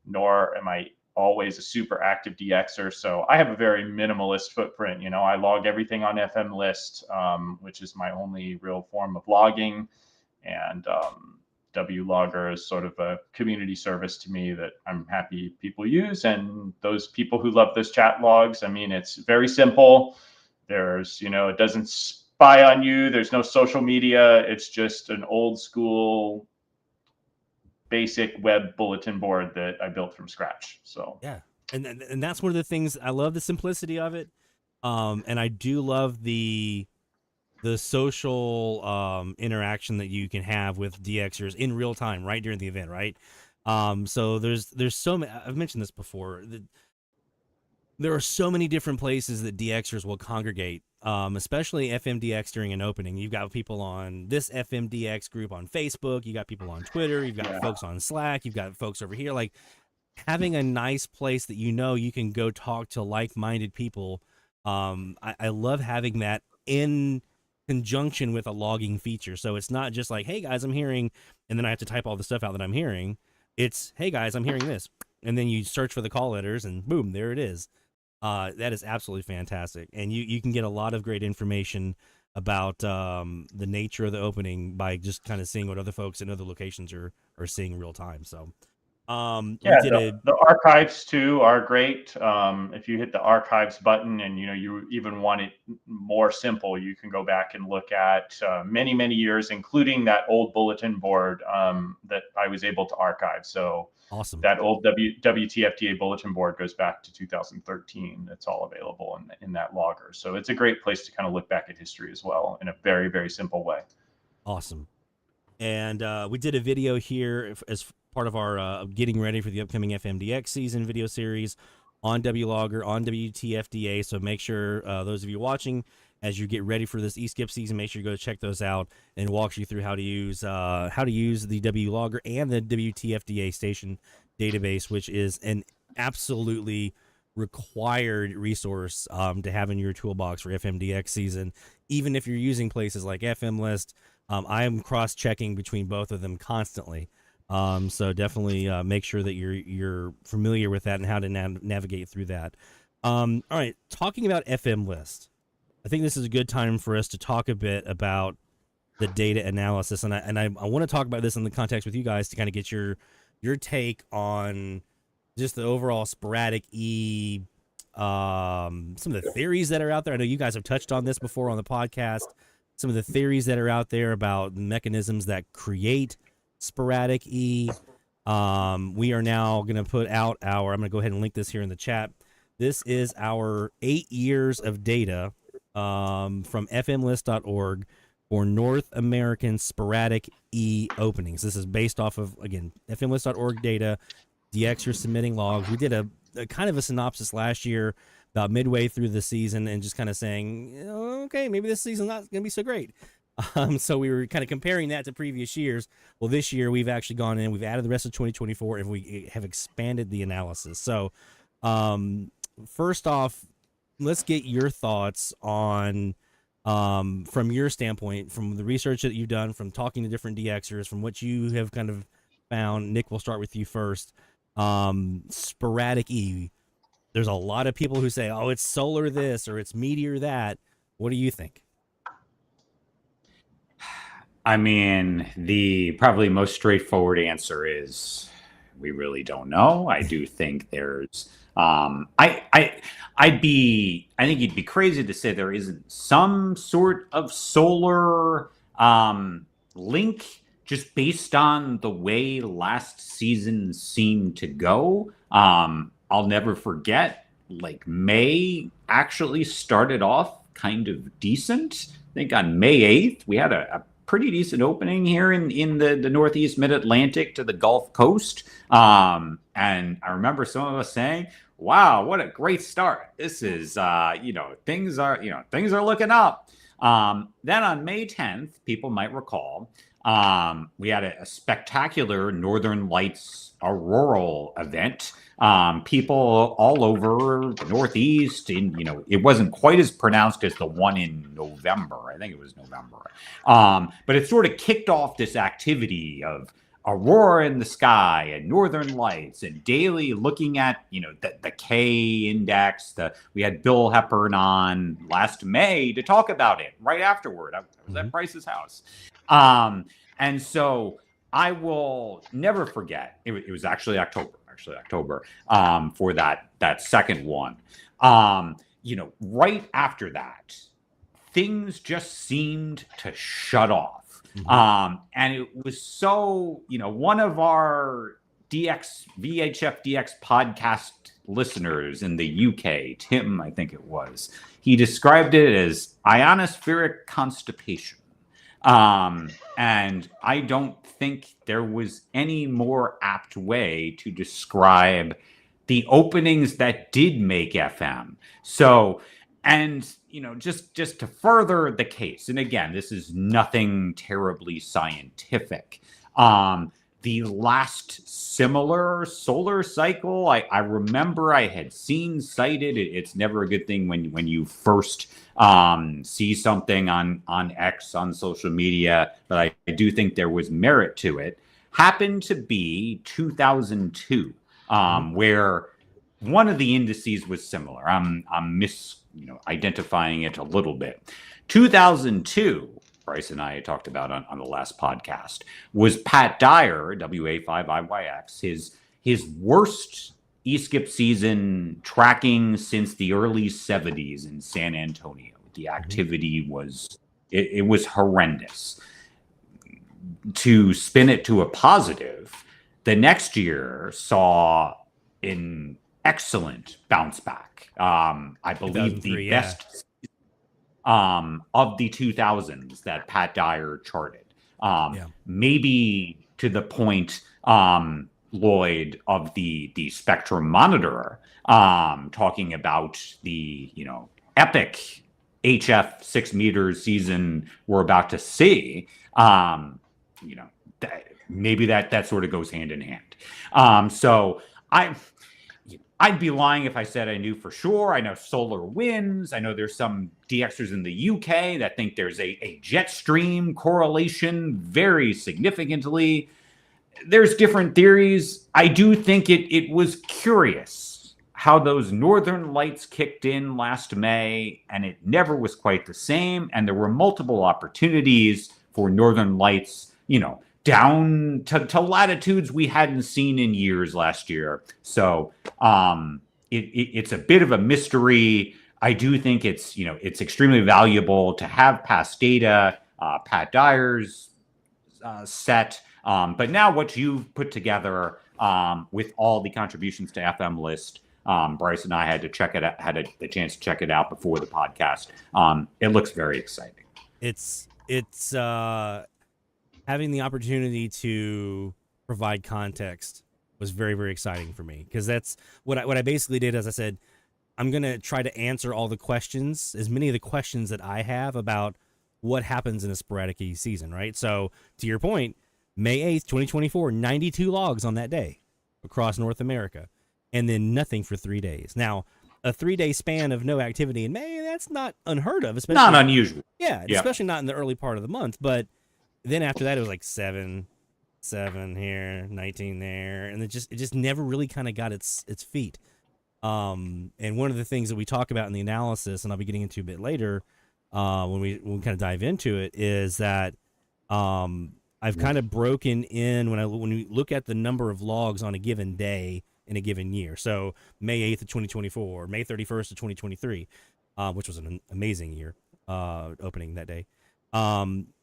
nor am I always a super active DXer. So I have a very minimalist footprint. I log everything on FM List, which is my only real form of logging. And WLogger is sort of a community service to me that I'm happy people use. And those people who love those chat logs, I mean, it's very simple. There's, it doesn't spy on you. There's no social media. It's just an old school basic web bulletin board that I built from scratch. So yeah, and that's one of the things I love, the simplicity of it, and I do love the social interaction that you can have with DXers in real time, right during the event, right? So there's so many. I've mentioned this before. There are so many different places that DXers will congregate, especially FMDX during an opening. You've got people on this FMDX group on Facebook. You got people on Twitter. You've got folks on Slack. You've got folks over here. Like, having a nice place that you can go talk to like-minded people. I love having that in conjunction with a logging feature. So it's not just like, hey guys, I'm hearing, and then I have to type all the stuff out that I'm hearing. It's, hey guys, I'm hearing this. And then you search for the call letters and boom, there it is. That is absolutely fantastic. And you can get a lot of great information about the nature of the opening by just kind of seeing what other folks in other locations are seeing in real time. So the archives too are great. If you hit the archives button and you even want it more simple, you can go back and look at many years, including that old bulletin board that I was able to archive. So awesome. That old WTFDA bulletin board goes back to 2013. It's all available in that logger. So it's a great place to kind of look back at history as well in a very, very simple way. Awesome. And we did a video here as part of our getting ready for the upcoming FMDX season video series on WLogger, on WTFDA. So make sure those of you watching, as you get ready for this eSkip season, make sure you go check those out and walks you through how to use the WLogger and the WTFDA station database, which is an absolutely required resource to have in your toolbox for FMDX season. Even if you're using places like FM List, I am cross-checking between both of them constantly. So definitely make sure that you're familiar with that and how to navigate through that. All right, talking about FM List, I think this is a good time for us to talk a bit about the data analysis, and I want to talk about this in the context with you guys to kind of get your take on just the overall Sporadic E, some of the theories that are out there. I know you guys have touched on this before on the podcast. Some of the theories that are out there about mechanisms that create Sporadic E. We are now going to put out I'm going to go ahead and link this here in the chat. This is our 8 years of data from fmlist.org for North American Sporadic E openings. This is based off of, again, fmlist.org data. DXers submitting logs. We did a kind of a synopsis last year about midway through the season and just kind of saying, okay, maybe this season's not going to be so great. So we were kind of comparing that to previous years. Well, this year we've actually gone in, we've added the rest of 2024, and we have expanded the analysis. So first off, let's get your thoughts on, from your standpoint, from the research that you've done, from talking to different DXers, from what you have kind of found. Nick, we'll start with you first. Sporadic E. There's a lot of people who say, oh, it's solar this or it's Meteor that. What do you think? I mean, the probably most straightforward answer is we really don't know. I do think there's I think you'd be crazy to say there isn't some sort of solar link just based on the way last season seemed to go. I'll never forget, like, May actually started off kind of decent. I think on May 8th, we had a pretty decent opening here in the Northeast Mid-Atlantic to the Gulf Coast. And I remember some of us saying, wow, what a great start. This is, things are looking up. Then on May 10th, people might recall, we had a spectacular Northern Lights auroral event. People all over the Northeast, it wasn't quite as pronounced as the one in November. I think it was November. But it sort of kicked off this activity of aurora in the sky and Northern Lights and daily looking at, the K index. We had Bill Hepburn on last May to talk about it right afterward. I was at Bryce's house. And so I will never forget, it was actually October, for that second one. Right after that, things just seemed to shut off. And it was so, one of our VHF DX podcast listeners in the UK, Tim, I think it was, he described it as ionospheric constipation. And I don't think there was any more apt way to describe the openings that did make FM. So, and, just to further the case, and again, this is nothing terribly scientific. The last similar solar cycle, I remember I had seen cited. It's never a good thing when you first see something on X, on social media, but I do think there was merit to it. Happened to be 2002, where one of the indices was similar. I'm identifying it a little bit. 2002, Bryce and I had talked about on the last podcast, was Pat Dyer, WA5IYX, his worst e-skip season tracking since the early 70s in San Antonio. The activity was horrendous. To spin it to a positive, the next year saw an excellent bounce back. I believe the best of the 2000s that Pat Dyer charted. Maybe to the point, Lloyd, of the Spectrum Monitor, talking about the epic HF 6 meters season we're about to see. Maybe that sort of goes hand in hand. So I'd be lying if I said I knew for sure. I know solar winds. I know there's some DXers in the UK that think there's a jet stream correlation very significantly. There's different theories. I do think it was curious how those Northern Lights kicked in last May, and it never was quite the same. And there were multiple opportunities for Northern Lights, down to latitudes we hadn't seen in years last year. So it's a bit of a mystery. I do think it's extremely valuable to have past data, Pat Dyer's set, but now what you've put together with all the contributions to FM List, Bryce and I had to check it out, had the chance to check it out before the podcast. It looks very exciting. It's having the opportunity to provide context was very, very exciting for me, because that's what I basically did. As I said, I'm going to try to answer all the questions, as many of the questions that I have about what happens in a Sporadic E season, right? So to your point, May 8th, 2024, 92 logs on that day across North America, and then nothing for 3 days. Now, a 3-day span of no activity in May, that's not unheard of, especially not unusual. Yeah, especially not in the early part of the month, but then after that, it was like 7 here, 19 there, and it just never really kind of got its feet. And one of the things that we talk about in the analysis, and I'll be getting into a bit later, when we kind of dive into it, is that I've kind of broken in when we look at the number of logs on a given day in a given year. So May 8th of 2024, May 31st of 2023, which was an amazing year opening that day.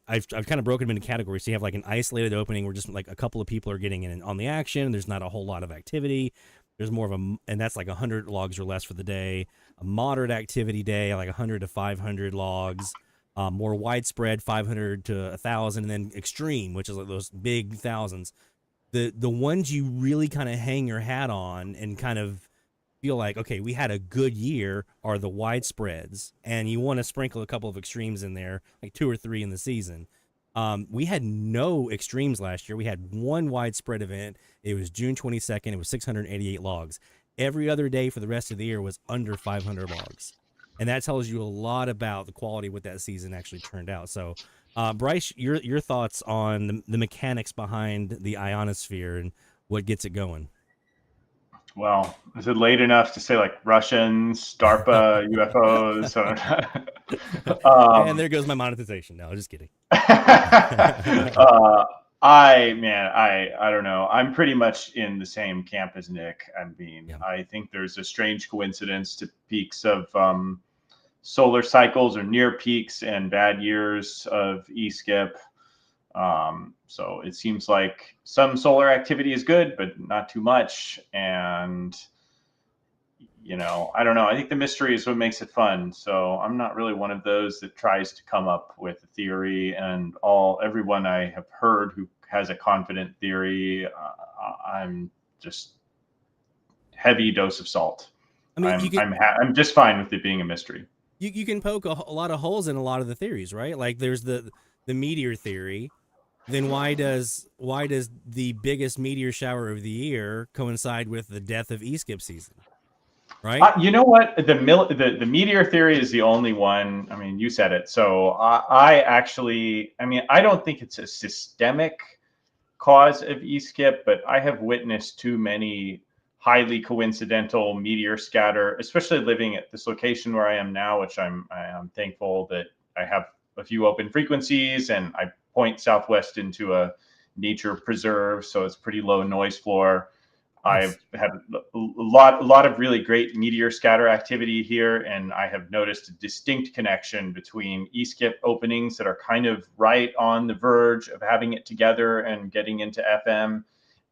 I've kind of broken them into categories. So you have like an isolated opening where just like a couple of people are getting in on the action. There's not a whole lot of activity. There's more of and that's like 100 logs or less for the day. A moderate activity day, like 100 to 500 logs. more widespread 500 to 1,000, and then extreme, which is like those big thousands. The ones you really kind of hang your hat on and kind of feel like, okay, we had a good year, are the widespreads, and you want to sprinkle a couple of extremes in there, like 2 or 3 in the season. We had no extremes last year. We had one widespread event. It was June 22nd. It was 688 logs. Every other day for the rest of the year was under 500 logs. And that tells you a lot about the quality of what that season actually turned out. So, Bryce, your thoughts on the mechanics behind the ionosphere and what gets it going? Well, is it late enough to say like Russians, DARPA, UFOs? And there goes my monetization. No, just kidding. I don't know. I'm pretty much in the same camp as Nick. I mean, I think there's a strange coincidence to peaks of solar cycles or near peaks and bad years of e-skip. So it seems like some solar activity is good, but not too much. And, you know, I don't know. I think the mystery is what makes it fun. So I'm not really one of those that tries to come up with a theory, and everyone I have heard who has a confident theory, I'm just heavy dose of salt. I mean, I'm just fine with it being a mystery. You can poke a lot of holes in a lot of the theories, right? Like there's the meteor theory. Then why does the biggest meteor shower of the year coincide with the death of e-skip season? Right? You know what? The meteor theory is the only one. I mean, you said it. So I don't think it's a systemic cause of e-skip, but I have witnessed too many highly coincidental meteor scatter, especially living at this location where I am now, which I am thankful that I have a few open frequencies, and I point southwest into a nature preserve, so it's pretty low noise floor. I've had a lot of really great meteor scatter activity here, and I have noticed a distinct connection between e-skip openings that are kind of right on the verge of having it together and getting into FM,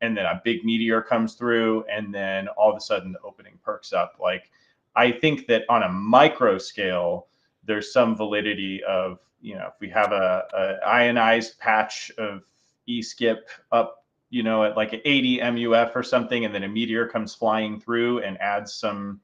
and then a big meteor comes through, and then all of a sudden the opening perks up. Like, I think that on a micro scale, there's some validity of, you know, if we have a ionized patch of e-skip up, you know, at like 80 MUF or something, and then a meteor comes flying through and adds some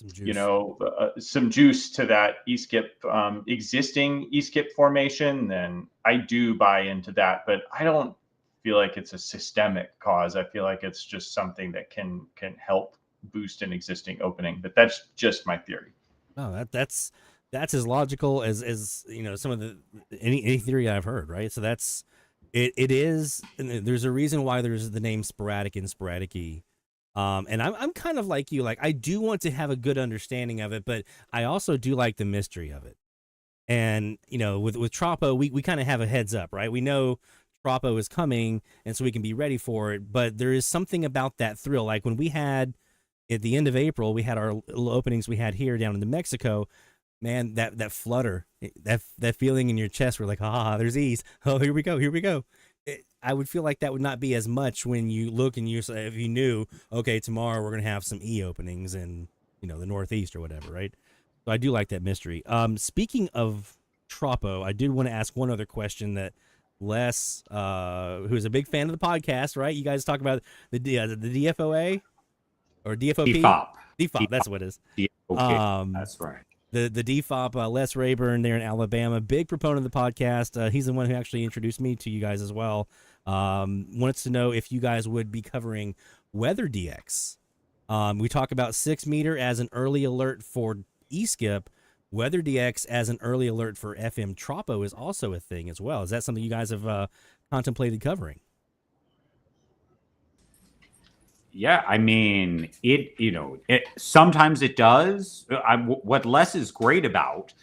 juice. You know, some juice to that e-skip, existing e-skip formation, then I do buy into that. But I don't feel like it's a systemic cause. I feel like it's just something that can help boost an existing opening. But that's just my theory. No, that's as logical as you know, some of the any theory I've heard, right? So that's it is, and there's a reason why there's the name Sporadic and Sporadic E. And I'm kind of like you, like I do want to have a good understanding of it, but I also do like the mystery of it. And you know, with Tropo, we kind of have a heads up, right? We know Tropo is coming, and so we can be ready for it. But there is something about that thrill, like when we had at the end of April, we had our little openings we had here down in New Mexico. Man, that flutter, that feeling in your chest, we're like, there's E's. Oh, here we go. I would feel like that would not be as much when you look and if you knew, okay, tomorrow we're going to have some E openings in, you know, the Northeast or whatever, right? So I do like that mystery. Speaking of Tropo, I did want to ask one other question that Les, who's a big fan of the podcast, right? You guys talk about the DFOA or DFOP? DFOP, that's what it is. That's right. The DFOP, Les Rayburn there in Alabama, big proponent of the podcast. He's the one who actually introduced me to you guys as well. Wants to know if you guys would be covering Weather DX. We talk about 6 meter as an early alert for e-skip. Weather DX as an early alert for FM Tropo is also a thing as well. Is that something you guys have contemplated covering? Yeah, I mean, sometimes it does. What Les is great about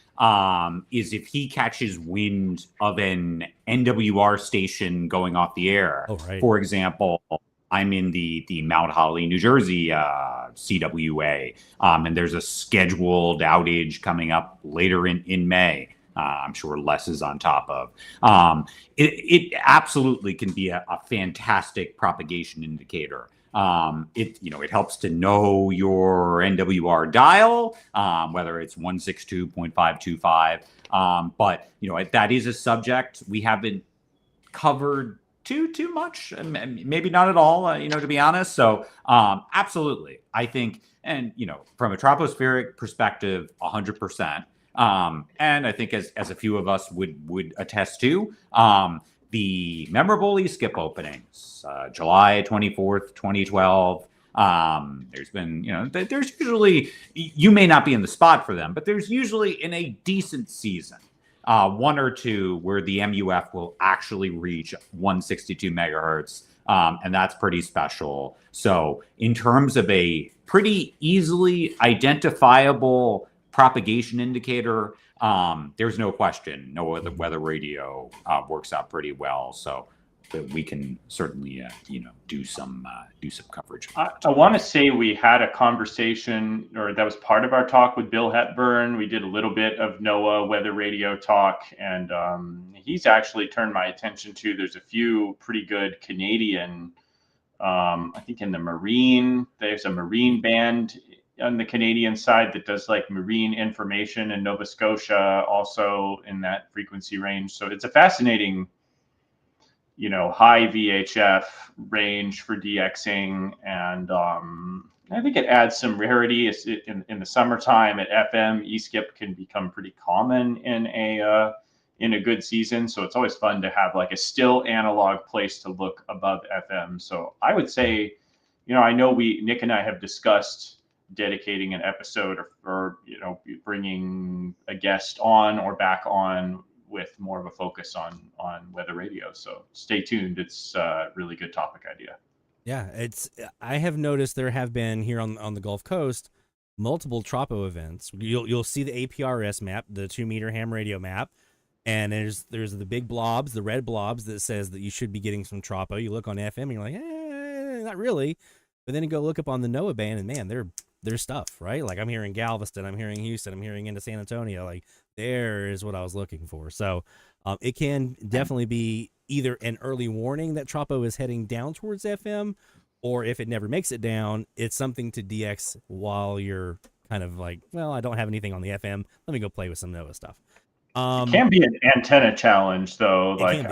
is if he catches wind of an NWR station going off the air. Oh, right. For example, I'm in the Mount Holly, New Jersey CWA, and there's a scheduled outage coming up later in May. I'm sure Les is on top of. It absolutely can be a fantastic propagation indicator. It helps to know your NWR dial, whether it's 162.525. But that is a subject we haven't covered too much, maybe not at all, to be honest. So absolutely, I think, and from a tropospheric perspective, 100%. And I think as a few of us would attest to, the memorable e-skip openings, July 24th, 2012. There's been, there's usually, you may not be in the spot for them, but there's usually in a decent season, one or two where the MUF will actually reach 162 megahertz. And that's pretty special. So in terms of a pretty easily identifiable propagation indicator, there's no question. No other weather radio works out pretty well. So we can certainly, do some coverage. I want to say we had a conversation, or that was part of our talk with Bill Hepburn. We did a little bit of NOAA weather radio talk, and he's actually turned my attention to. There's a few pretty good Canadian. I think in the Marine, there's a Marine band on the Canadian side that does like marine information, in Nova Scotia also in that frequency range. So it's a fascinating, high VHF range for DXing. And I think it adds some rarity. In the summertime at FM, e-skip can become pretty common in a good season. So it's always fun to have like a still analog place to look above FM. So I would say, I know Nick and I have discussed dedicating an episode or bringing a guest on or back on with more of a focus on weather radio. So stay tuned. It's a really good topic idea. Yeah, I have noticed there have been here on the Gulf Coast multiple Tropo events. You'll see the APRS map, the 2-meter ham radio map, and there's the big blobs, the red blobs that says that you should be getting some Tropo. You look on FM and you're like, not really. But then you go look up on the NOAA band and man, there's stuff, right? Like I'm hearing Galveston, I'm hearing Houston, I'm hearing into San Antonio. Like there is what I was looking for. So it can definitely be either an early warning that Tropo is heading down towards FM, or if it never makes it down, it's something to DX while you're kind of like, well, I don't have anything on the FM. Let me go play with some NOAA stuff. It can be an antenna challenge, though. Like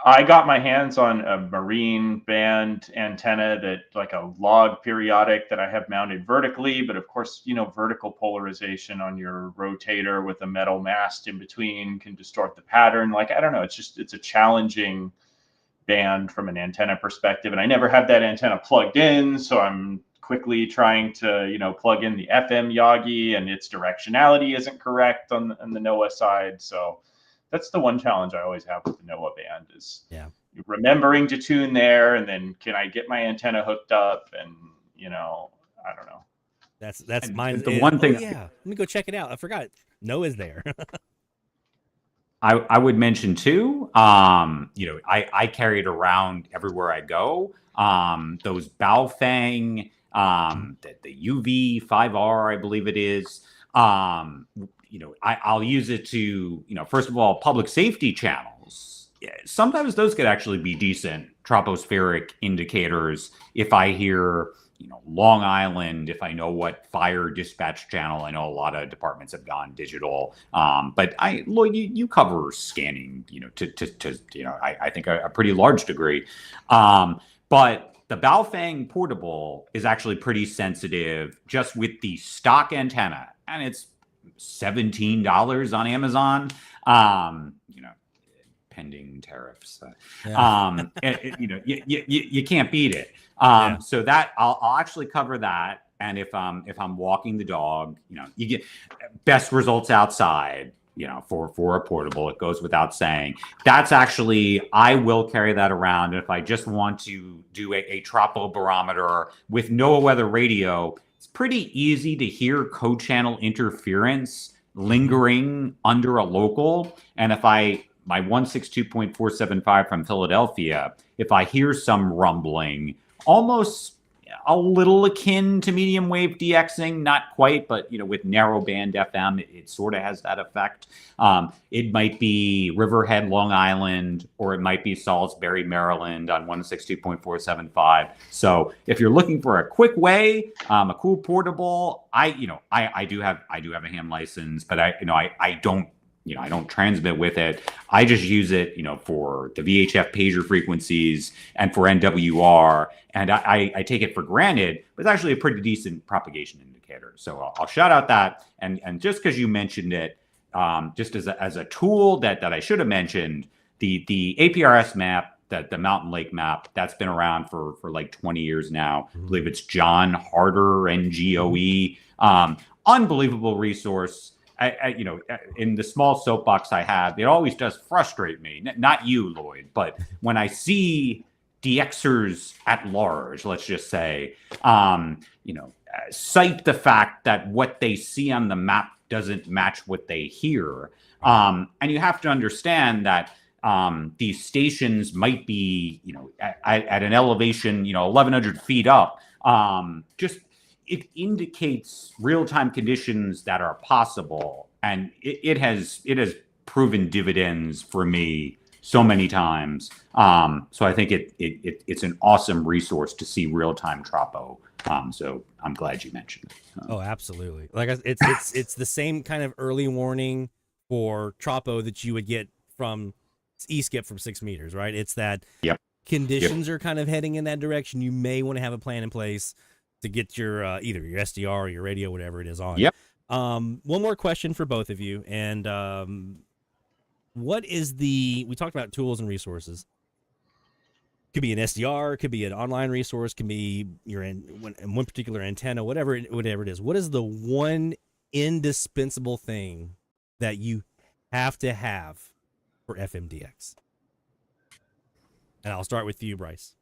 I got my hands on a marine band antenna that like a log periodic that I have mounted vertically, but of course, vertical polarization on your rotator with a metal mast in between can distort the pattern. Like, I don't know. It's a challenging band from an antenna perspective. And I never had that antenna plugged in. So I'm quickly trying to, plug in the FM Yagi, and its directionality isn't correct on the NOAA side. So that's the one challenge I always have with the NOAA band is remembering to tune there, and then can I get my antenna hooked up? And I don't know. That's mine. The one thing. Let me go check it out. I forgot NOAA's there. I would mention too. I carry it around everywhere I go. Those Baofeng. The UV5R, I believe it is. I'll use it to, first of all, public safety channels. Yeah, sometimes those could actually be decent tropospheric indicators. If I hear, Long Island, if I know what fire dispatch channel, I know a lot of departments have gone digital. But you cover scanning, I think a pretty large degree. But the Baofeng portable is actually pretty sensitive just with the stock antenna, and it's $17 on Amazon. Pending tariffs. You can't beat it. So that I'll actually cover that. And if I'm walking the dog, you get best results outside. For a portable, it goes without saying. That's actually, I will carry that around. If I just want to do a tropo barometer with NOAA weather radio, it's pretty easy to hear code channel interference lingering under a local. And if my 162.475 from Philadelphia, if I hear some rumbling, almost a little akin to medium wave DXing, not quite, but with narrow band FM, it sort of has that effect. It might be Riverhead, Long Island, or it might be Salisbury, Maryland on 162.475. So if you're looking for a quick way, a cool portable, I do have a ham license, but I don't transmit with it. I just use it, for the VHF pager frequencies and for NWR. And I take it for granted, but it's actually a pretty decent propagation indicator. So I'll shout out that. And just because you mentioned it, just as a tool that I should have mentioned, the APRS map, the Mountain Lake map, that's been around for like 20 years now. I believe it's John Harder, NGOE. Unbelievable resource. In the small soapbox I have, it always does frustrate me. Not you, Lloyd, but when I see DXers at large, let's just say, cite the fact that what they see on the map doesn't match what they hear. And you have to understand that these stations might be, at an elevation, 1,100 feet up. It indicates real-time conditions that are possible, and it has proven dividends for me so many times. So I think it's an awesome resource to see real-time Tropo. So I'm glad you mentioned it. Oh, absolutely! It's the same kind of early warning for Tropo that you would get from E-skip from 6 meters, right? It's that conditions are kind of heading in that direction. You may want to have a plan in place to get your either your SDR or your radio, whatever it is, on. One more question for both of you, and what is we talked about tools and resources. Could be an SDR, could be an online resource, could be one particular antenna, whatever it is. What is the one indispensable thing that you have to have for FMDX? And I'll start with you, Bryce.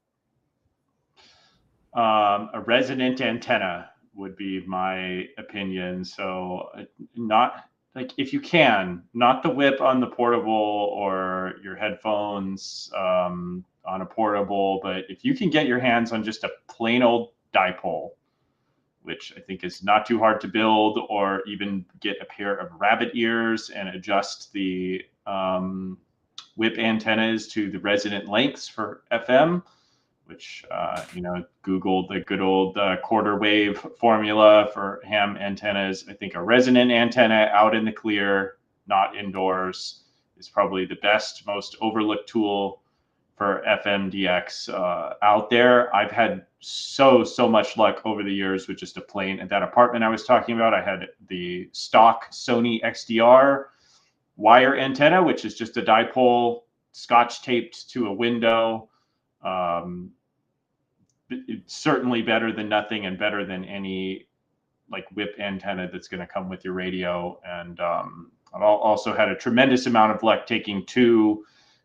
A resonant antenna would be my opinion. So not like, if you can, not the whip on the portable or your headphones on a portable, but if you can get your hands on just a plain old dipole, which I think is not too hard to build, or even get a pair of rabbit ears and adjust the whip antennas to the resonant lengths for FM, which, Google the good old quarter wave formula for ham antennas. I think a resonant antenna out in the clear, not indoors, is probably the best, most overlooked tool for FMDX out there. I've had so much luck over the years with just a plain, at that apartment I was talking about, I had the stock Sony XDR wire antenna, which is just a dipole scotch taped to a window. It's certainly better than nothing, and better than any like whip antenna that's going to come with your radio. And I've also had a tremendous amount of luck taking 2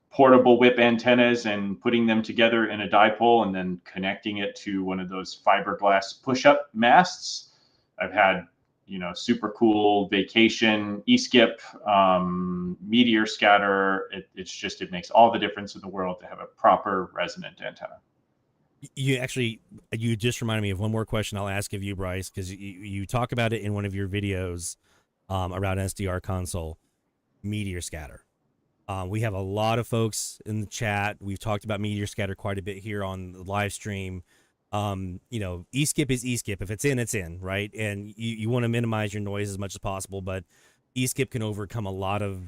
portable whip antennas and putting them together in a dipole and then connecting it to one of those fiberglass push-up masts. I've had, super cool Vacation, E-skip, Meteor scatter. It makes all the difference in the world to have a proper resonant antenna. You just reminded me of one more question I'll ask of you, Bryce, because you talk about it in one of your videos around SDR console, Meteor scatter. We have a lot of folks in the chat. We've talked about Meteor scatter quite a bit here on the live stream. E-skip is E-skip. If it's in, it's in, right? And you want to minimize your noise as much as possible, but E-skip can overcome a lot of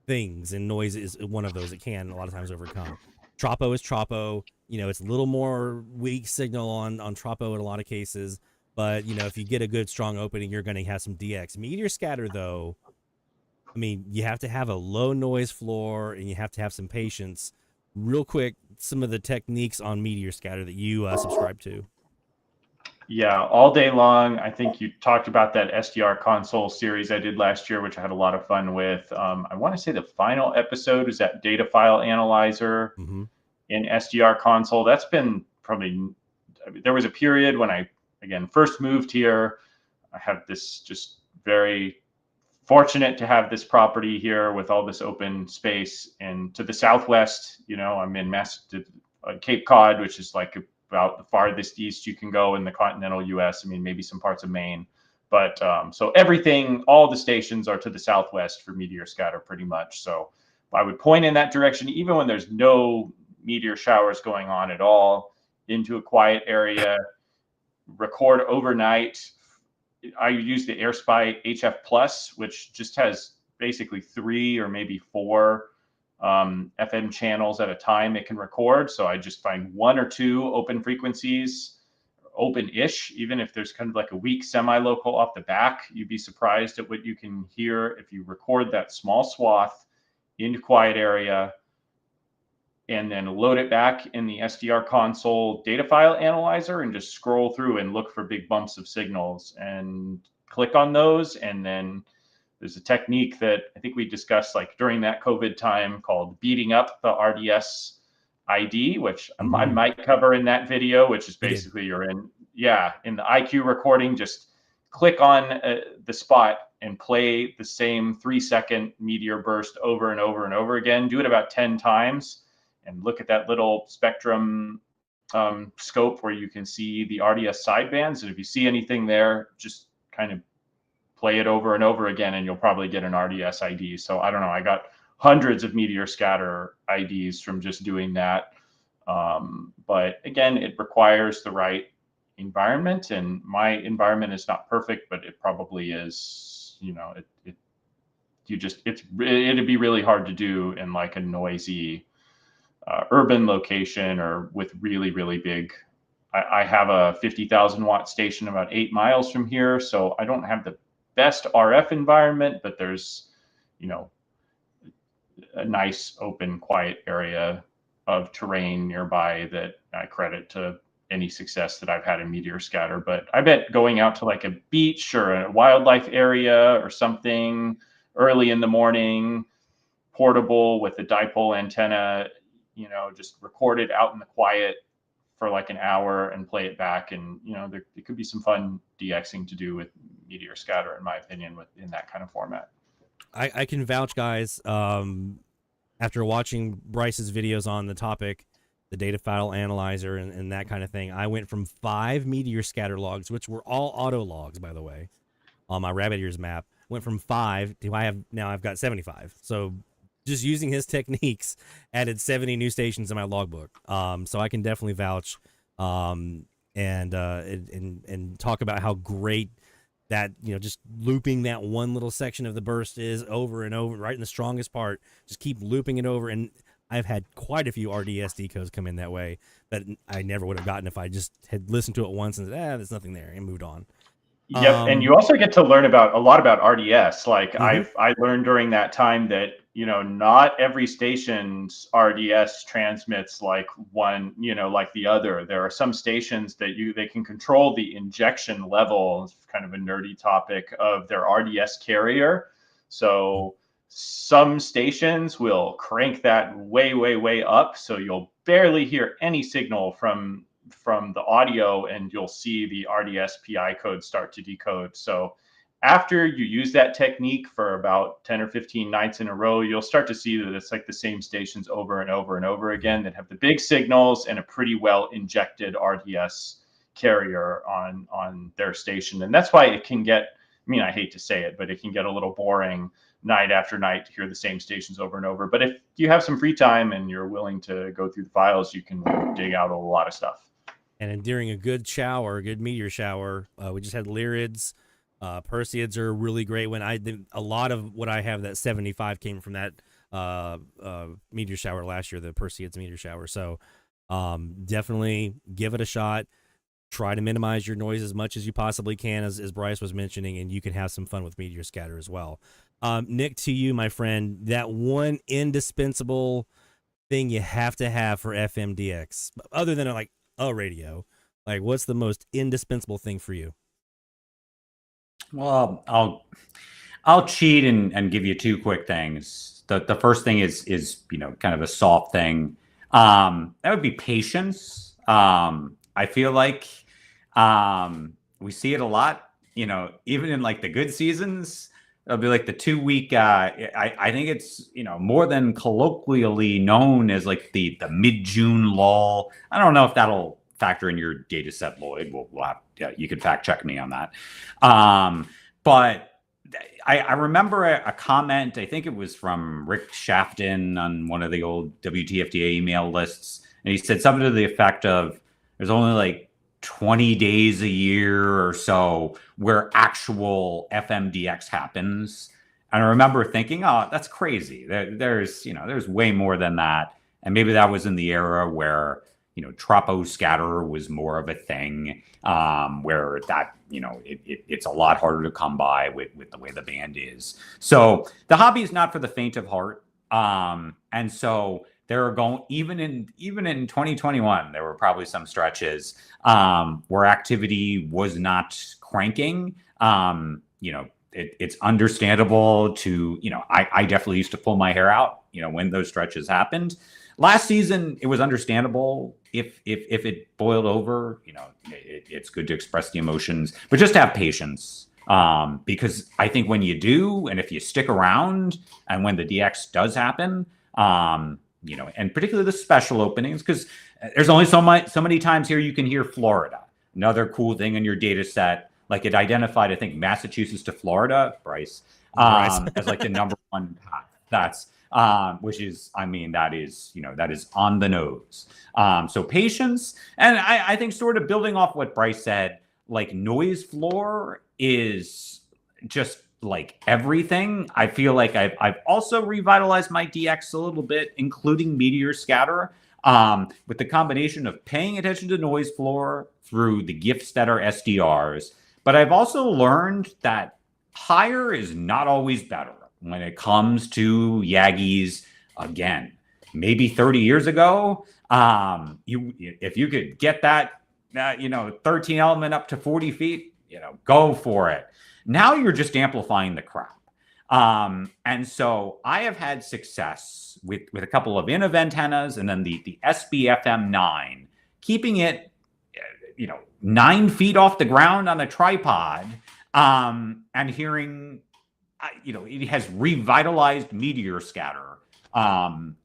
things, and noise is one of those it can a lot of times overcome. Tropo is Tropo. It's a little more weak signal on Tropo in a lot of cases, but if you get a good strong opening, you're going to have some DX. Meteor scatter, though, you have to have a low noise floor, and you have to have some patience. Real quick, some of the techniques on Meteor scatter that you subscribe to. Yeah, all day long. I think you talked about that SDR console series I did last year, which I had a lot of fun with. I want to say the final episode is that data file analyzer in SDR console. That's been probably, there was a period when I, again, first moved here. I have this just very fortunate to have this property here with all this open space. And to the southwest, I'm in Cape Cod, which is like about the farthest east you can go in the continental US. I mean, maybe some parts of Maine. But so everything, all the stations are to the southwest for meteor scatter pretty much. So I would point in that direction, even when there's no meteor showers going on at all, into a quiet area, record overnight. I use the AirSpy HF Plus, which just has basically 3 or maybe 4 FM channels at a time it can record. So I just find 1 or 2 open frequencies, open-ish, even if there's kind of like a weak semi-local off the back. You'd be surprised at what you can hear if you record that small swath into quiet area and then load it back in the SDR console data file analyzer and just scroll through and look for big bumps of signals and click on those. And then there's a technique that I think we discussed like during that COVID time called beating up the RDS ID, which I might cover in that video, which is basically you're in the IQ recording, just click on the spot and play the same 3-second meteor burst over and over and over again. Do it about 10 times and look at that little spectrum scope where you can see the RDS sidebands. And if you see anything there, just kind of play it over and over again, and you'll probably get an RDS ID. So I don't know, I got hundreds of meteor scatter IDs from just doing that. But again, it requires the right environment, and my environment is not perfect, but it probably is, you know, it'd be really hard to do in like a noisy urban location or with really, really big. I have a 50,000 watt station about 8 miles from here. So I don't have the best RF environment, but there's, you know, a nice open quiet area of terrain nearby that I credit to any success that I've had in meteor scatter. But I bet going out to like a beach or a wildlife area or something early in the morning, portable with a dipole antenna, you know, just record it out in the quiet for like an hour and play it back. And, you know, it could be some fun DXing to do with meteor scatter, in my opinion, in that kind of format. I can vouch, guys, after watching Bryce's videos on the topic, the data file analyzer and that kind of thing, I went from 5 meteor scatter logs, which were all auto logs, by the way, on my rabbit ears map, went from 5 to I've got 75. So just using his techniques added 70 new stations in my logbook. So I can definitely vouch and talk about how great that, you know, just looping that one little section of the burst is over and over, right in the strongest part. Just keep looping it over. And I've had quite a few RDS decodes come in that way that I never would have gotten if I just had listened to it once and said, there's nothing there, and moved on. Yep, and you also get to learn a lot about RDS. Like I learned during that time that, you know, not every station's RDS transmits like one, you know, like the other. There are some stations that they can control the injection level, it's kind of a nerdy topic, of their RDS carrier. So some stations will crank that way, way, way up, so you'll barely hear any signal from the audio, and you'll see the RDS PI code start to decode. So after you use that technique for about 10 or 15 nights in a row, you'll start to see that it's like the same stations over and over and over again that have the big signals and a pretty well injected RDS carrier on their station. And that's why it can get, I mean, I hate to say it, but it can get a little boring night after night to hear the same stations over and over. But if you have some free time and you're willing to go through the files, you can dig out a lot of stuff. And during a good shower, a good meteor shower, we just had Lyrids. Perseids are a really great one. A lot of what I have, that 75, came from that meteor shower last year, the Perseids meteor shower. So definitely give it a shot. Try to minimize your noise as much as you possibly can, as Bryce was mentioning, and you can have some fun with meteor scatter as well. Nick, to you, my friend, that one indispensable thing you have to have for FMDX, other than like a radio, like what's the most indispensable thing for you? Well, I'll cheat and give you 2 quick things. The first thing is you know, kind of a soft thing. That would be patience. I feel like we see it a lot, you know, even in like the good seasons. It'll be like the 2-week. I think it's, you know, more than colloquially known as like the mid-June lull. I don't know if that'll factor in your data set, Lloyd. We'll have, you can fact check me on that. But I remember a comment, I think it was from Rick Shafton on one of the old WTFDA email lists. And he said something to the effect of, there's only like 20 days a year or so where actual FMDX happens. And I remember thinking, oh, that's crazy. There's way more than that. And maybe that was in the era where, troposcatter was more of a thing, where that, it's a lot harder to come by with the way the band is. So the hobby is not for the faint of heart. And so there are even in 2021, there were probably some stretches where activity was not cranking. It's understandable to, I definitely used to pull my hair out, when those stretches happened. Last season, it was understandable if it boiled over, it's good to express the emotions, but just have patience. Because I think when you do, and if you stick around, and when the DX does happen, and particularly the special openings, because there's only so many times here you can hear Florida. Another cool thing in your data set, like it identified, I think, Massachusetts to Florida, Bryce, as like the number one path. That's which is, that is on the nose. So patience, and I think sort of building off what Bryce said, like noise floor is just like everything. I feel like I've also revitalized my DX a little bit, including Meteor Scatter, with the combination of paying attention to noise floor through the gifts that are SDRs. But I've also learned that higher is not always better when it comes to Yagis. Again, maybe 30 years ago, if you could get that 13 element up to 40 feet, go for it. Now you're just amplifying the crap. And so I have had success with a couple of Innov antennas, and then the SBFM9, keeping it 9 feet off the ground on a tripod, and hearing, it has revitalized Meteor Scatter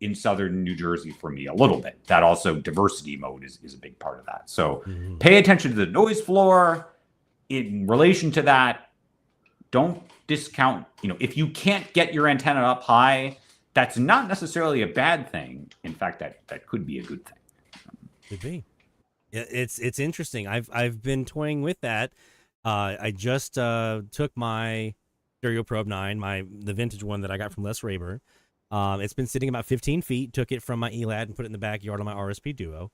in southern New Jersey for me a little bit. That also, diversity mode is a big part of that. So pay attention to the noise floor. In relation to that, don't discount, if you can't get your antenna up high, that's not necessarily a bad thing. In fact, that could be a good thing. Could be. It's interesting. I've been toying with that. I just took my Stereo Probe 9, the vintage one that I got from Les Rayburn. It's been sitting about 15 feet. Took it from my ELAD and put it in the backyard on my RSP Duo.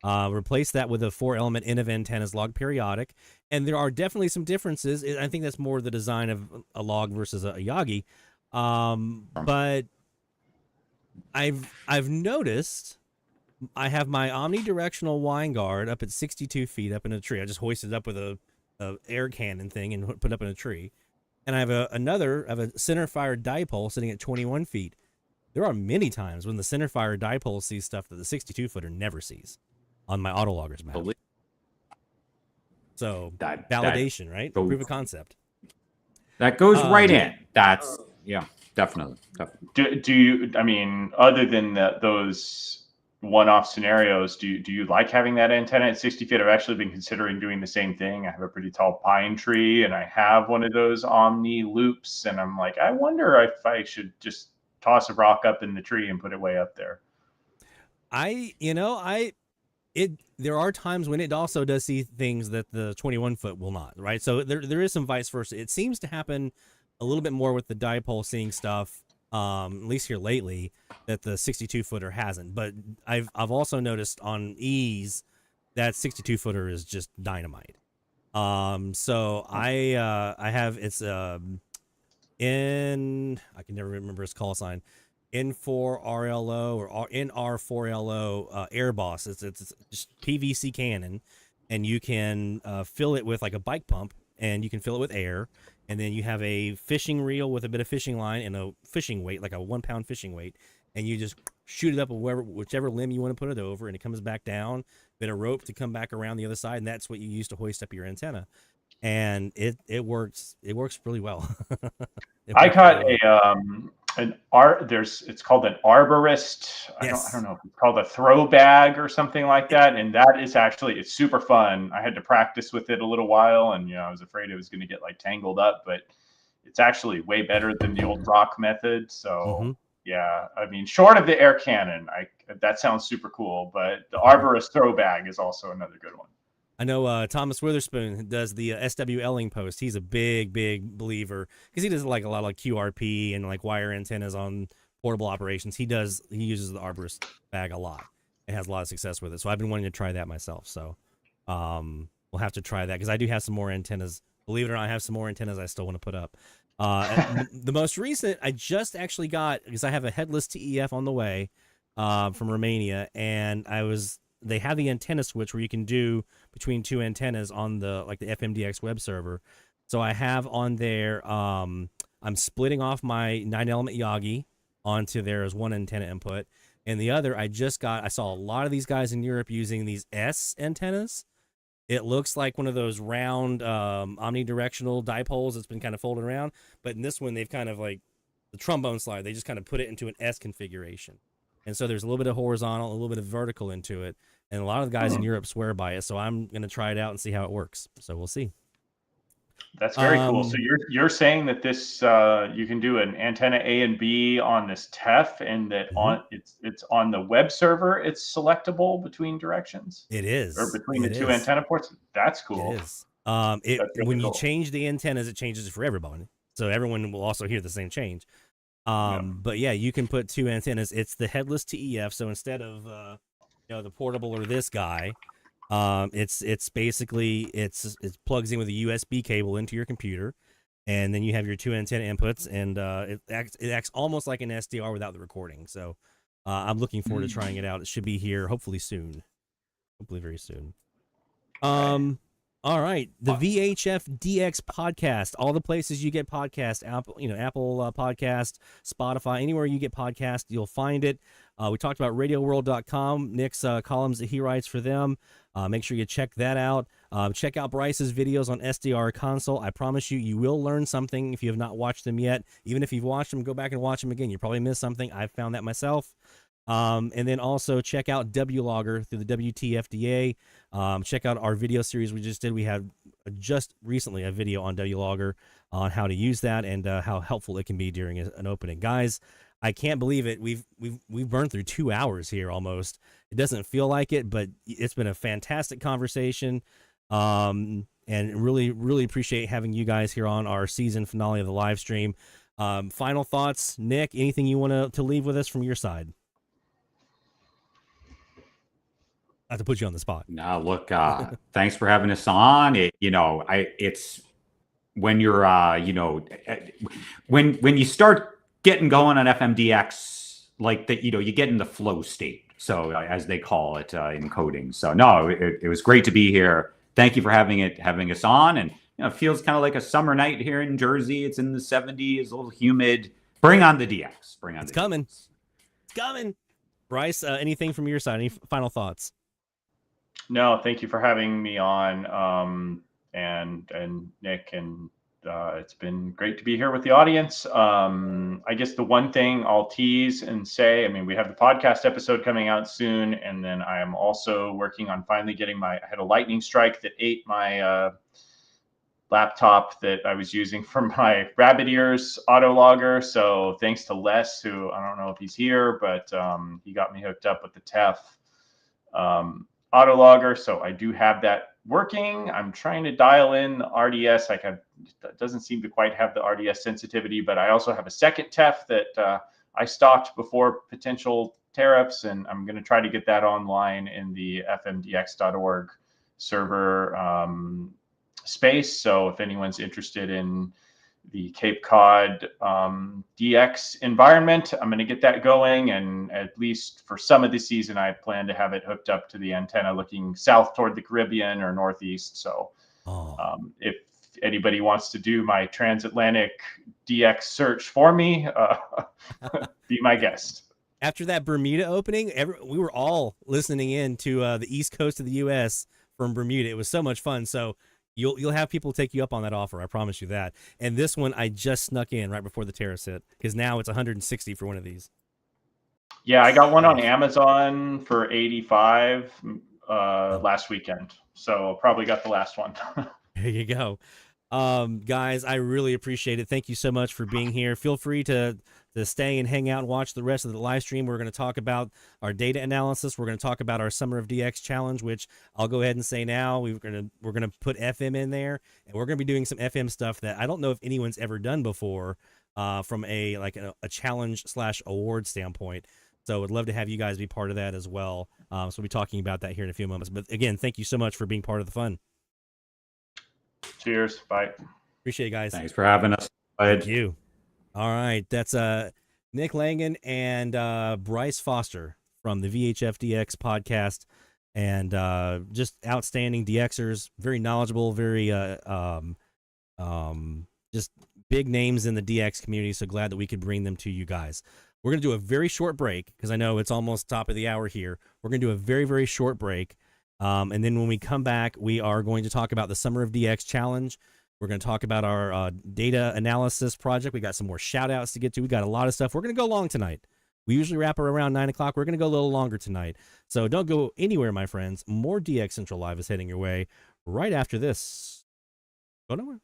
Replaced that with a 4-element Innov antennas log periodic, and there are definitely some differences. I think that's more the design of a log versus a Yagi, but I've noticed I have my omnidirectional wine guard up at 62 feet up in a tree. I just hoisted it up with a air cannon thing and put it up in a tree, and I have a center fire dipole sitting at 21 feet. There are many times when the center fire dipole sees stuff that the 62 footer never sees on my autologgers map. So that validation, right? Proof of concept. That goes right in. That's definitely. Do you? Other than those one-off scenarios, do you like having that antenna at 60 feet? I've actually been considering doing the same thing. I have a pretty tall pine tree, and I have one of those Omni loops, and I'm like, I wonder if I should just toss a rock up in the tree and put it way up there. There are times when it also does see things that the 21 foot will not, right? So there is some vice versa. It seems to happen a little bit more with the dipole seeing stuff, at least here lately, that the 62 footer hasn't. But I've also noticed on E's that 62 footer is just dynamite. So I have, it's I can never remember his call sign, N4RLO or NR4LO Air Boss. It's just PVC cannon, and you can fill it with like a bike pump, and you can fill it with air, and then you have a fishing reel with a bit of fishing line and a fishing weight, like a 1 pound fishing weight, and you just shoot it up whichever limb you want to put it over, and it comes back down. Bit of rope to come back around the other side, and that's what you use to hoist up your antenna. And it works really well. I caught it's called an arborist. Yes. I don't know if it's called a throw bag or something like that. And that is actually, it's super fun. I had to practice with it a little while, and I was afraid it was going to get like tangled up, but it's actually way better than the old rock method. So yeah, I mean, short of the air cannon, that sounds super cool, but the arborist throw bag is also another good one. I know Thomas Witherspoon does the SW Elling post. He's a big believer because he does like a lot of like QRP and like wire antennas on portable operations. He uses the arborist bag a lot and has a lot of success with it. So I've been wanting to try that myself. So we'll have to try that because I do have some more antennas. Believe it or not, I have some more antennas I still want to put up. The most recent I just actually got, because I have a headless TEF on the way from Romania, and they have the antenna switch where you can do between two antennas on the FMDX web server. So I have on there, I'm splitting off my 9-element Yagi onto there as one antenna input. And the other, I saw a lot of these guys in Europe using these S antennas. It looks like one of those round omnidirectional dipoles that's been kind of folded around. But in this one, they've kind of like the trombone slide. They just kind of put it into an S configuration. And so there's a little bit of horizontal, a little bit of vertical into it. And a lot of the guys in Europe swear by it. So I'm going to try it out and see how it works. So we'll see. That's very cool. So you're saying that this you can do an antenna A and B on this TEF, and that it's on the web server. It's selectable between directions. It is, or between the two antenna ports. That's cool. It is. When you change the antennas, it changes it for everyone. So everyone will also hear the same change. But yeah, you can put two antennas. It's the headless TEF. So instead of the portable or this guy. It's basically it plugs in with a USB cable into your computer, and then you have your two antenna inputs, and it acts almost like an SDR without the recording. So I'm looking forward to trying it out. It should be here hopefully soon, hopefully very soon. All right, the VHF DX podcast, all the places you get podcasts, Apple Podcast, Spotify, anywhere you get podcasts, you'll find it. We talked about RadioWorld.com, Nick's columns that he writes for them. Make sure you check that out. Check out Bryce's videos on SDR console. I promise you will learn something if you have not watched them yet. Even if you've watched them, go back and watch them again. You probably missed something. I've found that myself. And then also check out WLogger through the WTFDA. Check out our video series we just did. We had just recently a video on WLogger on how to use that and how helpful it can be during an opening. Guys, I can't believe it. We've burned through 2 hours here almost. It doesn't feel like it, but it's been a fantastic conversation. And really appreciate having you guys here on our season finale of the live stream. Final thoughts, Nick, anything you want to leave with us from your side? I have to put you on the spot. No, look, thanks for having us on. It's when you're, when you start getting going on FMDX, like that, you get in the flow state. So as they call it in coding. So no, it was great to be here. Thank you for having us on. And it feels kind of like a summer night here in Jersey. It's in the 70s, a little humid. Bring on the DX. It's coming. Bryce, anything from your side? Any final thoughts? No, thank you for having me on, and Nick, and it's been great to be here with the audience. I guess the one thing I'll tease and say, we have the podcast episode coming out soon, and then I am also working on finally getting I had a lightning strike that ate my laptop that I was using for my rabbit ears autologger. So thanks to Les, who I don't know if he's here, but he got me hooked up with the TEF autologger. So I do have that working. I'm trying to dial in the RDS. It doesn't seem to quite have the RDS sensitivity, but I also have a second TEF that I stocked before potential tariffs, and I'm going to try to get that online in the fmdx.org server space. So if anyone's interested in the Cape Cod DX environment, I'm going to get that going. And at least for some of the season, I plan to have it hooked up to the antenna looking south toward the Caribbean or Northeast. So if anybody wants to do my transatlantic DX search for me, be my guest. After that Bermuda opening, we were all listening in to the East Coast of the U.S. from Bermuda. It was so much fun. So You'll have people take you up on that offer. I promise you that. And this one I just snuck in right before the tariffs hit because now it's 160 for one of these. Yeah, I got one on Amazon for 85 last weekend. So probably got the last one. There you go. Guys, I really appreciate it. Thank you so much for being here. Feel free to stay and hang out and watch the rest of the live stream. We're going to talk about our data analysis. We're going to talk about our Summer of DX challenge, which I'll go ahead and say now. We're going to put FM in there, and we're going to be doing some FM stuff that I don't know if anyone's ever done before from a challenge / award standpoint. So I'd love to have you guys be part of that as well. So we'll be talking about that here in a few moments. But again, thank you so much for being part of the fun. Cheers. Bye. Appreciate it, guys. Thanks for having us. Thank you. All right. That's Nick Langan and Bryce Foster from the VHFDX podcast, and just outstanding DXers, very knowledgeable, very just big names in the DX community. So glad that we could bring them to you guys. We're going to do a very short break because I know it's almost top of the hour here. We're going to do a very, very short break. And then when we come back, we are going to talk about the Summer of DX challenge. We're going to talk about our data analysis project. We got some more shout outs to get to. We got a lot of stuff. We're going to go long tonight. We usually wrap around 9 o'clock. We're going to go a little longer tonight. So don't go anywhere, my friends. More DX Central Live is heading your way right after this. Go nowhere.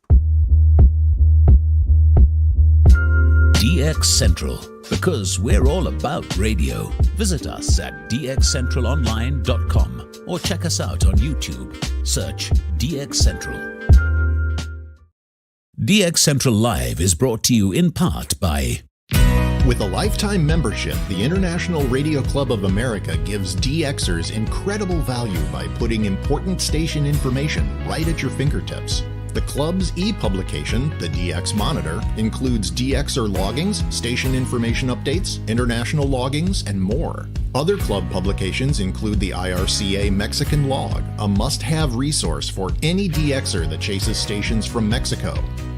DX Central, because we're all about radio. Visit us at dxcentralonline.com or check us out on YouTube. Search DX Central. DX Central Live is brought to you in part by... With a lifetime membership, the International Radio Club of America gives DXers incredible value by putting important station information right at your fingertips. The club's e-publication, the DX Monitor, includes DXer loggings, station information updates, international loggings, and more. Other club publications include the IRCA Mexican Log, a must-have resource for any DXer that chases stations from Mexico,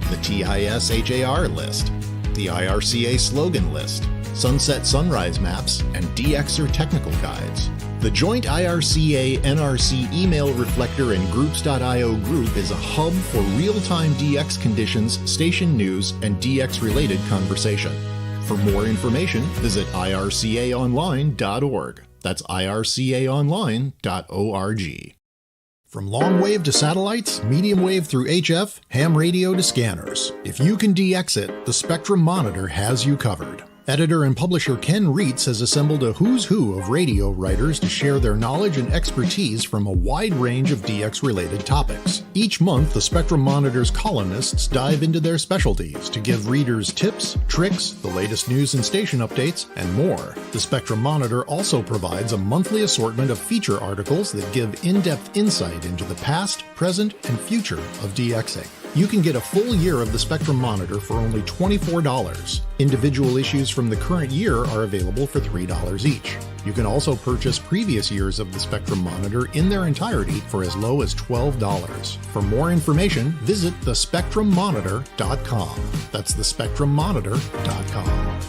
the TIS HAR list, the IRCA slogan list, sunset sunrise maps, and DXer technical guides. The joint IRCA-NRC email reflector and groups.io group is a hub for real-time DX conditions, station news, and DX-related conversation. For more information, visit ircaonline.org. That's ircaonline.org. From long wave to satellites, medium wave through HF, ham radio to scanners. If you can DX it, the Spectrum Monitor has you covered. Editor and publisher Ken Reitz has assembled a who's who of radio writers to share their knowledge and expertise from a wide range of DX-related topics. Each month, the Spectrum Monitor's columnists dive into their specialties to give readers tips, tricks, the latest news and station updates, and more. The Spectrum Monitor also provides a monthly assortment of feature articles that give in-depth insight into the past, present, and future of DXing. You can get a full year of the Spectrum Monitor for only $24. Individual issues from the current year are available for $3 each. You can also purchase previous years of the Spectrum Monitor in their entirety for as low as $12. For more information, visit thespectrummonitor.com. That's thespectrummonitor.com.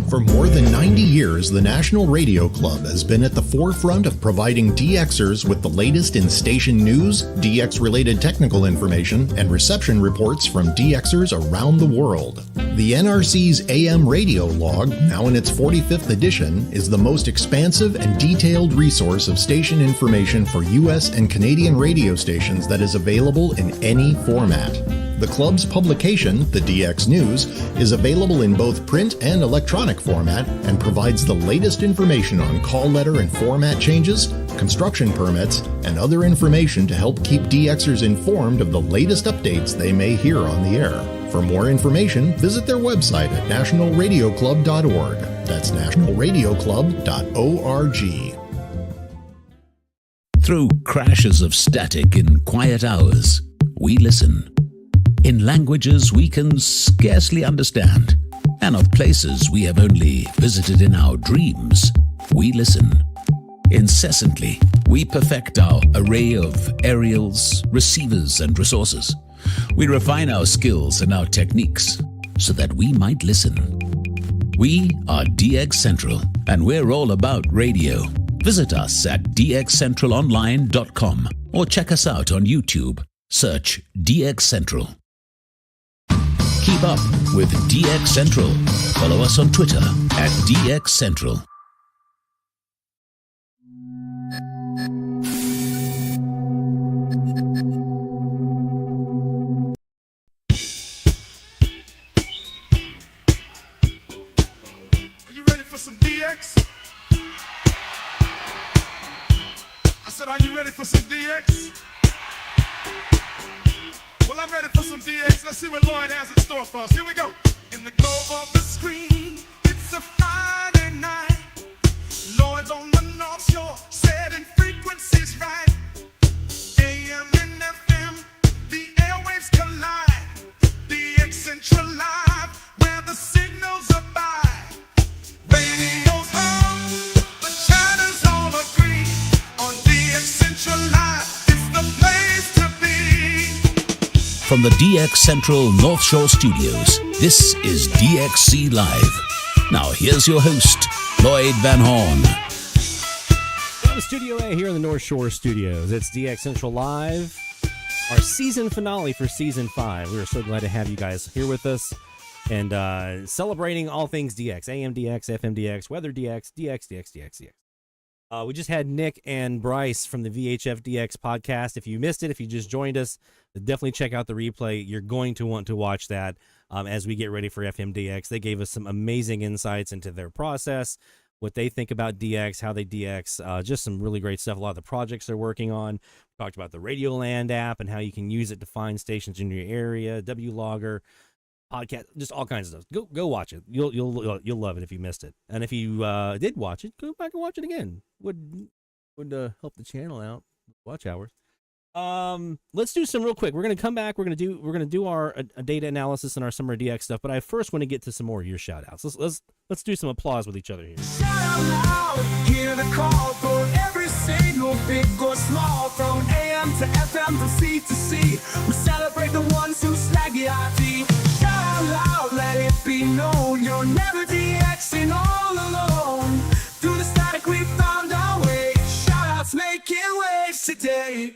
For more than 90 years, the National Radio Club has been at the forefront of providing DXers with the latest in station news, DX-related technical information, and reception reports from DXers around the world. The NRC's AM radio log, now in its 45th edition, is the most expansive and detailed resource of station information for U.S. and Canadian radio stations that is available in any format. The club's publication, the DX News, is available in both print and electronic format and provides the latest information on call letter and format changes, construction permits, and other information to help keep DXers informed of the latest updates they may hear on the air. For more information, visit their website at nationalradioclub.org. That's nationalradioclub.org. Through crashes of static in quiet hours, we listen. In languages we can scarcely understand, and of places we have only visited in our dreams, we listen. Incessantly, we perfect our array of aerials, receivers, and resources. We refine our skills and our techniques so that we might listen. We are DX Central, and we're all about radio. Visit us at dxcentralonline.com or check us out on YouTube. Search DX Central. Keep up with DX Central. Follow us on Twitter at DX Central. Are you ready for some DX? I said, are you ready for some DX? Well, I'm ready for some DX. Let's see what Lloyd has in store for us. Here we go. In the glow of the screen, it's a Friday night. Lloyd's on the North Shore, setting frequencies right. AM and FM, the airwaves collide. DX Central Live, where the signals abide. Radio's on, the chatters all agree. On DX Central Live, it's the place to be. From the DX Central North Shore Studios, this is DXC Live. Now here's your host, Lloyd Van Horn. From Studio A here in the North Shore Studios, it's DX Central Live, our season finale for Season 5. We are so glad to have you guys here with us and celebrating all things DX, AM DX, FM DX, Weather DX, DX. We just had Nick and Bryce from the VHF DX podcast. If you missed it, if you just joined us, definitely check out the replay. You're going to want to watch that as we get ready for FM DX. They gave us some amazing insights into their process, what they think about DX, how they DX, just some really great stuff. A lot of the projects they're working on. We talked about the Radioland app and how you can use it to find stations in your area, WLogger, podcast, just all kinds of stuff. Go watch it. You'll love it if you missed it. And if you did watch it, go back and watch it again. Would help the channel out. Watch hours. Let's do some real quick. We're gonna come back. We're gonna do our data analysis and our summer DX stuff. But I first want to get to some more of your shout outs. Let's do some applause with each other here. Shout out loud, hear the call for every single big or small, from AM to FM to C to C. We celebrate the ones who slag the IT. Shout out loud, let it be known, you're never DXing all alone. Through the static we found our way. Shout outs making waves today.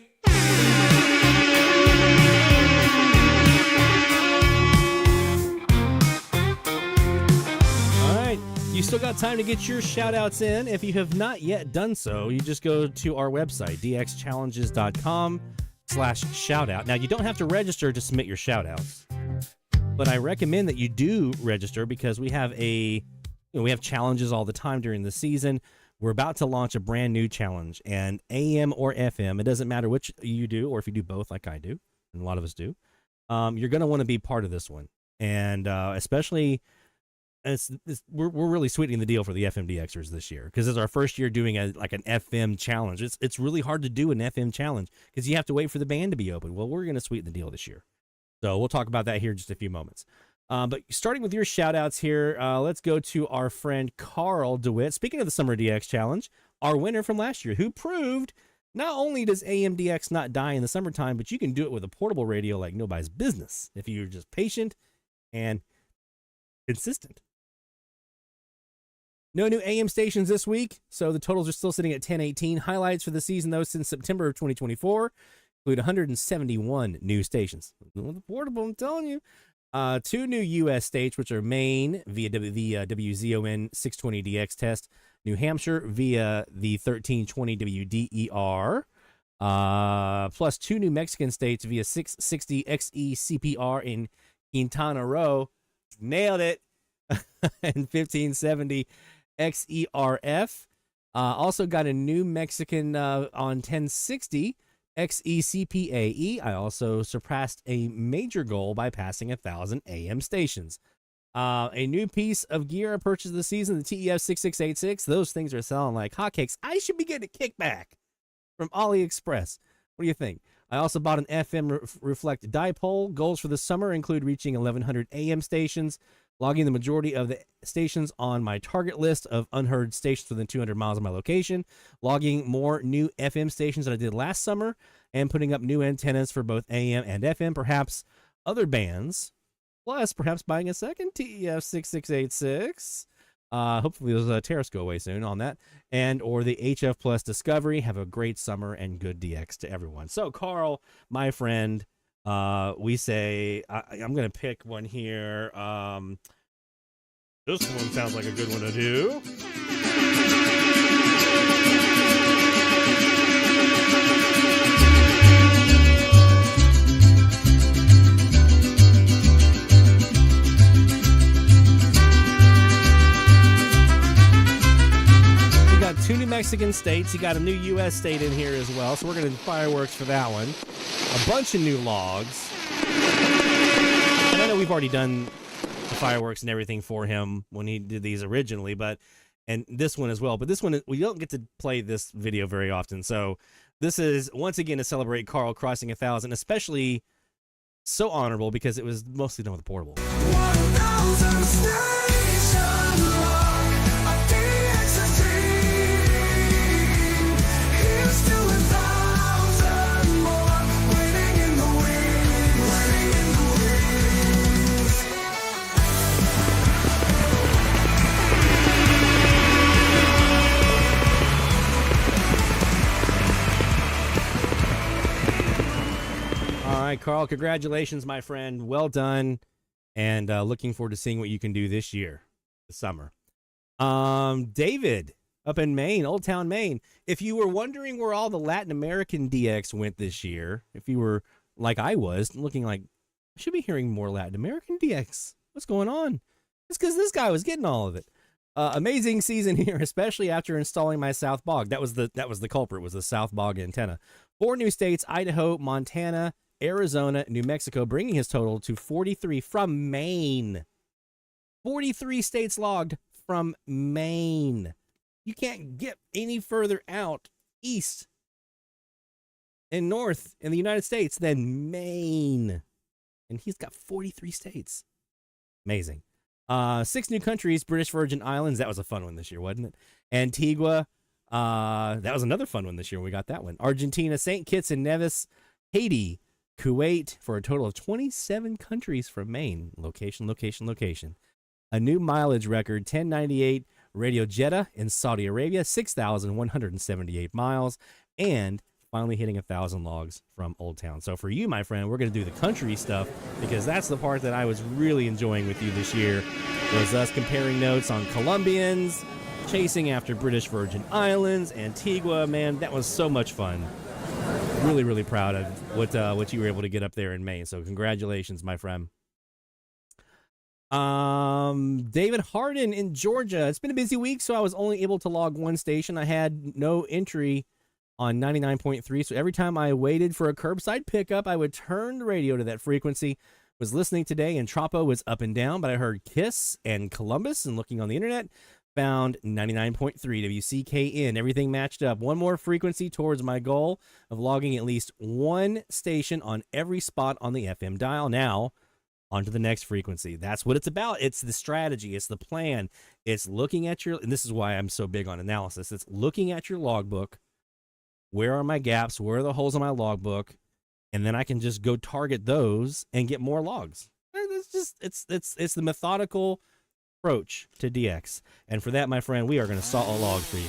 You still got time to get your shout-outs in. If you have not yet done so, you just go to our website, dxchallenges.com/shoutout. Now, you don't have to register to submit your shout-outs, but I recommend that you do register because we have we have challenges all the time during the season. We're about to launch a brand new challenge, and AM or FM, it doesn't matter which you do, or if you do both like I do, and a lot of us do, you're going to want to be part of this one. And especially... we're really sweetening the deal for the FMDXers this year because it's our first year doing an FM challenge. It's really hard to do an FM challenge because you have to wait for the band to be open. Well, we're going to sweeten the deal this year. So we'll talk about that here in just a few moments. But starting with your shout outs here, let's go to our friend Carl DeWitt. Speaking of the Summer DX Challenge, our winner from last year, who proved not only does AMDX not die in the summertime, but you can do it with a portable radio like nobody's business if you're just patient and consistent. No new AM stations this week, so the totals are still sitting at 1018. Highlights for the season, though, since September of 2024 include 171 new stations. Portable, I'm telling you. 2 new U.S. states, which are Maine via the WZON 620DX test, New Hampshire via the 1320 WDER, plus 2 New Mexican states via 660 XECPR in Quintana Roo. Nailed it. And 1570 XERF. Also got a New Mexican on 1060 XECPAE. I also surpassed a major goal by passing 1,000 AM stations. A new piece of gear I purchased this season, the TEF 6686. Those things are selling like hotcakes. I should be getting a kickback from AliExpress. What do you think? I also bought an FM Reflect dipole. Goals for the summer include reaching 1,100 AM stations, logging the majority of the stations on my target list of unheard stations within 200 miles of my location, logging more new FM stations than I did last summer, and putting up new antennas for both AM and FM, perhaps other bands, plus perhaps buying a second TEF 6686. Hopefully those tariffs go away soon on that. And or the HF Plus Discovery. Have a great summer and good DX to everyone. So, Carl, my friend, we say, I'm going to pick one here. This one sounds like a good one to do. Two New Mexican states. You got a new U.S. state in here as well, so we're going to do fireworks for that one. A bunch of new logs. And I know we've already done the fireworks and everything for him when he did these originally, and this one as well. But this one, we don't get to play this video very often, so this is, once again, to celebrate Carl crossing 1,000, especially so honorable because it was mostly done with a portable. 1,000 station log, a DX's here's to 1,000 more, waiting in the wings, waiting in the wings. All right, Carl, congratulations, my friend. Well done. And looking forward to seeing what you can do this year, this summer. David, up in Maine, Old Town, Maine. If you were wondering where all the Latin American DX went this year, if you were like I was, looking like, I should be hearing more Latin American DX. What's going on? It's because this guy was getting all of it. Amazing season here, especially after installing my South Bog. That was the culprit, was the South Bog antenna. 4 new states, Idaho, Montana, Arizona, New Mexico, bringing his total to 43 from Maine. 43 states logged from Maine. You can't get any further out east and north in the United States than Maine. And he's got 43 states. Amazing. 6 new countries, British Virgin Islands. That was a fun one this year, wasn't it? Antigua. That was another fun one this year. We got that one. Argentina, St. Kitts and Nevis, Haiti, Kuwait, for a total of 27 countries from Maine. Location, location, location. A new mileage record, 1098 Radio Jeddah in Saudi Arabia, 6,178 miles, and finally hitting 1,000 logs from Old Town. So for you, my friend, we're going to do the country stuff because that's the part that I was really enjoying with you this year, was us comparing notes on Colombians, chasing after British Virgin Islands, Antigua. Man, that was so much fun. Really, really proud of what you were able to get up there in Maine. So congratulations, my friend. David Harden in Georgia. It's been a busy week, so I was only able to log 1 station. I had no entry on 99.3, so every time I waited for a curbside pickup, I would turn the radio to that frequency. Was listening today, and Tropo was up and down, but I heard KISS and Columbus, and looking on the internet, found 99.3 WCKN. Everything matched up. One more frequency towards my goal of logging at least 1 station on every spot on the FM dial. Now, on to the next frequency. That's what it's about. It's the strategy. It's the plan. It's looking at your, and this is why I'm so big on analysis. It's looking at your logbook. Where are my gaps? Where are the holes in my logbook? And then I can just go target those and get more logs. It's just, it's the methodical approach to DX. And for that, my friend, we are going to saw a log for you.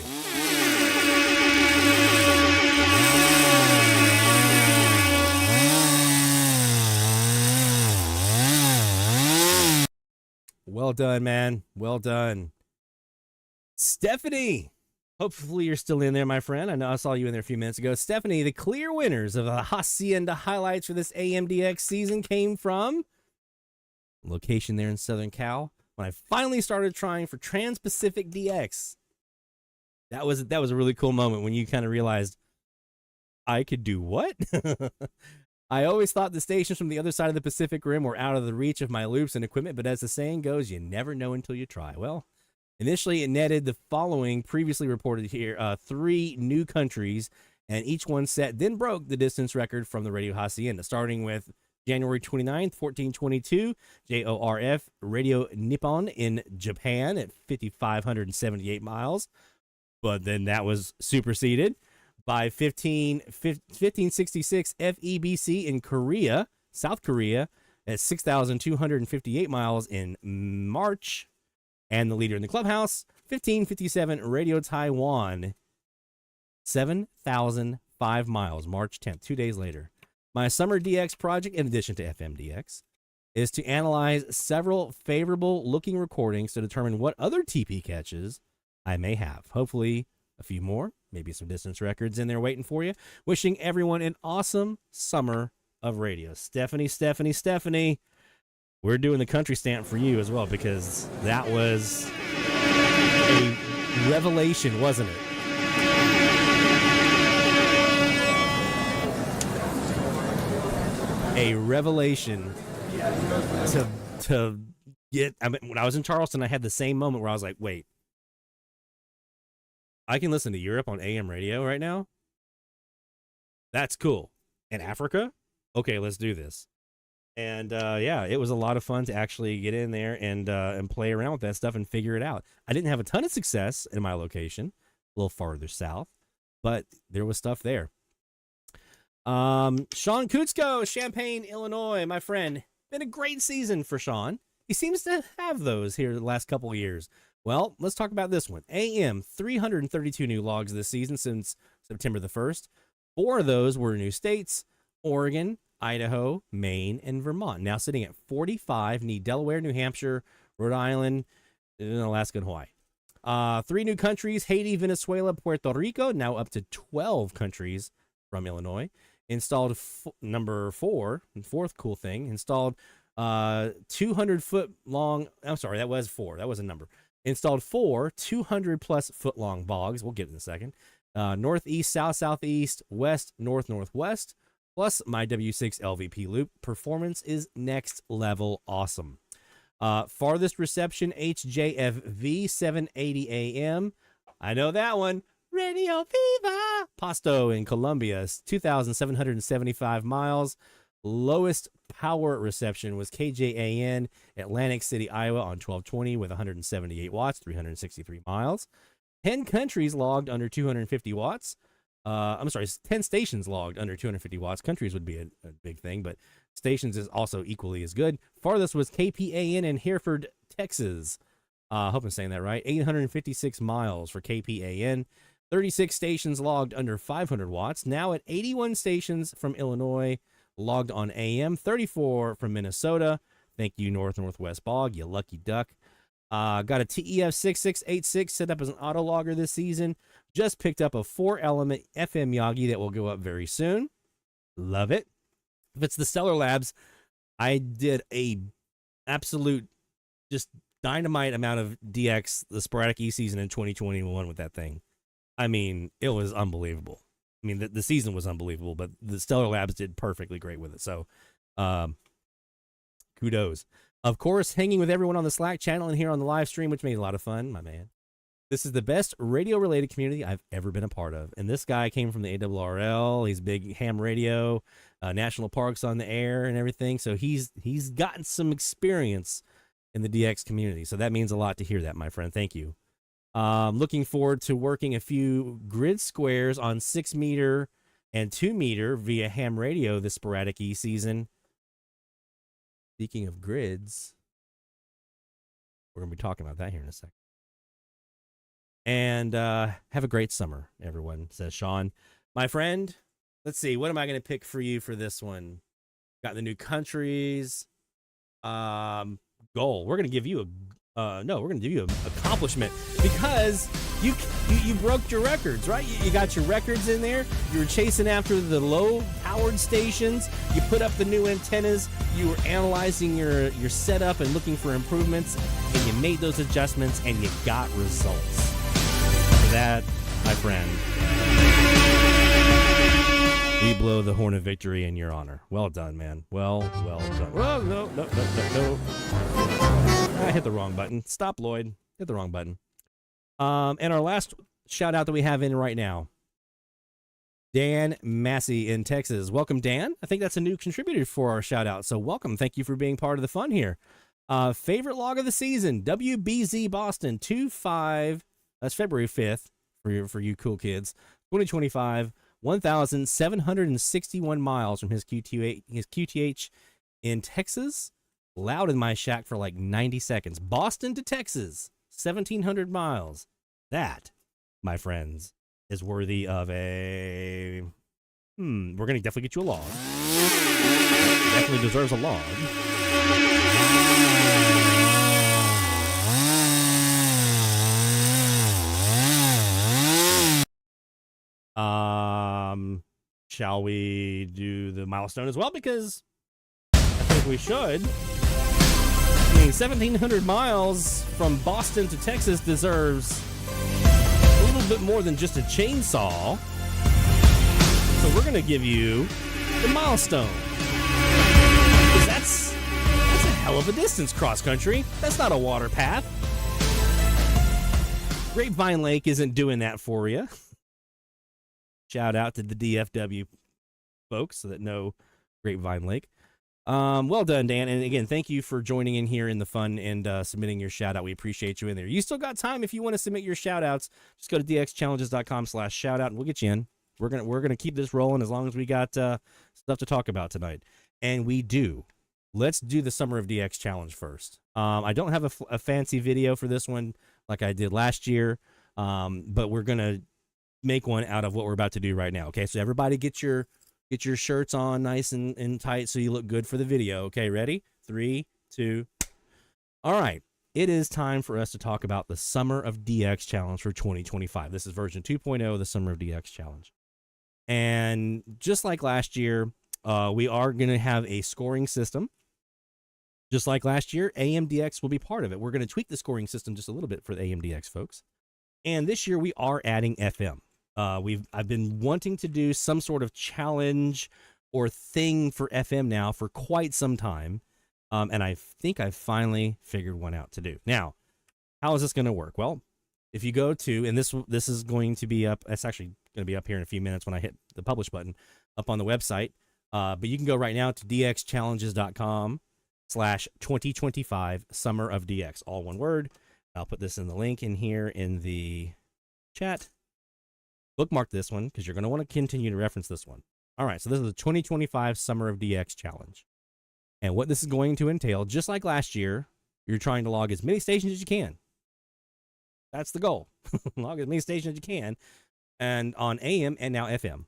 Well done, man. Well done. Stephanie. Hopefully you're still in there, my friend. I know I saw you in there a few minutes ago. Stephanie, the clear winners of the Hacienda highlights for this AMDX season came from location there in Southern Cal. When I finally started trying for Trans-Pacific DX, that was a really cool moment when you kind of realized I could do what? I always thought the stations from the other side of the Pacific Rim were out of the reach of my loops and equipment, but as the saying goes, you never know until you try. Well, initially it netted the following previously reported here, 3 new countries, and each one set then broke the distance record from the Radio Hacienda, starting with January 29th, 1422, JORF Radio Nippon in Japan at 5,578 miles. But then that was superseded by 1566 FEBC in Korea, South Korea, at 6,258 miles in March. And the leader in the clubhouse, 1557 Radio Taiwan, 7,005 miles, March 10th, 2 days later. My summer DX project, in addition to FMDX, is to analyze several favorable looking recordings to determine what other TP catches I may have. Hopefully a few more, maybe some distance records in there waiting for you. Wishing everyone an awesome summer of radio. Stephanie, we're doing the country stamp for you as well, because that was a revelation, wasn't it? A revelation to get. I mean, when I was in Charleston, I had the same moment where I was like, wait, I can listen to Europe on AM radio right now? That's cool. In Africa? Okay, let's do this. And yeah, it was a lot of fun to actually get in there and play around with that stuff and figure it out. I didn't have a ton of success in my location, a little farther south, but there was stuff there. Sean Kutzko, Champaign, Illinois, my friend. Been a great season for Sean. He seems to have those here the last couple of years. Well, let's talk about this one. AM, 332 new logs this season since September the 1st. 4 of those were new states: Oregon, Idaho, Maine, and Vermont. Now sitting at 45, need Delaware, New Hampshire, Rhode Island, and Alaska, and Hawaii. 3 new countries: Haiti, Venezuela, Puerto Rico, now up to 12 countries from Illinois. Installed number 4, and fourth cool thing, installed 200-foot long, I'm sorry, that was 4, that was a number. Installed 4 200-plus foot long bogs, we'll get it in a second. Northeast, south, southeast, west, north, northwest, plus my W6 LVP loop. Performance is next level awesome. Farthest reception, HJFV 780 AM. I know that one. Radio Viva! Pasto in Colombia, 2,775 miles. Lowest power reception was KJAN, Atlantic City, Iowa on 1220 with 178 watts, 363 miles. 10 countries logged under 250 watts. 10 stations logged under 250 watts. Countries would be a big thing, but stations is also equally as good. Farthest was KPAN in Hereford, Texas. I hope I'm saying that right. 856 miles for KPAN. 36 stations logged under 500 watts. Now at 81 stations from Illinois logged on AM. 34 from Minnesota. Thank you, North Northwest Bog, you lucky duck. Got a TEF 6686 set up as an auto logger this season. Just picked up a 4-element FM Yagi that will go up very soon. Love it. If it's the Stellar Labs, I did a absolute just dynamite amount of DX, the Sporadic E season in 2021 with that thing. I mean, it was unbelievable. I mean, the season was unbelievable, but the Stellar Labs did perfectly great with it. So, kudos. Of course, hanging with everyone on the Slack channel and here on the live stream, which made a lot of fun, my man. This is the best radio-related community I've ever been a part of. And this guy came from the ARRL. He's big ham radio, national parks on the air and everything. So he's gotten some experience in the DX community. So that means a lot to hear that, my friend. Thank you. Looking forward to working a few grid squares on 6-meter and 2-meter via ham radio this Sporadic E season. Speaking of grids, we're going to be talking about that here in a second. And have a great summer, everyone, says Sean. My friend, let's see, what am I going to pick for you for this one? Got the new countries. Goal. We're going to give you we're going to give you an accomplishment because you broke your records, right? You got your records in there. You were chasing after the low-powered stations. You put up the new antennas. You were analyzing your setup and looking for improvements, and you made those adjustments, and you got results. For that, my friend, we blow the horn of victory in your honor. Well done, man. Well done. Well, no. I hit the wrong button. Stop, Lloyd. Hit the wrong button. And our last shout out that we have in right now, Dan Massey in Texas. Welcome, Dan. I think that's a new contributor for our shout out. So welcome. Thank you for being part of the fun here. Favorite log of the season, WBZ Boston 2-5. That's February 5th for you cool kids. 2025, 1,761 miles from his QTH in Texas. Loud in my shack for like 90 seconds. Boston to Texas. 1,700 miles. That, my friends, is worthy of a... we're going to definitely get you a log. Definitely deserves a log. Shall we do the milestone as well? Because I think we should. I mean, 1,700 miles from Boston to Texas deserves a little bit more than just a chainsaw. So we're going to give you the milestone. Because that's a hell of a distance cross country. That's not a water path. Grapevine Lake isn't doing that for you. Shout out to the DFW folks that know Grapevine Lake. Well done, Dan. And again, thank you for joining in here in the fun and submitting your shout out. We appreciate you in there. You still got time if you want to submit your shout outs. Just go to dxchallenges.com/shoutout and we'll get you in. We're gonna keep this rolling as long as we got stuff to talk about tonight. And we do. Let's do the Summer of DX Challenge first. I don't have a fancy video for this one like I did last year, but we're gonna make one out of what we're about to do right now. Okay, so everybody get your shirts on nice and tight so you look good for the video. Okay, ready? 3, 2. All right, it is time for us to talk about the Summer of DX Challenge for 2025. This is version 2.0 of the Summer of DX Challenge. And just like last year, we are going to have a scoring system. Just like last year, AMDX will be part of it. We're going to tweak the scoring system just a little bit for the AMDX folks. And this year we are adding FM. I've been wanting to do some sort of challenge or thing for FM now for quite some time, and I think I've finally figured one out to do. Now, how is this going to work? Well, if you go to, and this is going to be up, it's actually going to be up here in a few minutes when I hit the publish button up on the website, but you can go right now to dxchallenges.com/2025 Summer of DX, all one word. I'll put this in the link in here in the chat. Bookmark this one because you're going to want to continue to reference this one. All right, so this is the 2025 Summer of DX Challenge. And what this is going to entail, just like last year, you're trying to log as many stations as you can. That's the goal. Log as many stations as you can, and on AM and now FM.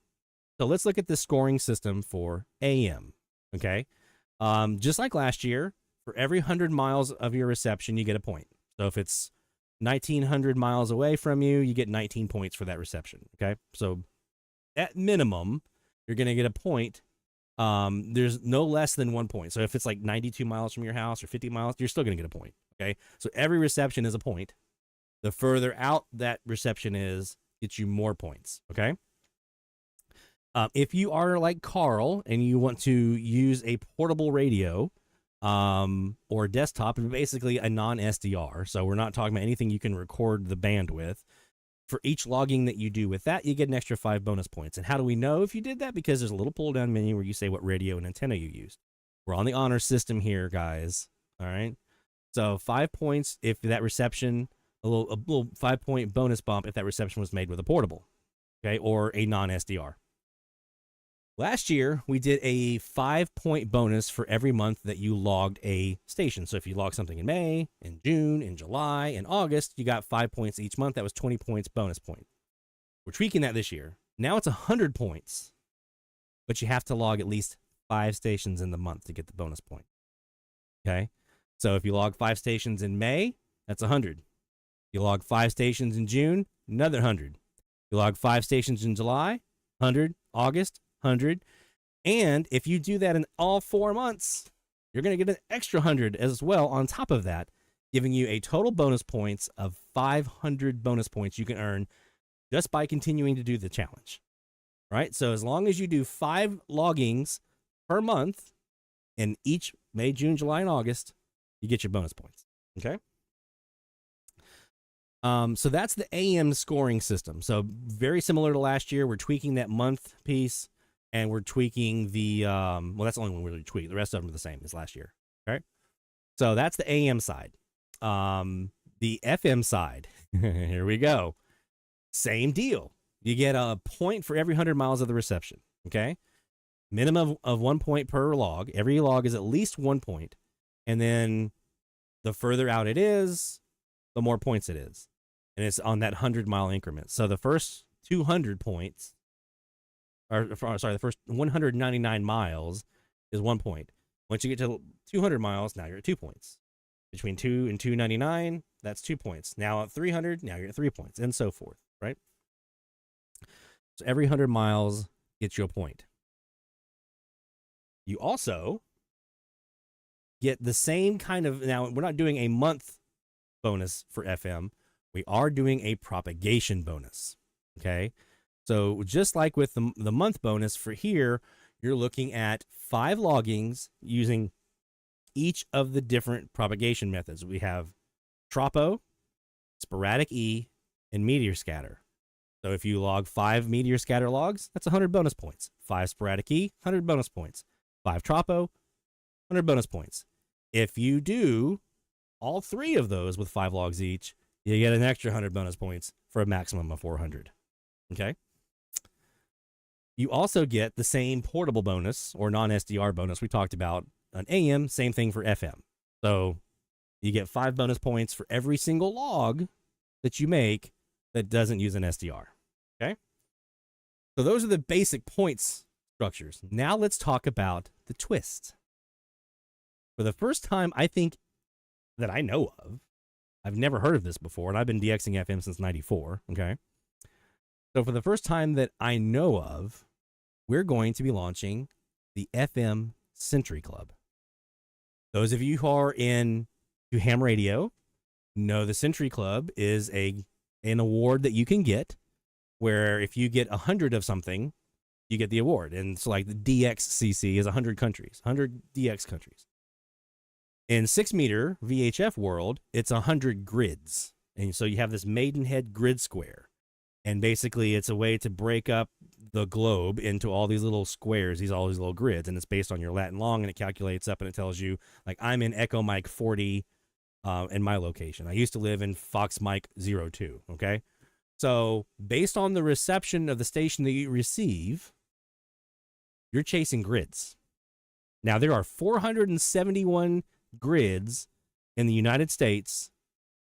So let's look at the scoring system for AM, okay? Just like last year, for every 100 miles of your reception, you get a point. So if it's 1,900 miles away from you, you get 19 points for that reception, okay? So at minimum, you're going to get a point. There's no less than 1 point. So if it's like 92 miles from your house or 50 miles, you're still going to get a point, okay? So every reception is a point. The further out that reception is, gets you more points, okay? If you are like Carl and you want to use a portable radio, or desktop, and basically a non-SDR. So we're not talking about anything you can record the band with. For each logging that you do with that, you get an extra 5 bonus points. And how do we know if you did that? Because there's a little pull-down menu where you say what radio and antenna you used. We're on the honor system here, guys. All right. So 5 points if that reception, a little 5-point bonus bump if that reception was made with a portable, okay, or a non-SDR. Last year, we did a 5-point bonus for every month that you logged a station. So if you logged something in May, in June, in July, in August, you got 5 points each month. That was 20 points bonus point. We're tweaking that this year. Now it's 100 points, but you have to log at least 5 stations in the month to get the bonus point. Okay? So if you log 5 stations in May, that's 100. You log 5 stations in June, another 100. You log 5 stations in July, 100. August, 100. And if you do that in all 4 months, you're going to get an extra 100 as well on top of that, giving you a total bonus points of 500 bonus points you can earn just by continuing to do the challenge. Right? So as long as you do 5 loggings per month in each May, June, July, and August, you get your bonus points. Okay? So that's the AM scoring system. So very similar to last year. We're tweaking that month piece. And we're tweaking the, well, that's the only one we're really tweaking. The rest of them are the same as last year. Okay. So that's the AM side. The FM side, here we go. Same deal. You get a point for every 100 miles of the reception. Okay. Minimum of 1 point per log. Every log is at least 1 point. And then the further out it is, the more points it is. And it's on that 100-mile increment. So the first 200 points, the first 199 miles is 1 point. Once you get to 200 miles, now you're at 2 points. Between 2 and 299, that's 2 points. Now at 300, now you're at 3 points, and so forth, right? So every 100 miles gets you a point. You also get the same kind of, now we're not doing a month bonus for FM. We are doing a propagation bonus, okay? So just like with the month bonus for here, you're looking at 5 loggings using each of the different propagation methods. We have Tropo, Sporadic E, and Meteor scatter. So if you log 5 Meteor scatter logs, that's 100 bonus points. 5 Sporadic E, 100 bonus points. 5 Tropo, 100 bonus points. If you do all 3 of those with 5 logs each, you get an extra 100 bonus points for a maximum of 400. Okay? You also get the same portable bonus or non-SDR bonus we talked about on AM, same thing for FM. So you get 5 bonus points for every single log that you make that doesn't use an SDR. Okay? So those are the basic points structures. Now let's talk about the twist. For the first time, I think that I know of, I've never heard of this before, and I've been DXing FM since 94, okay? So for the first time that I know of, we're going to be launching the FM Century Club. Those of you who are in ham radio know the Century Club is an award that you can get where if you get 100 of something, you get the award. And so like the DXCC is 100 countries, 100 DX countries. In 6-meter VHF world, it's 100 grids. And so you have this Maidenhead grid square. And basically it's a way to break up the globe into all these little squares, all these little grids. And it's based on your Latin long, and it calculates up and it tells you, like, I'm in Echo Mike 40 in my location. I used to live in Fox Mike 02, okay? So based on the reception of the station that you receive, you're chasing grids. Now, there are 471 grids in the United States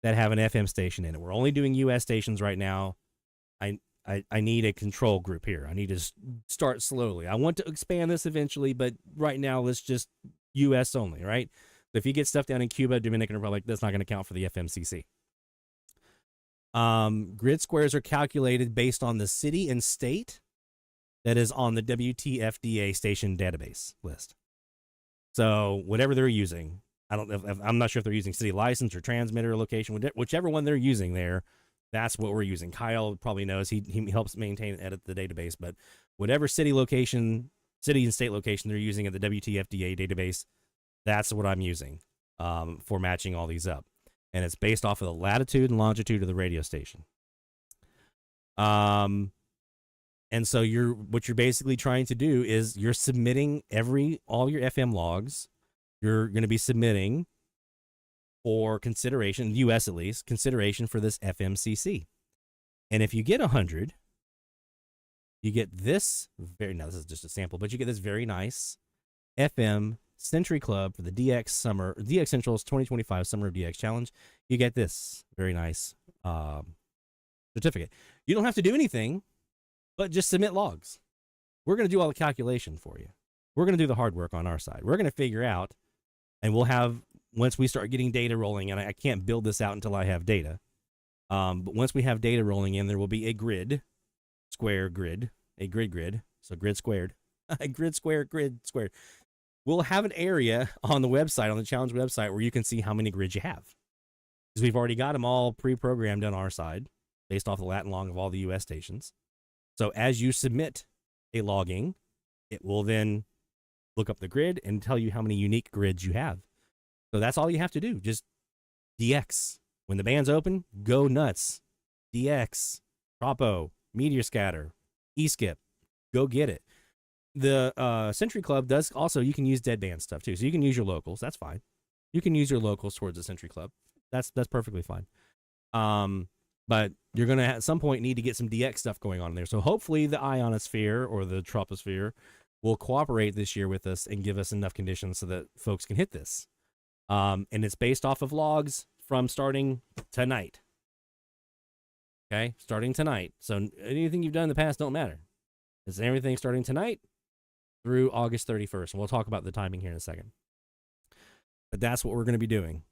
that have an FM station in it. We're only doing U.S. stations right now. I need a control group here. I need to start slowly. I want to expand this eventually, but right now let's just U.S. only, right? So if you get stuff down in Cuba, Dominican Republic, that's not going to count for the FMCC. Grid squares are calculated based on the city and state that is on the WTFDA station database list. So whatever they're using, I'm not sure if they're using city license or transmitter location, whichever one they're using there, that's what we're using. Kyle probably knows. He helps maintain and edit the database, but whatever city and state location they're using at the WTFDA database, that's what I'm using for matching all these up. And it's based off of the latitude and longitude of the radio station. And so what you're basically trying to do is you're submitting all your FM logs. You're going to be submitting for consideration, U.S. at least, consideration for this FMCC. And if you get 100, you get this this is just a sample, but you get this very nice FM Century Club for the DX Central's 2025 Summer of DX Challenge. You get this very nice certificate. You don't have to do anything, but just submit logs. We're going to do all the calculation for you. We're going to do the hard work on our side. We're going to figure out, and we'll have, once we start getting data rolling, and I can't build this out until I have data, but once we have data rolling in, there will be a grid, a grid, so grid squared, a grid squared. We'll have an area on the website, on the challenge website, where you can see how many grids you have. Because we've already got them all pre-programmed on our side, based off the Latin long of all the U.S. stations. So as you submit a logging, it will then look up the grid and tell you how many unique grids you have. So that's all you have to do. Just DX. When the band's open, go nuts. DX, Tropo, Meteor scatter, E-skip. Go get it. The Century Club does also, you can use deadband stuff too. So you can use your locals. That's fine. You can use your locals towards the Century Club. That's perfectly fine. But you're going to at some point need to get some DX stuff going on there. So hopefully the ionosphere or the troposphere will cooperate this year with us and give us enough conditions so that folks can hit this. And it's based off of logs, from starting tonight. Okay, starting tonight. So anything you've done in the past don't matter. It's everything starting tonight through August 31st. And we'll talk about the timing here in a second. But that's what we're going to be doing.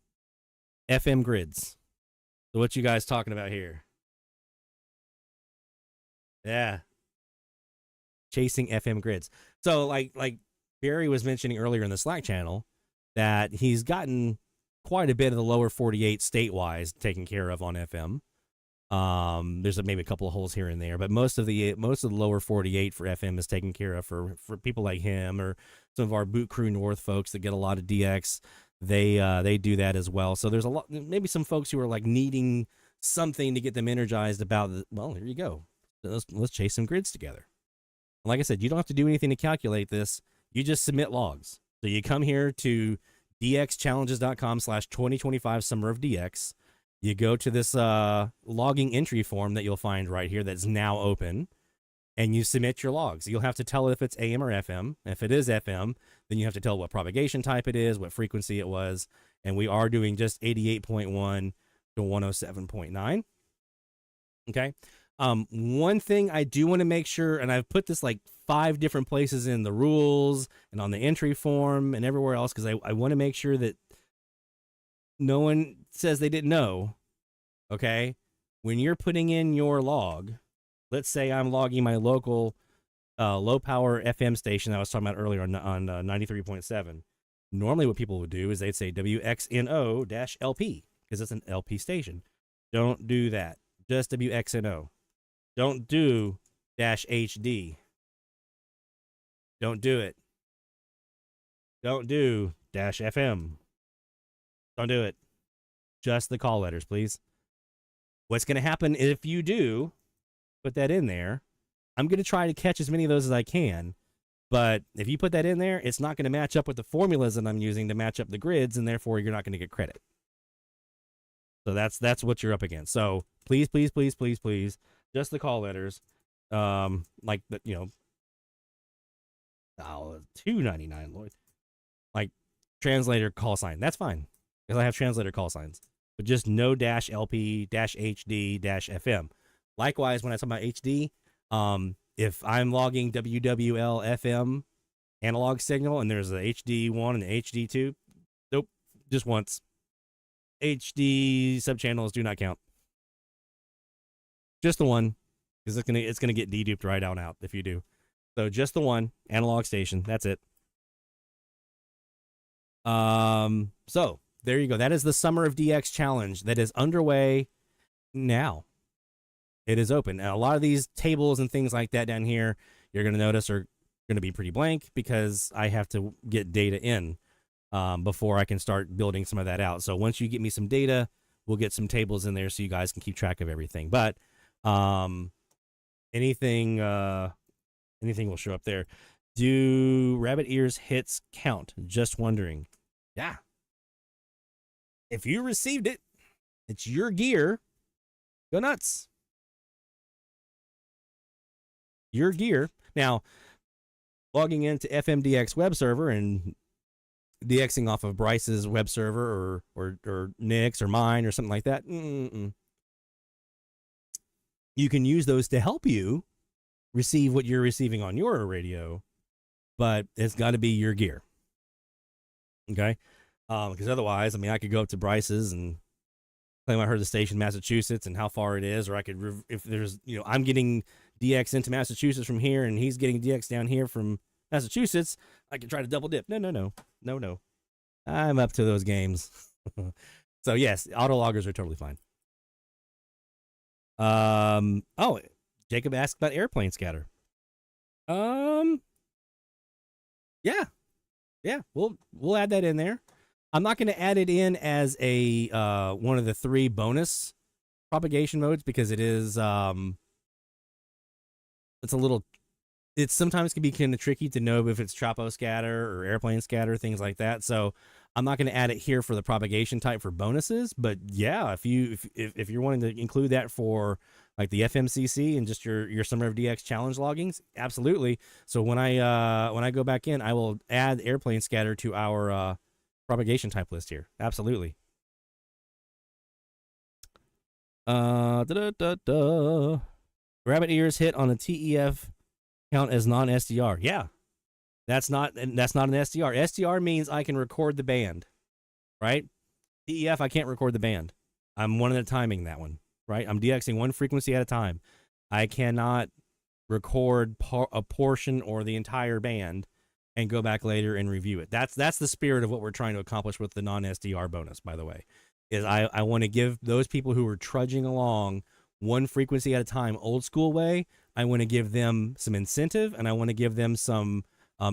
FM grids. So what you guys talking about here? Yeah. Chasing FM grids. So like Barry was mentioning earlier in the Slack channel that he's gotten quite a bit of the lower 48 state-wise taken care of on FM. There's maybe a couple of holes here and there, but most of the lower 48 for FM is taken care of for people like him or some of our Boot Crew North folks that get a lot of DX. They do that as well. So there's a lot, maybe some folks who are like needing something to get them energized about well, here you go. Let's chase some grids together. Like I said, you don't have to do anything to calculate this. You just submit logs. So you come here to dxchallenges.com/2025 Summer of DX. You go to this logging entry form that you'll find right here that's now open, and you submit your logs. You'll have to tell it if it's AM or FM. If it is FM, then you have to tell what propagation type it is, what frequency it was, and we are doing just 88.1 to 107.9. Okay. One thing I do want to make sure, and I've put this like 5 different places in the rules and on the entry form and everywhere else, because I want to make sure that no one says they didn't know. Okay. When you're putting in your log, let's say I'm logging my local low power FM station that I was talking about earlier on 93.7. Normally what people would do is they'd say WXNO-LP because it's an LP station. Don't do that. Just WXNO. Don't do -HD. Don't do it. Don't do -FM. Don't do it. Just the call letters, please. What's going to happen if you do put that in there, I'm going to try to catch as many of those as I can. But if you put that in there, it's not going to match up with the formulas that I'm using to match up the grids, and therefore you're not going to get credit. So that's what you're up against. So please, please, please, please, please, just the call letters. Like the, $2.99, Lloyd. Like translator call sign. That's fine. Because I have translator call signs. But just no -LP, -HD, -FM. Likewise, when I talk about HD, if I'm logging WWL FM analog signal and there's a HD1 and a HD2, nope, just once. HD subchannels do not count. Just the one, because it's gonna get deduped right on out if you do. So just the one analog station. That's it. So there you go. That is the Summer of DX challenge that is underway now. It is open. Now, a lot of these tables and things like that down here, you're going to notice are going to be pretty blank because I have to get data in before I can start building some of that out. So once you get me some data, we'll get some tables in there so you guys can keep track of everything. But anything will show up there. Do rabbit ears hits count? Just wondering. Yeah. If you received it, it's your gear. Go nuts. Your gear. Now, logging into FMDX web server and DXing off of Bryce's web server or Nick's or mine or something like that. You can use those to help you receive what you're receiving on your radio, but it's got to be your gear. Okay? Because otherwise, I mean, I could go up to Bryce's and claim I heard the station in Massachusetts and how far it is, or I could, if there's, I'm getting DX into Massachusetts from here and he's getting DX down here from Massachusetts, I could try to double dip. No. I'm up to those games. So yes, auto loggers are totally fine. Oh, Jacob asked about airplane scatter. Yeah, we'll add that in there. I'm not going to add it in as a one of the 3 bonus propagation modes because it is it sometimes can be kind of tricky to know if it's tropo scatter or airplane scatter, things like that. So I'm not going to add it here for the propagation type for bonuses, but yeah, if you're wanting to include that for like the FMCC and just your Summer of DX challenge loggings, absolutely. So when I go back in, I will add airplane scatter to our propagation type list here. Absolutely. Rabbit ears hit on a TEF count as non-SDR. Yeah. That's not an SDR. SDR means I can record the band, right? TEF, I can't record the band. I'm one at a timing that one, right? I'm DXing one frequency at a time. I cannot record a portion or the entire band and go back later and review it. That's the spirit of what we're trying to accomplish with the non-SDR bonus, by the way, is I want to give those people who are trudging along one frequency at a time, old school way, I want to give them some incentive, and I want to give them some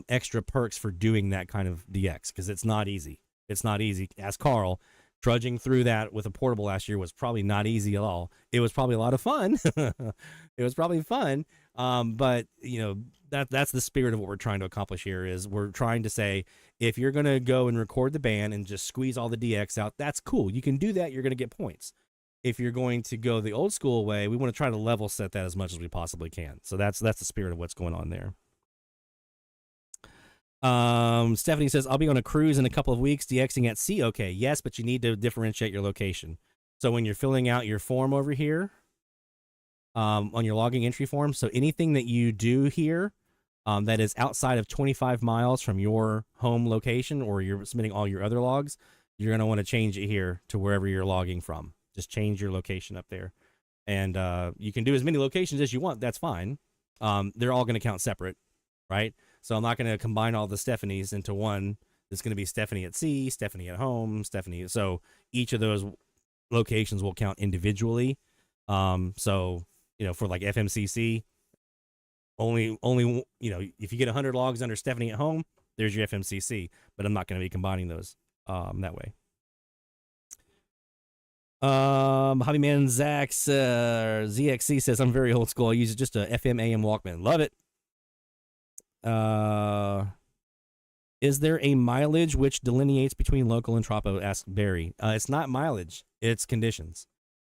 extra perks for doing that kind of DX, because it's not easy. It's not easy. Ask Carl. Trudging through that with a portable last year was probably not easy at all. It was probably a lot of fun. It was probably fun. But you know, that's the spirit of what we're trying to accomplish here. Is we're trying to say, if you're going to go and record the band and just squeeze all the DX out, that's cool. You can do that. You're going to get points. If you're going to go the old school way, we want to try to level set that as much as we possibly can. So that's the spirit of what's going on there. Stephanie says, I'll be on a cruise in a couple of weeks, DXing at sea. Okay, yes, but you need to differentiate your location. So when you're filling out your form over here, on your logging entry form, so anything that you do here that is outside of 25 miles from your home location, or you're submitting all your other logs, you're going to want to change it here to wherever you're logging from. Just change your location up there. And you can do as many locations as you want. That's fine. They're all going to count separate, right? So I'm not going to combine all the Stephanies into one. It's going to be Stephanie at sea, Stephanie at home, Stephanie. So each of those locations will count individually. So, you know, for like FMCC, only, you know, if you get 100 logs under Stephanie at home, there's your FMCC, but I'm not going to be combining those that way. Hobbyman Zach's ZXC says, I'm very old school. I use just a FM AM Walkman. Love it. Is there a mileage which delineates between local and tropo? Asked Barry. It's not mileage, it's conditions.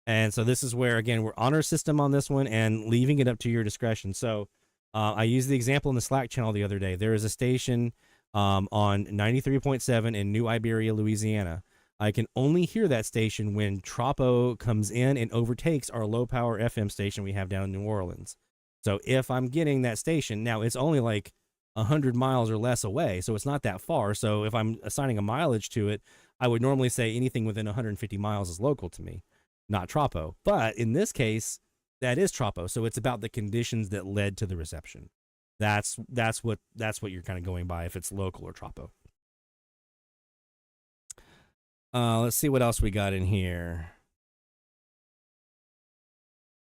And so this is where, again, we're on our system on this one and leaving it up to your discretion. So I used the example in the Slack channel the other day. There is a station on 93.7 in New Iberia, Louisiana. I can only hear that station when tropo comes in and overtakes our low power FM station we have down in New Orleans. So if I'm getting that station, now it's only like 100 miles or less away, so it's not that far. So if I'm assigning a mileage to it, I would normally say anything within 150 miles is local to me, not tropo. But in this case, that is tropo. So it's about the conditions that led to the reception. That's what you're kind of going by, if it's local or tropo. Let's see what else we got in here.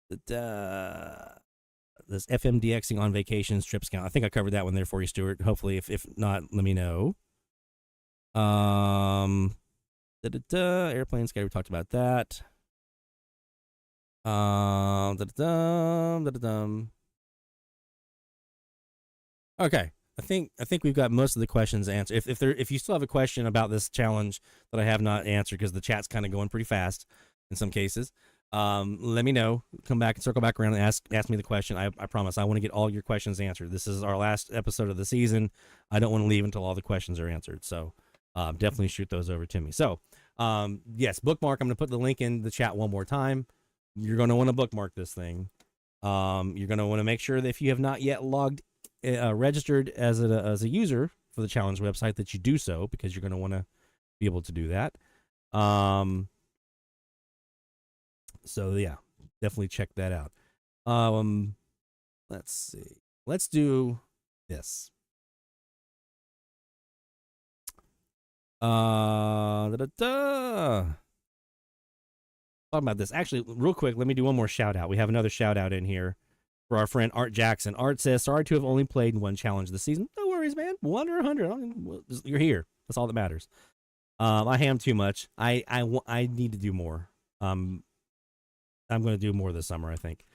This FM DXing on vacation strips count. I think I covered that one there for you, Stuart. Hopefully, if not, let me know. Airplane Sky, we talked about that. Okay, I think we've got most of the questions answered. If you still have a question about this challenge that I have not answered, because the chat's kind of going pretty fast in some cases, let me know. Come back and circle back around and ask me the question. I promise I want to get all your questions answered. This is our last episode of the season. I don't want to leave until all the questions are answered. So definitely shoot those over to me. So yes, bookmark. I'm going to put the link in the chat one more time. You're going to want to bookmark this thing. You're going to want to make sure that if you have not yet registered as a user for the challenge website, that you do so, because you're going to want to be able to do that. So yeah, definitely check that out. Let's see. Let's do this. Talk about this. Actually, real quick, let me do one more shout out. We have another shout out in here for our friend Art Jackson. Art says, sorry to have only played one challenge this season. No worries, man. 1 or 100. You're here. That's all that matters. I ham too much. I need to do more. I'm going to do more this summer, I think.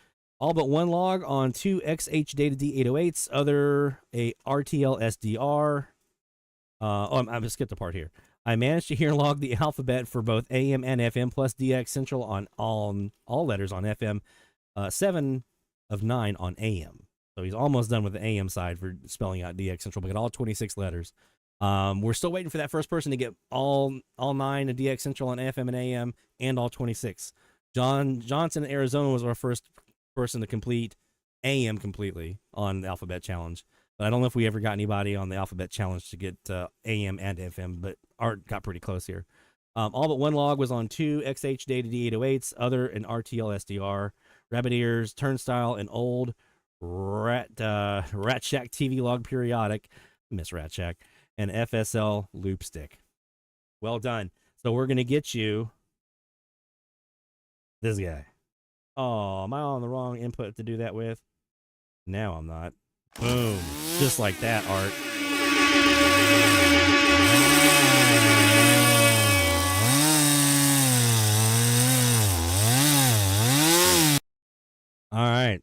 All but one log on 2 XH Data D808s, other a RTL SDR. I skipped a part here. I managed to hear and log the alphabet for both AM and FM plus DX Central on all letters on FM, 7 of 9 on AM. So he's almost done with the AM side for spelling out DX Central, but got all 26 letters. We're still waiting for that first person to get all 9 of DX Central on FM and AM and all 26. John Johnson in Arizona was our first person to complete AM completely on the Alphabet Challenge. But I don't know if we ever got anybody on the Alphabet Challenge to get AM and FM, but Art got pretty close here. All but one log was on 2 XH data D808s, other and RTL SDR, rabbit ears, turnstile, and old Rat Shack TV log periodic, Miss Rat Shack, and FSL loop stick. Well done. So we're going to get you this guy. Oh, am I on the wrong input to do that with? Now I'm not. Boom. Just like that, Art. All right.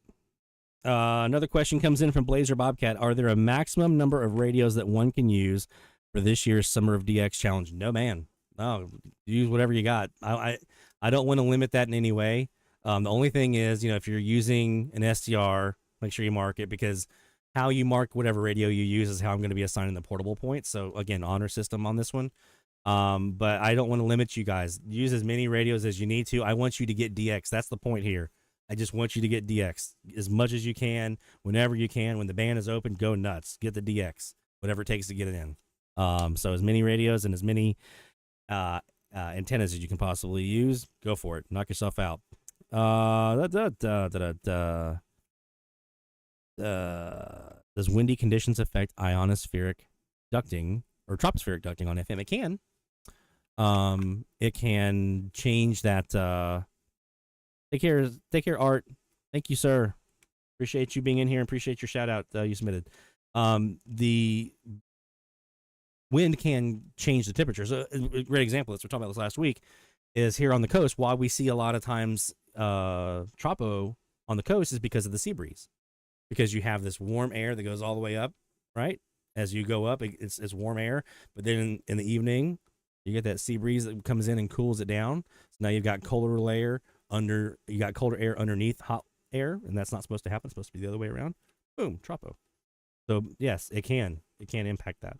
Another question comes in from Blazer Bobcat. Are there a maximum number of radios that one can use for this year's Summer of DX Challenge? No, man. No, use whatever you got. I don't want to limit that in any way. The only thing is, if you're using an SDR, make sure you mark it, because how you mark whatever radio you use is how I'm going to be assigning the portable points. So again, honor system on this one. But I don't want to limit you guys. Use as many radios as you need to. I want you to get DX. That's the point here. I just want you to get DX as much as you can, whenever you can. When the band is open, go nuts. Get the DX, whatever it takes to get it in. So as many radios and as many antennas as you can possibly use, go for it. Knock yourself out. Does windy conditions affect ionospheric ducting or tropospheric ducting on FM? It can. It can change that. Take care, Art. Thank you, sir. Appreciate you being in here and appreciate your shout out you submitted. The wind can change the temperature. So a great example, as we're talking about this last week, is here on the coast. Why we see a lot of times tropo on the coast is because of the sea breeze. Because you have this warm air that goes all the way up, right? As you go up, it's warm air. But then in the evening, you get that sea breeze that comes in and cools it down. So now you've got colder air underneath hot air, and that's not supposed to happen. It's supposed to be the other way around. Boom, tropo. So yes, it can impact that.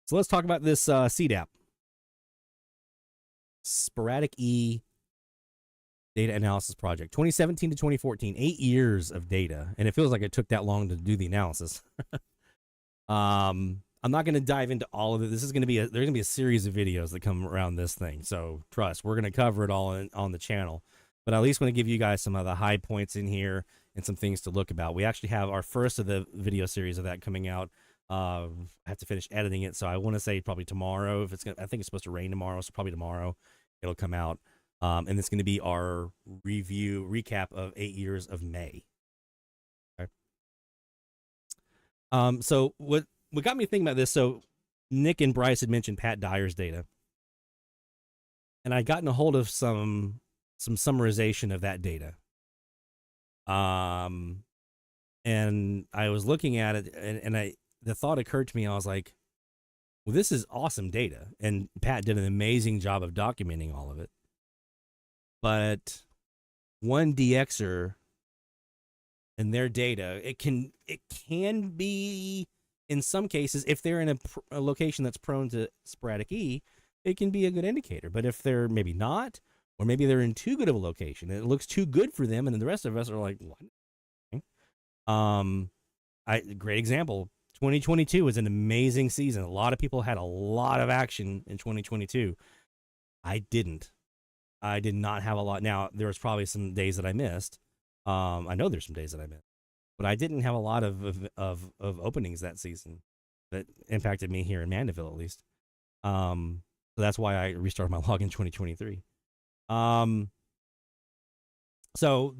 So let's talk about this CDAP, Sporadic E data analysis project, 2017 to 2014, 8 years of data, and it feels like it took that long to do the analysis. I'm not going to dive into all of it. There's going to be a series of videos that come around this thing. So trust, we're going to cover it all on the channel, but I at least want to give you guys some of the high points in here and some things to look about. We actually have our first of the video series of that coming out. I have to finish editing it. So I want to say probably tomorrow, I think it's supposed to rain tomorrow. So probably tomorrow it'll come out. And it's going to be our recap of 8 years of May. Okay. So what got me thinking about this, so Nick and Bryce had mentioned Pat Dyer's data. And I'd gotten a hold of some summarization of that data. And I was looking at it, and the thought occurred to me, I was like, well, this is awesome data. And Pat did an amazing job of documenting all of it. But one DXer and their data, it can be, in some cases, if they're in a location that's prone to sporadic E, it can be a good indicator. But if they're maybe not, or maybe they're in too good of a location, and it looks too good for them, and then the rest of us are like, what? Great example. 2022 was an amazing season. A lot of people had a lot of action in 2022. I did not have a lot. Now, there was probably some days that I missed. I know there's some days that I missed, but I didn't have a lot of openings that season that impacted me here in Mandeville, at least. So that's why I restarted my log in 2023. So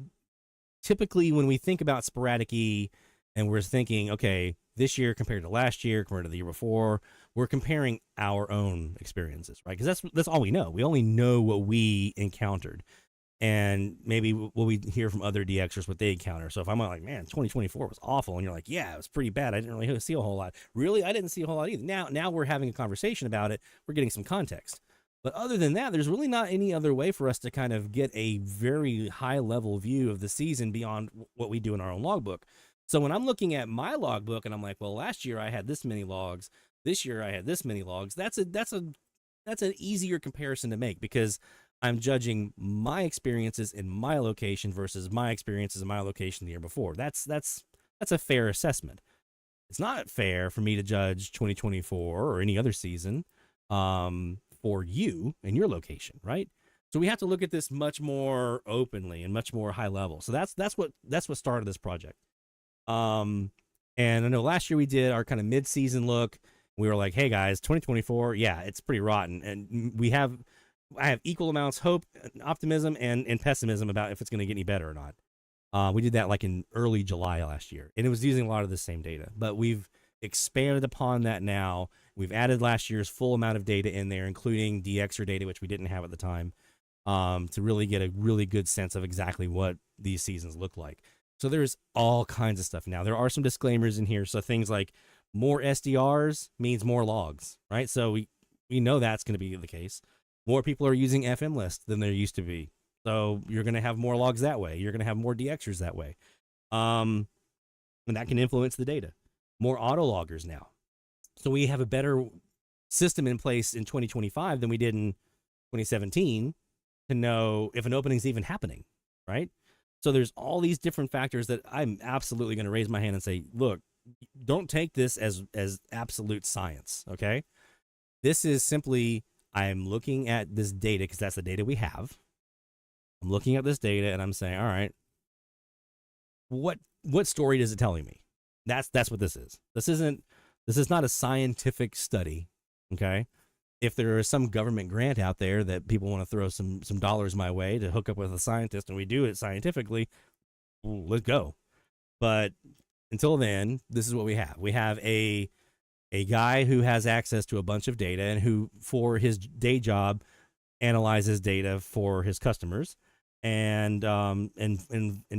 typically when we think about sporadic E and we're thinking, okay, this year compared to last year, compared to the year before, we're comparing our own experiences, right? Because that's all we know. We only know what we encountered, and maybe what we hear from other DXers, what they encounter. So if I'm like, man, 2024 was awful, and you're like, yeah, it was pretty bad. I didn't really see a whole lot. Really, I didn't see a whole lot either. Now we're having a conversation about it. We're getting some context. But other than that, there's really not any other way for us to kind of get a very high-level view of the season beyond what we do in our own logbook. So when I'm looking at my logbook and I'm like, well, last year I had this many logs, this year I had this many logs, that's an easier comparison to make, because I'm judging my experiences in my location versus my experiences in my location the year before. That's a fair assessment. It's not fair for me to judge 2024 or any other season for you and your location, right? So we have to look at this much more openly and much more high level. So that's what started this project. And I know last year we did our kind of mid-season look. We were like, hey guys, 2024, yeah, it's pretty rotten. And I have equal amounts hope, optimism, and pessimism about if it's going to get any better or not. We did that like in early July last year, and it was using a lot of the same data. But we've expanded upon that now. We've added last year's full amount of data in there, including DXer data, which we didn't have at the time, to really get a really good sense of exactly what these seasons look like. So there's all kinds of stuff now. There are some disclaimers in here. So things like more SDRs means more logs, right? So we know that's going to be the case. More people are using FM lists than there used to be. So you're going to have more logs that way. You're going to have more DXers that way. And that can influence the data. More auto loggers now. So we have a better system in place in 2025 than we did in 2017 to know if an opening is even happening, right? So there's all these different factors that I'm absolutely going to raise my hand and say, look, don't take this as absolute science, okay? This is simply, I'm looking at this data because that's the data we have. I'm looking at this data and I'm saying, all right, what story is it telling me? That's what this is. This is not a scientific study, okay? If there is some government grant out there that people want to throw some dollars my way to hook up with a scientist and we do it scientifically, let's go. But until then, this is what we have. We have a guy who has access to a bunch of data and who, for his day job, analyzes data for his customers and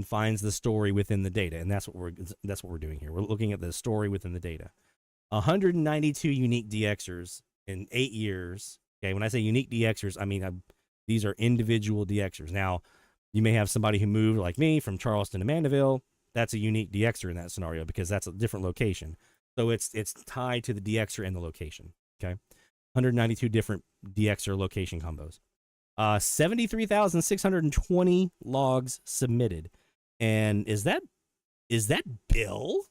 finds the story within the data. And that's what we're doing here. We're looking at the story within the data. 192 unique DXers in 8 years. Okay, when I say unique DXers, I mean these are individual DXers. Now, you may have somebody who moved like me from Charleston to Mandeville. That's a unique DXer in that scenario because that's a different location. So it's tied to the DXer and the location. Okay, 192 different DXer location combos. 73,620 logs submitted. And is that Bill?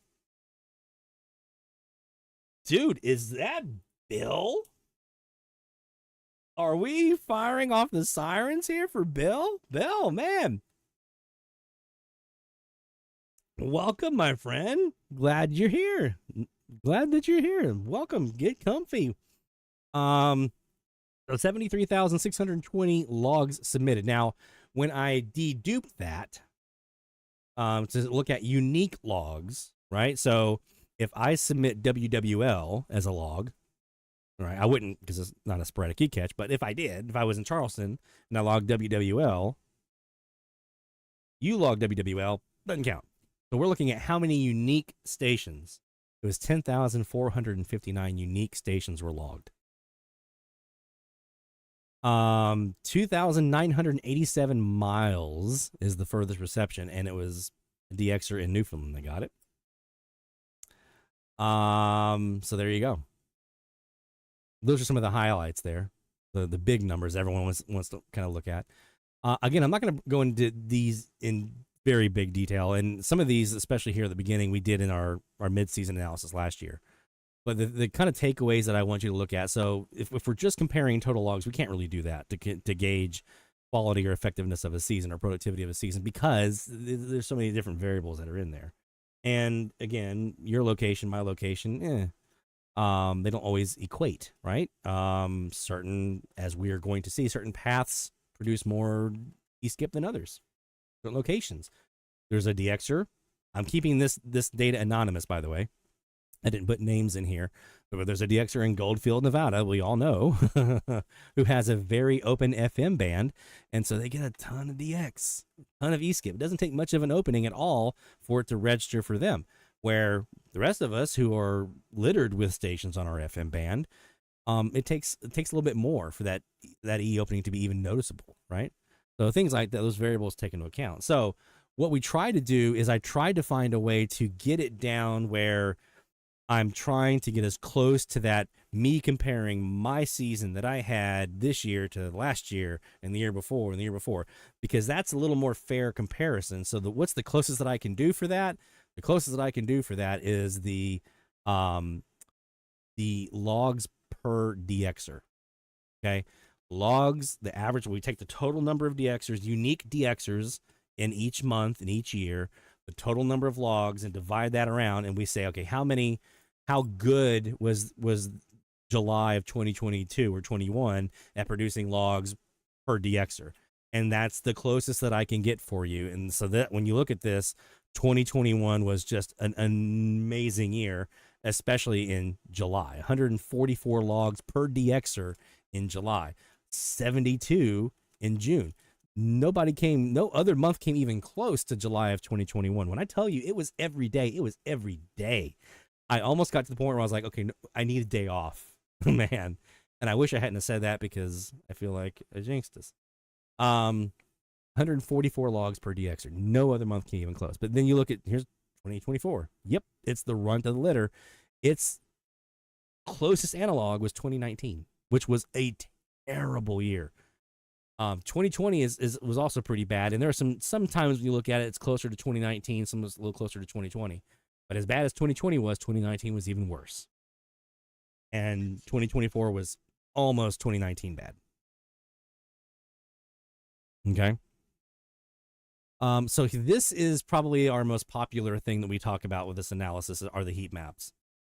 Dude, is that Bill? Are we firing off the sirens here for Bill? Bill, man. Welcome, my friend. Glad you're here. Glad that you're here. Welcome. Get comfy. 73,620 logs submitted. Now, when I dedupe that to look at unique logs, right? So if I submit WWL as a log, right, I wouldn't because it's not a sporadic E catch, but if I did, if I was in Charleston and I logged WWL, you log WWL, doesn't count. So we're looking at how many unique stations. It was 10,459 unique stations were logged. 2,987 miles is the furthest reception, and it was a DXer in Newfoundland that got it. So there you go. Those are some of the highlights there, the big numbers everyone wants to kind of look at. Again, I'm not going to go into these in very big detail, and some of these, especially here at the beginning, we did in our mid-season analysis last year. But the kind of takeaways that I want you to look at, so if we're just comparing total logs, we can't really do that to gauge quality or effectiveness of a season or productivity of a season because there's so many different variables that are in there. And again, your location, my location, they don't always equate, right? Certain, as we are going to see, certain paths produce more e-skip than others. Different locations. There's a DXer. I'm keeping this data anonymous, by the way. I didn't put names in here, but there's a DXer in Goldfield, Nevada, we all know, who has a very open FM band, and so they get a ton of DX, a ton of e-skip. It doesn't take much of an opening at all for it to register for them, where the rest of us who are littered with stations on our FM band, it takes a little bit more for that E opening to be even noticeable, right? So things like that, those variables take into account. So what we try to do is I tried to find a way to get it down where I'm trying to get as close to that, me comparing my season that I had this year to last year and the year before and the year before, because that's a little more fair comparison. So what's the closest that I can do for that? The closest that I can do for that is the logs per DXer. Okay. Logs, the average, we take the total number of DXers, unique DXers in each month and each year, the total number of logs, and divide that around, and we say, okay, how good was July of 2022 or 21 at producing logs per DXer? And that's the closest that I can get for you. And so that when you look at this, 2021 was just an amazing year, especially in July. 144 logs per DXer in July, 72 in June. No other month came even close to July of 2021. When I tell you it was every day, it was every day. I almost got to the point where I was like, okay, no, I need a day off, man. And I wish I hadn't have said that because I feel like I jinxed us. 144 logs per DXer. No other month came even close. But then you look at, here's 2024. Yep, it's the runt of the litter. Its closest analog was 2019, which was a terrible year. 2020 was also pretty bad, and there are sometimes when you look at it, it's closer to 2019, some was a little closer to 2020. But as bad as 2020 was, 2019 was even worse. And 2024 was almost 2019 bad. Okay. So this is probably our most popular thing that we talk about with this analysis are the heat maps.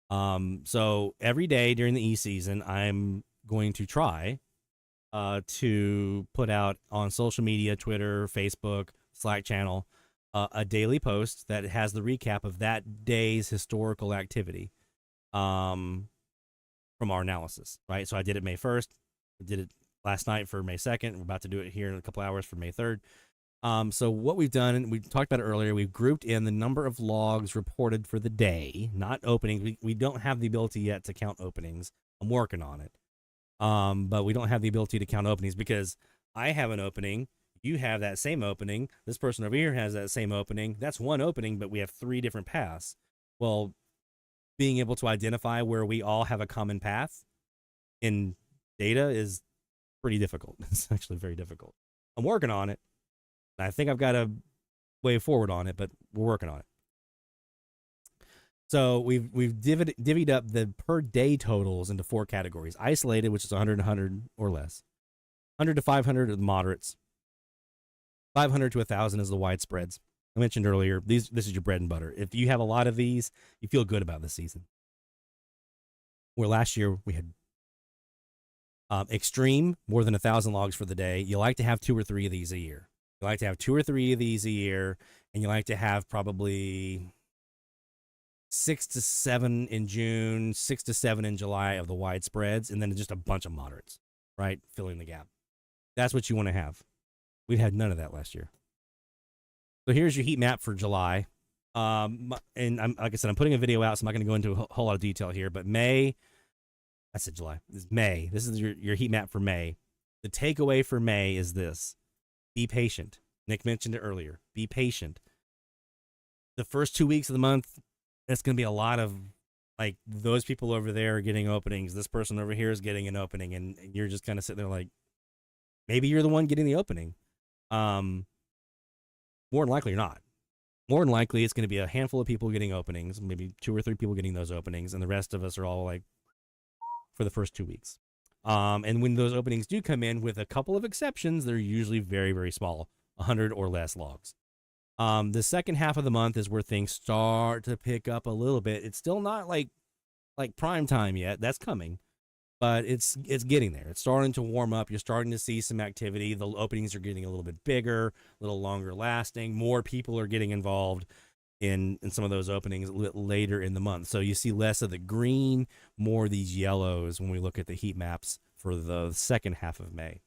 So every day during the E season, I'm going to try to put out on social media, Twitter, Facebook, Slack channel, a daily post that has the recap of that day's historical activity from our analysis, right? So I did it May 1st. I did it last night for May 2nd. We're about to do it here in a couple hours for May 3rd. So what we've done, and we talked about it earlier, we've grouped in the number of logs reported for the day, not openings. We don't have the ability yet to count openings. I'm working on it. But we don't have the ability to count openings because I have an opening. You have that same opening. This person over here has that same opening. That's one opening, but we have 3 different paths. Well, being able to identify where we all have a common path in data is pretty difficult. It's actually very difficult. I'm working on it. I think I've got a way forward on it, but we're working on it. So we've divvied up the per day totals into 4 categories. Isolated, which is 100 to 100 or less. 100 to 500 are the moderates. 500 to 1,000 is the widespreads. I mentioned earlier, this is your bread and butter. If you have a lot of these, you feel good about this season. Where last year we had extreme, more than 1,000 logs for the day. You like to have 2 or 3 of these a year. You like to have 2 or 3 of these a year, and you like to have probably 6 to 7 in June, 6 to 7 in July of the widespreads, and then just a bunch of moderates, right? Filling the gap. That's what you want to have. We had none of that last year. So here's your heat map for July. And like I said, I'm putting a video out, so I'm not going to go into a whole lot of detail here, but May, I said July, this is May. This is your heat map for May. The takeaway for May is this. Be patient. Nick mentioned it earlier. Be patient. The first 2 weeks of the month, it's going to be a lot of, like, those people over there are getting openings. This person over here is getting an opening, and you're just kind of sitting there like, maybe you're the one getting the opening. More than likely, you're not. More than likely, it's going to be a handful of people getting openings, maybe 2 or 3 people getting those openings, and the rest of us are all like for the first 2 weeks. And when those openings do come in, with a couple of exceptions, they're usually very, very small, 100 or less logs. The second half of the month is where things start to pick up a little bit. It's still not like prime time yet. That's coming, but it's getting there. It's starting to warm up. You're starting to see some activity. The openings are getting a little bit bigger, a little longer lasting. More people are getting involved in some of those openings later in the month. So you see less of the green, more of these yellows when we look at the heat maps for the second half of May.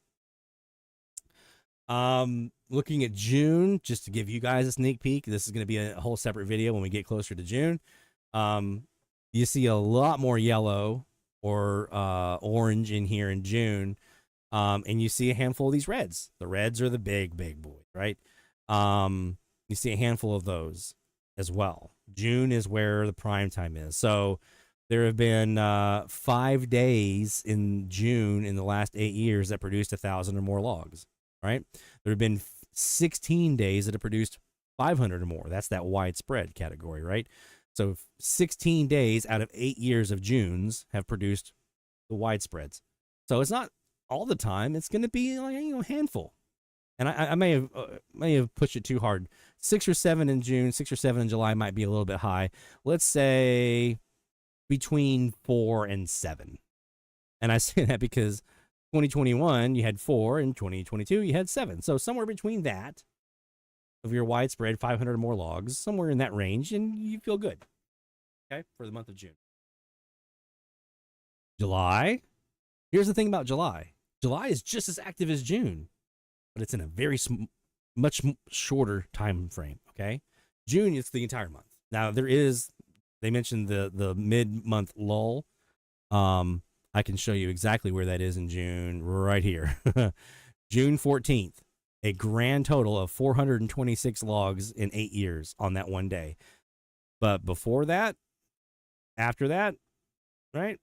Looking at June, just to give you guys a sneak peek, this is going to be a whole separate video when we get closer to June. You see a lot more yellow or orange in here in June, and you see a handful of these reds. The reds are the big boys, right? You see a handful of those as well. June is where the prime time is. So There have been 5 days in June in the last 8 years that produced 1,000 or more logs, right? There have been 16 days that have produced 500 or more. That's that widespread category, right? So 16 days out of 8 years of Junes have produced the widespreads. So it's not all the time. It's going to be like a handful. And I may have pushed it too hard. 6 or 7 in June, 6 or 7 in July might be a little bit high. Let's say between 4 and 7. And I say that because 2021 you had 4, and 2022 you had 7. So somewhere between that of your widespread 500 or more logs, somewhere in that range, and you feel good. Okay, for the month of June. July. Here's the thing about July. July is just as active as June, but it's in a very much shorter time frame. Okay, June is the entire month. Now they mentioned the mid-month lull. I can show you exactly where that is in June, right here. June 14th, a grand total of 426 logs in 8 years on that one day. But before that, after that, right,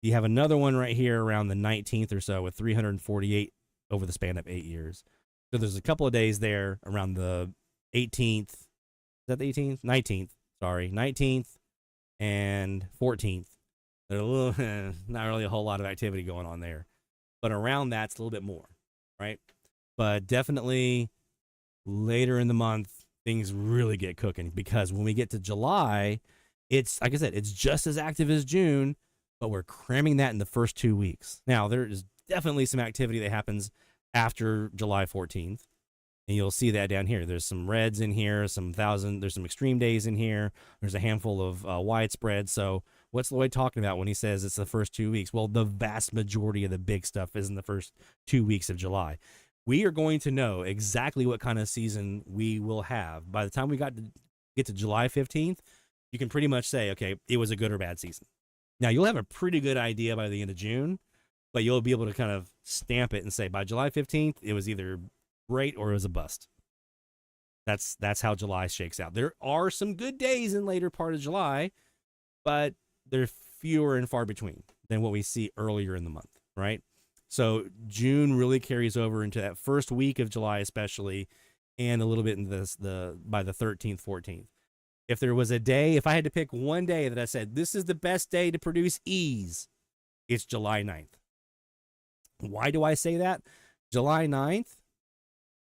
you have another one right here around the 19th or so with 348 over the span of 8 years. So there's a couple of days there around the 18th. Is that the 18th? 19th. Sorry, 19th and 14th. There's a little, not really a whole lot of activity going on there, but around that's a little bit more, right? But definitely later in the month, things really get cooking, because when we get to July, it's, like I said, it's just as active as June, but we're cramming that in the first 2 weeks. Now, there is definitely some activity that happens after July 14th, and you'll see that down here. There's some reds in here, there's some extreme days in here. There's a handful of widespread. So what's Lloyd talking about when he says it's the first 2 weeks? Well, the vast majority of the big stuff is in the first 2 weeks of July. We are going to know exactly what kind of season we will have. By the time we get to July 15th, you can pretty much say, okay, it was a good or bad season. Now, you'll have a pretty good idea by the end of June, but you'll be able to kind of stamp it and say by July 15th, it was either great or it was a bust. That's how July shakes out. There are some good days in later part of July, but they're fewer and far between than what we see earlier in the month, right? So June really carries over into that first week of July, especially, and a little bit in by the 13th, 14th. If there was a day, if I had to pick one day that I said, this is the best day to produce E's, it's July 9th. Why do I say that? July 9th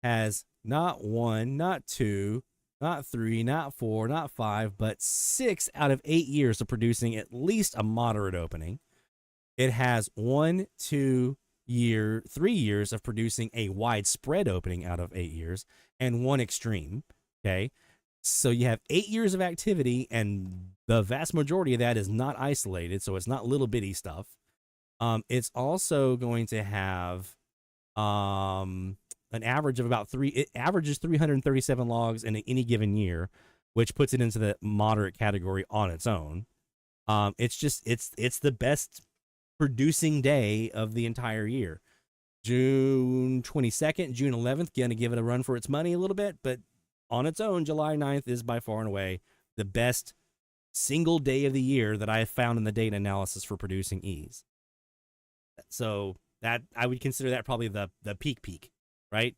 has not 1, not 2, not 3, not 4, not 5, but 6 out of 8 years of producing at least a moderate opening. It has 3 years of producing a widespread opening out of 8 years, and 1 extreme. Okay. So you have 8 years of activity, and the vast majority of that is not isolated. So it's not little bitty stuff. It's also going to have, an average of it averages 337 logs in any given year, which puts it into the moderate category on its own. It's the best producing day of the entire year. June 22nd, June 11th, going to give it a run for its money a little bit, but on its own, July 9th is by far and away the best single day of the year that I have found in the data analysis for producing E's. So that I would consider that probably the peak, right?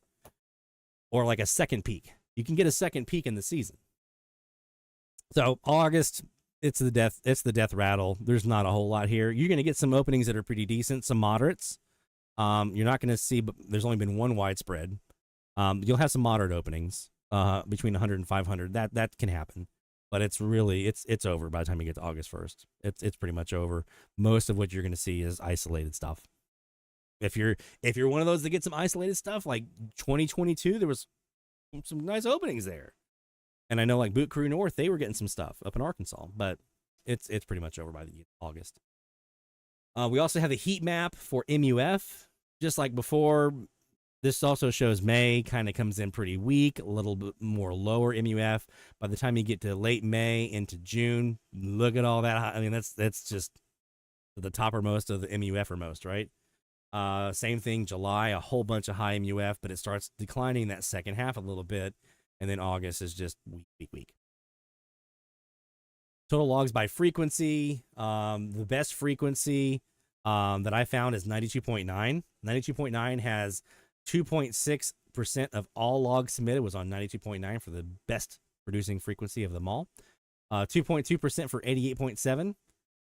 Or like a second peak. You can get a second peak in the season. So August, it's the death rattle. There's not a whole lot here. You're going to get some openings that are pretty decent, some moderates. You're not going to see, but there's only been 1 widespread. You'll have some moderate openings between 100 and 500. That can happen, but it's really it's over by the time you get to August 1st. It's pretty much over. Most of what you're going to see is isolated stuff. If you're one of those that get some isolated stuff, like 2022, there was some nice openings there. And I know like Boot Crew North, they were getting some stuff up in Arkansas, but it's pretty much over by the August. We also have the heat map for MUF, just like before. This also shows May kind of comes in pretty weak, a little bit more lower MUF. By the time you get to late May into June, look at all that. I mean, that's just the toppermost of the MUF-ermost, right? Same thing, July, a whole bunch of high MUF, but it starts declining that second half a little bit, and then August is just weak. Total logs by frequency. The best frequency that I found is 92.9. 92.9 has 2.6% of all logs submitted was on 92.9 for the best producing frequency of them all. 2.2% for 88.7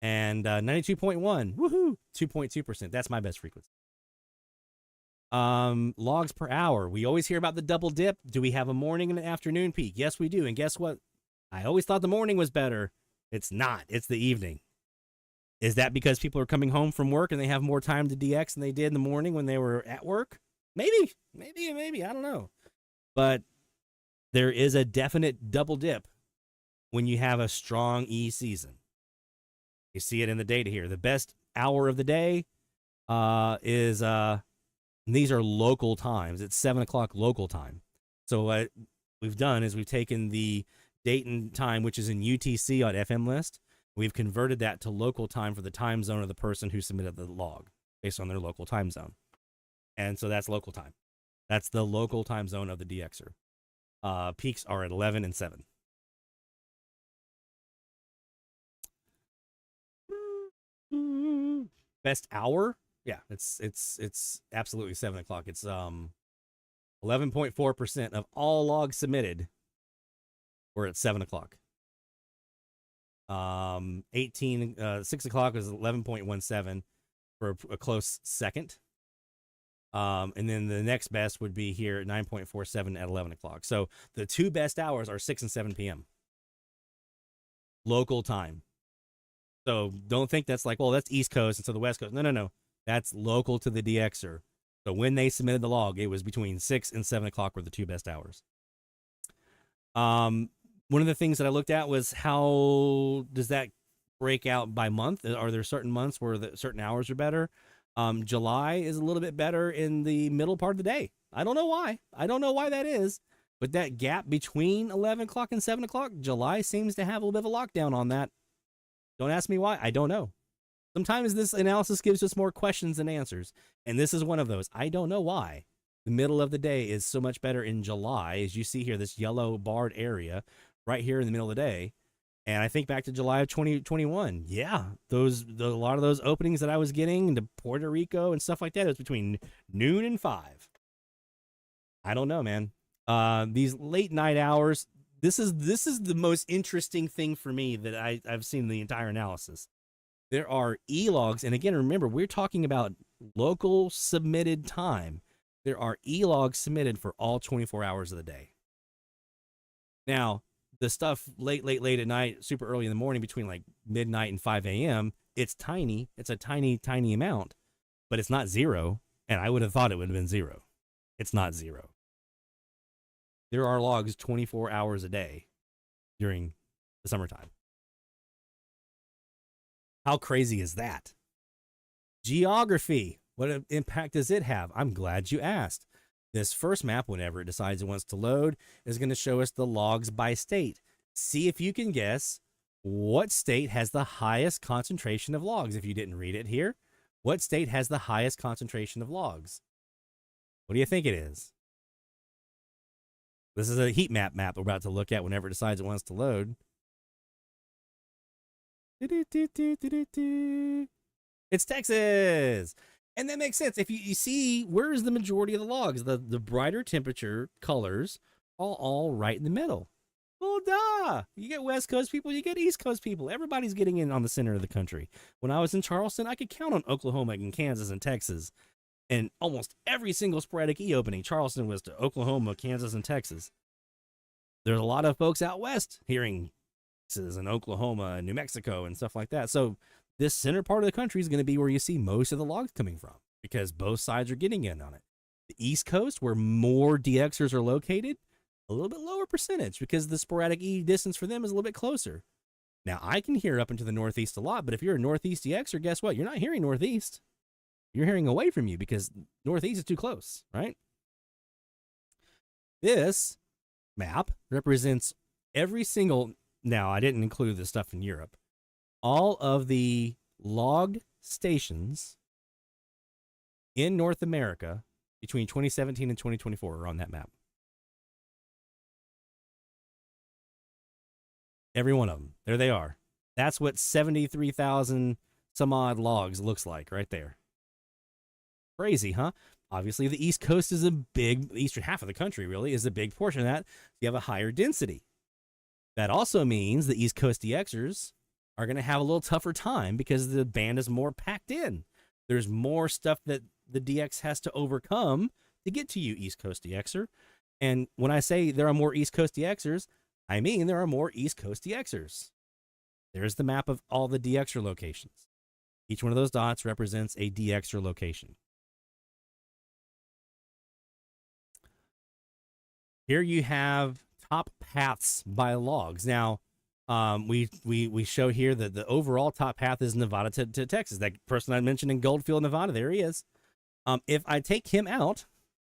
and 92.1. Woohoo! 2.2%. That's my best frequency. Logs per hour. We always hear about the double dip. Do we have a morning and an afternoon peak? Yes, we do. And guess what? I always thought the morning was better. It's not. It's the evening. Is that because people are coming home from work and they have more time to DX than they did in the morning when they were at work? Maybe. I don't know. But there is a definite double dip when you have a strong E season. You see it in the data here. The best hour of the day is, these are local times. It's 7 o'clock local time. So what we've done is we've taken the date and time, which is in UTC on FM list. We've converted that to local time for the time zone of the person who submitted the log based on their local time zone. And so that's local time. That's the local time zone of the DXer. Peaks are at 11 and 7. Best hour? Yeah, it's absolutely 7 o'clock. It's 11.4% of all logs submitted were at 7 o'clock. 6 o'clock is 11.17 for a close second. And then the next best would be here at 9.47 at 11 o'clock. So the two best hours are 6 and 7 p.m. local time. So don't think that's like, well, that's East Coast and so the West Coast. No. That's local to the DXer. So when they submitted the log, it was between 6 and 7 o'clock were the two best hours. One of the things that I looked at was how does that break out by month? Are there certain months where certain hours are better? July is a little bit better in the middle part of the day. I don't know why. I don't know why that is. But that gap between 11 o'clock and 7 o'clock, July seems to have a little bit of a lockdown on that. Don't ask me why. I don't know. Sometimes this analysis gives us more questions than answers. And this is one of those. I don't know why. The middle of the day is so much better in July. As you see here, this yellow barred area right here in the middle of the day. And I think back to July of 2021. Yeah, a lot of those openings that I was getting into Puerto Rico and stuff like that, it was between noon and 5. I don't know, man. These late night hours, this is the most interesting thing for me that I've seen in the entire analysis. There are E-logs, and again, remember, we're talking about local submitted time. There are E-logs submitted for all 24 hours of the day. Now, the stuff late at night, super early in the morning, between like midnight and 5 a.m., it's tiny. It's a tiny, tiny amount, but it's not zero, and I would have thought it would have been zero. It's not zero. There are logs 24 hours a day during the summertime. How crazy is that? Geography. What impact does it have? I'm glad you asked. This first map, whenever it decides it wants to load, is going to show us the logs by state. See if you can guess what state has the highest concentration of logs. If you didn't read it here, what state has the highest concentration of logs? What do you think it is? This is a heat map we're about to look at whenever it decides it wants to load. It's Texas. And that makes sense. If you see, where is the majority of the logs? The brighter temperature colors are all right in the middle. Well, duh. You get West Coast people, you get East Coast people. Everybody's getting in on the center of the country. When I was in Charleston, I could count on Oklahoma and Kansas and Texas. And almost every single Sporadic E opening, Charleston was to Oklahoma, Kansas, and Texas. There's a lot of folks out west hearing Texas and Oklahoma and New Mexico and stuff like that. So this center part of the country is going to be where you see most of the logs coming from because both sides are getting in on it. The East Coast, where more DXers are located, a little bit lower percentage because the Sporadic E distance for them is a little bit closer. Now, I can hear up into the Northeast a lot, but if you're a Northeast DXer, guess what? You're not hearing Northeast. You're hearing away from you because Northeast is too close, right? This map represents every single, now I didn't include the stuff in Europe, all of the logged stations in North America between 2017 and 2024 are on that map. Every one of them. There they are. That's what 73,000 some odd logs looks like right there. Crazy, huh? Obviously, the East Coast is the eastern half of the country, really, is a big portion of that. You have a higher density. That also means the East Coast DXers are going to have a little tougher time because the band is more packed in. There's more stuff that the DX has to overcome to get to you, East Coast DXer. And when I say there are more East Coast DXers, I mean there are more East Coast DXers. There's the map of all the DXer locations. Each one of those dots represents a DXer location. Here you have top paths by logs. Now, we show here that the overall top path is Nevada to Texas. That person I mentioned in Goldfield, Nevada, there he is. If I take him out,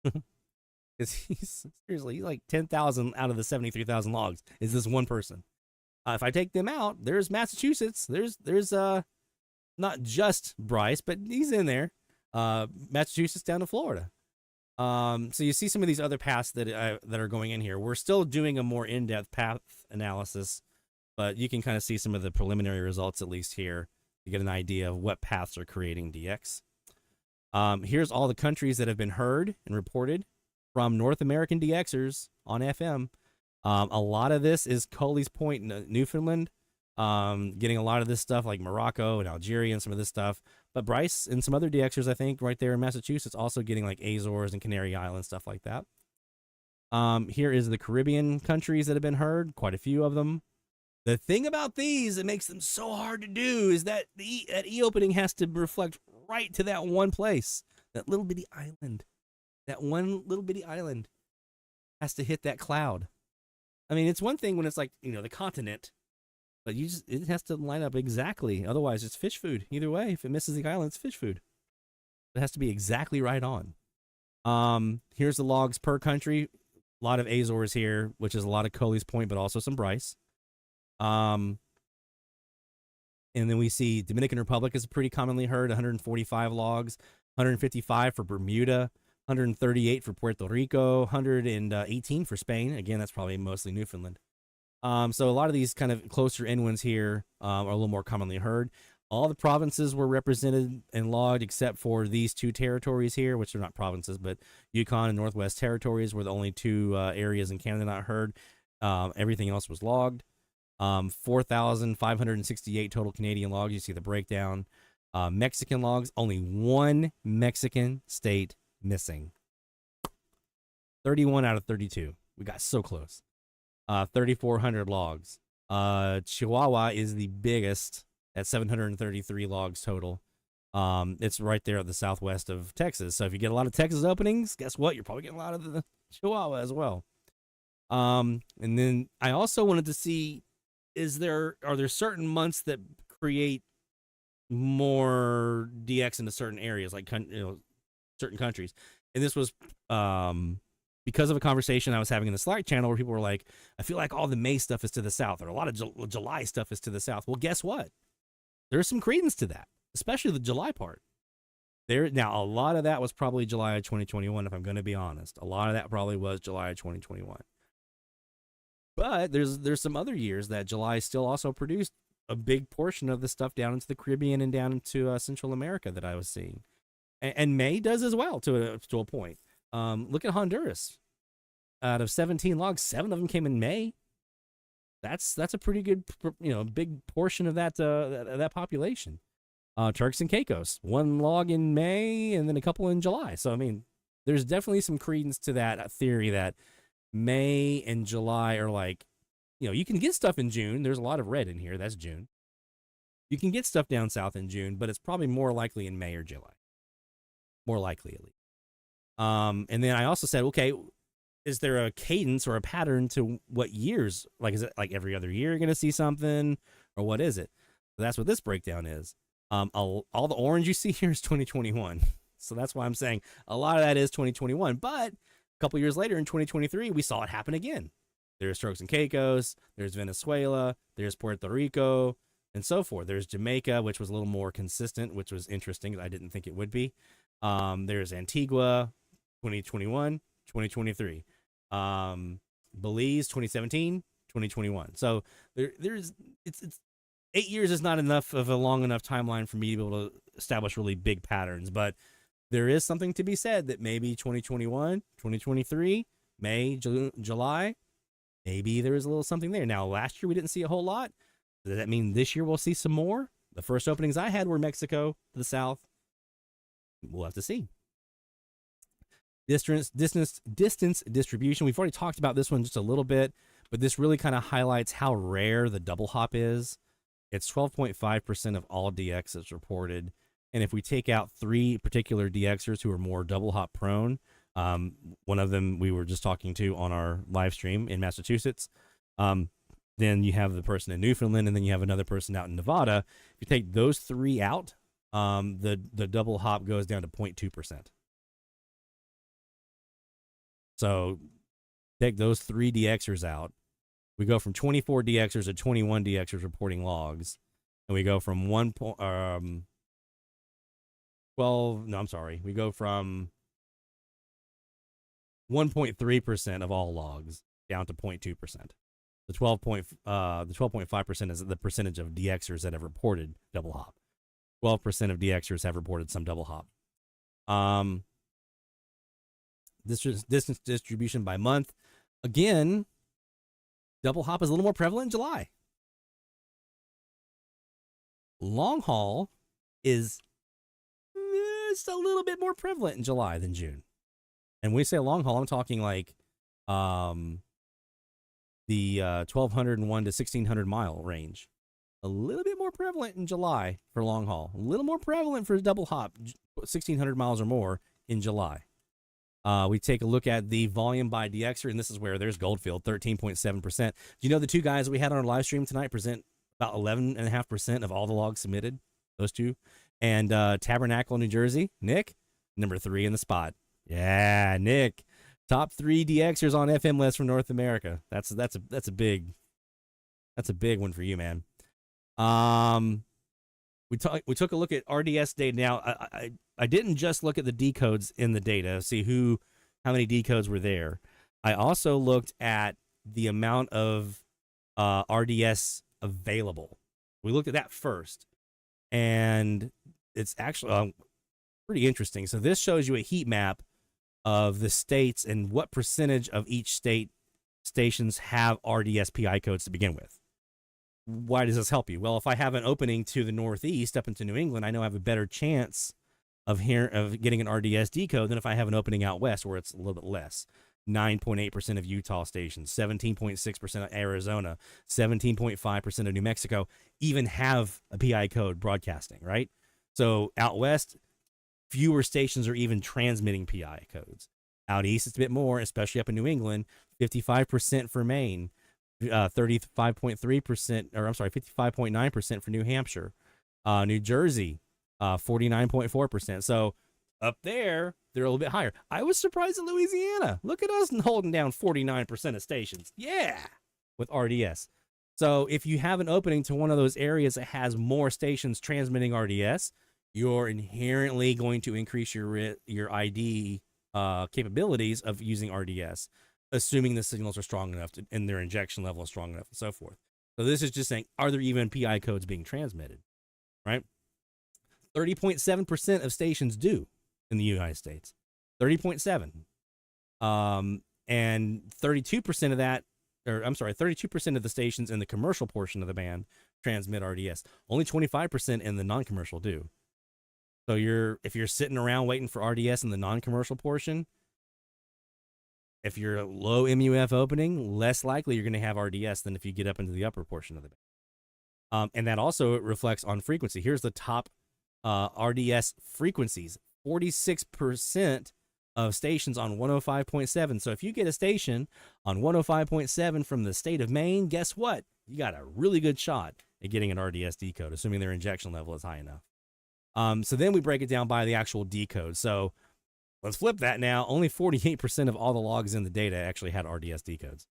because he's seriously like 10,000 out of the 73,000 logs is this one person. If I take them out, there's Massachusetts. There's not just Bryce, but he's in there. Massachusetts down to Florida. So you see some of these other paths that are going in here. We're still doing a more in-depth path analysis, but you can kind of see some of the preliminary results at least here to get an idea of what paths are creating DX. Here's all the countries that have been heard and reported from North American DXers on FM. A lot of this is Coley's Point, Newfoundland, getting a lot of this stuff like Morocco and Algeria and some of this stuff. But Bryce and some other DXers, I think, right there in Massachusetts, also getting like Azores and Canary Islands, stuff like that. Here is the Caribbean countries that have been heard, quite a few of them. The thing about these that makes them so hard to do is that that E-opening has to reflect right to that one place, that little bitty island. That one little bitty island has to hit that cloud. I mean, it's one thing when it's like, the continent, but it has to line up exactly. Otherwise, it's fish food. Either way, if it misses the island, it's fish food. It has to be exactly right on. Here's the logs per country. A lot of Azores here, which is a lot of Coley's Point, but also some Bryce. And then we see Dominican Republic is pretty commonly heard, 145 logs, 155 for Bermuda, 138 for Puerto Rico, 118 for Spain. Again, that's probably mostly Newfoundland. So a lot of these kind of closer inlands here are a little more commonly heard. All the provinces were represented and logged except for these two territories here, which are not provinces, but Yukon and Northwest Territories were the only two areas in Canada not heard. Everything else was logged. 4,568 total Canadian logs. You see the breakdown. Mexican logs, only one Mexican state missing. 31 out of 32. We got so close. 3,400 logs. Chihuahua is the biggest at 733 logs total. It's right there at the southwest of Texas. So if you get a lot of Texas openings, guess what? You're probably getting a lot of the Chihuahua as well. And then I also wanted to see, are there certain months that create more DX into certain areas, like certain countries? And this was because of a conversation I was having in the Slack channel where people were like, I feel like all the May stuff is to the south, or a lot of July stuff is to the south. Well, guess what? There's some credence to that, especially the July part. Now, a lot of that was probably July of 2021, if I'm going to be honest. A lot of that probably was July of 2021. But there's some other years that July still also produced a big portion of the stuff down into the Caribbean and down into Central America that I was seeing. And May does as well to a point. Look at Honduras. Out of 17 logs, 7 of them came in May. That's a pretty good, big portion of that population. Turks and Caicos, 1 log in May and then a couple in July. So I mean, there's definitely some credence to that theory that May and July are like, you can get stuff in June. There's a lot of red in here. That's June. You can get stuff down south in June, but it's probably more likely in May or July. More likely, at least. And then I also said, okay, is there a cadence or a pattern to what years? Like, is it like every other year you're going to see something, or what is it? So that's what this breakdown is. All the orange you see here is 2021. So that's why I'm saying a lot of that is 2021. But a couple years later in 2023, we saw it happen again. There's Turks and Caicos, there's Venezuela, there's Puerto Rico, and so forth. There's Jamaica, which was a little more consistent, which was interesting. I didn't think it would be. There's Antigua, 2021, 2023. Belize, 2017, 2021. So it's 8 years is not enough of a long enough timeline for me to be able to establish really big patterns, but there is something to be said that maybe 2021, 2023, May, July, maybe there is a little something there. Now, last year we didn't see a whole lot. Does that mean this year we'll see some more? The first openings I had were Mexico to the south. We'll have to see. Distance distribution. We've already talked about this one just a little bit, but this really kind of highlights how rare the double hop is. It's 12.5% of all DXs reported. And if we take out 3 particular DXers who are more double hop prone, one of them we were just talking to on our live stream in Massachusetts, then you have the person in Newfoundland, and then you have another person out in Nevada. If you take those 3 out, the double hop goes down to 0.2%. So take those 3 DXers out. We go from 24 DXers to 21 DXers reporting logs. And we go from we go from 1.3% of all logs down to 0.2%. The 12.5% is the percentage of DXers that have reported double hop. 12% of DXers have reported some double hop. Distance distribution by month. Again, double hop is a little more prevalent in July. Long haul is it's a little bit more prevalent in July than June. And when we say long haul, I'm talking like the 1,201 to 1,600 mile range. A little bit more prevalent in July for long haul. A little more prevalent for double hop, 1,600 miles or more in July. We take a look at the volume by DXer, and this is where there's Goldfield, 13.7%. Do you know the 2 guys we had on our live stream tonight present about 11.5% of all the logs submitted? Those 2. And Tabernacle, New Jersey, Nick, number 3 in the spot. Yeah, Nick, top 3 DXers on FM list from North America. That's a big one for you, man. We took a look at RDS data. Now, I didn't just look at the decodes in the data, see how many decodes were there. I also looked at the amount of RDS available. We looked at that first, and it's actually pretty interesting. So this shows you a heat map of the states and what percentage of each state stations have RDS PI codes to begin with. Why does this help you? Well, if I have an opening to the Northeast up into New England, I know I have a better chance of getting an RDS decode than if I have an opening out west where it's a little bit less. 9.8% of Utah stations, 17.6% of Arizona, 17.5% of New Mexico even have a PI code broadcasting, right? So out west, fewer stations are even transmitting PI codes. Out east, it's a bit more, especially up in New England, 55% for Maine, 55.9% for New Hampshire. New Jersey, 49.4%. So up there, they're a little bit higher. I was surprised in Louisiana. Look at us holding down 49% of stations. Yeah, with RDS. So if you have an opening to one of those areas that has more stations transmitting RDS, you're inherently going to increase your ID capabilities of using RDS, assuming the signals are strong enough and their injection level is strong enough and so forth. So this is just saying, are there even PI codes being transmitted, right? 30.7% of stations do in the United States, 30.7. And 32% of that, 32% of the stations in the commercial portion of the band transmit RDS. Only 25% in the non-commercial do. So if you're sitting around waiting for RDS in the non-commercial portion, if you're a low MUF opening, less likely you're going to have RDS than if you get up into the upper portion of the band. And that also reflects on frequency. Here's the top RDS frequencies. 46% of stations on 105.7. So if you get a station on 105.7 from the state of Maine, guess what? You got a really good shot at getting an RDS decode, assuming their injection level is high enough. So then we break it down by the actual decode. So let's flip that now. Only 48% of all the logs in the data actually had RDS decodes.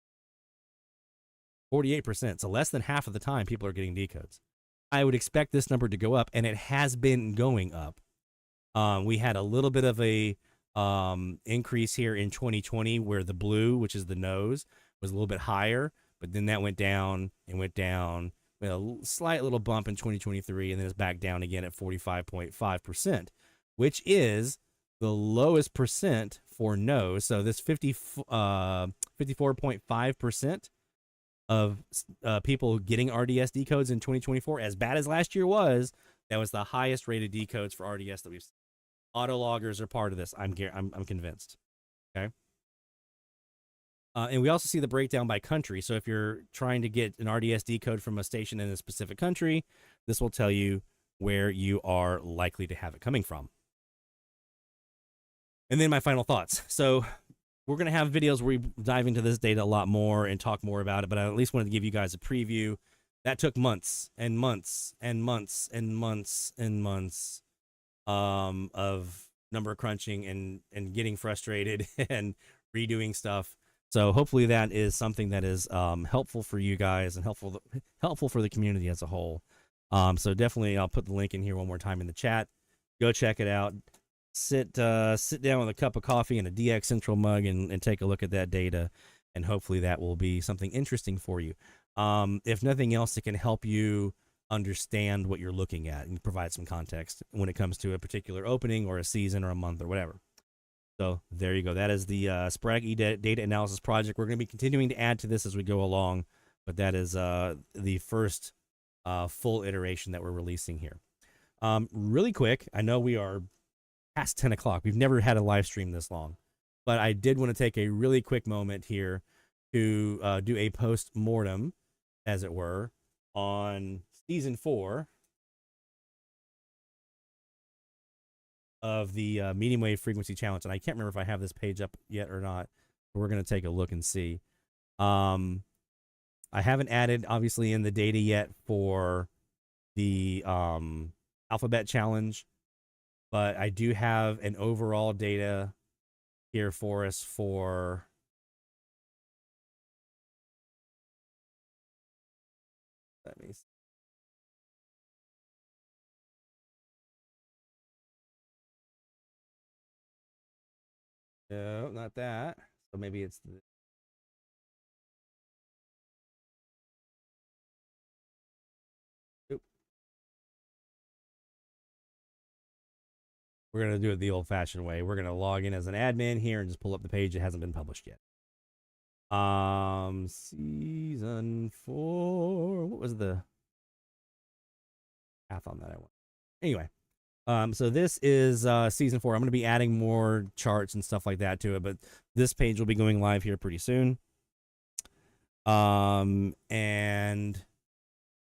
48%. So less than half of the time people are getting decodes. I would expect this number to go up, and it has been going up. We had a little bit of a increase here in 2020 where the blue, which is the nose, was a little bit higher, but then that went down and went down slight little bump in 2023, and then it's back down again at 45.5%, which is the lowest percent for no. So this 54.5% of people getting RDS decodes in 2024, as bad as last year was, that was the highest rated decodes for RDS that we've seen. Autologgers are part of this. I'm convinced. Okay. And we also see the breakdown by country. So if you're trying to get an RDS decode from a station in a specific country, this will tell you where you are likely to have it coming from. And then my final thoughts. So we're going to have videos where we dive into this data a lot more and talk more about it, but I at least wanted to give you guys a preview. That took months and months and months and months and months of number crunching and getting frustrated and redoing stuff. So hopefully that is something that is helpful for you guys and helpful for the community as a whole. So definitely I'll put the link in here one more time in the chat. Go check it out. Sit down with a cup of coffee and a DX Central mug and take a look at that data, and hopefully that will be something interesting for you. If nothing else, it can help you understand what you're looking at and provide some context when it comes to a particular opening or a season or a month or whatever. So there you go. That is the Sporadic E data analysis project. We're going to be continuing to add to this as we go along, but that is the first full iteration that we're releasing here. Really quick, I know we are past 10 o'clock. We've never had a live stream this long, but I did want to take a really quick moment here to do a post-mortem, as it were, on Season 4 of the Medium Wave Frequency Challenge. And I can't remember if I have this page up yet or not, but we're going to take a look and see. I haven't added, obviously, in the data yet for the Alphabet Challenge, but I do have an overall data here for us for let me see. No, not that. So maybe it's the We're going to do it the old-fashioned way. We're going to log in as an admin here and just pull up the page. It hasn't been published yet. Season 4. What was the path on that I want? Anyway, so this is Season 4. I'm going to be adding more charts and stuff like that to it, but this page will be going live here pretty soon. And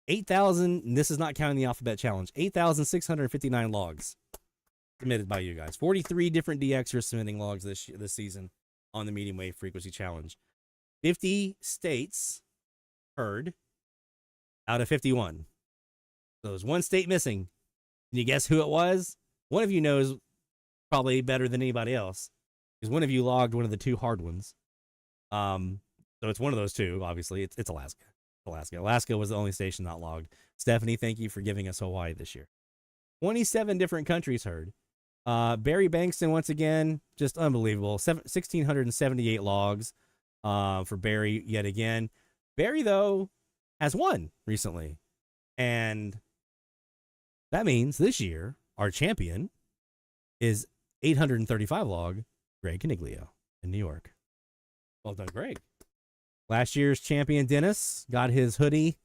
8,000, this is not counting the Alphabet Challenge, 8,659 logs submitted by you guys. 43 different DXers submitting logs this season on the Medium Wave Frequency Challenge. 50 states heard out of 51. So there's one state missing. Can you guess who it was? One of you knows probably better than anybody else, because one of you logged one of the two hard ones. So it's one of those two, obviously. It's Alaska. Alaska was the only station not logged. Stephanie, thank you for giving us Hawaii this year. 27 different countries heard. Barry Bankston, once again, just unbelievable. 1,678 logs for Barry yet again. Barry, though, has won recently. And that means this year, our champion is 835 log, Greg Caniglio in New York. Well done, Greg. Last year's champion, Dennis, got his hoodie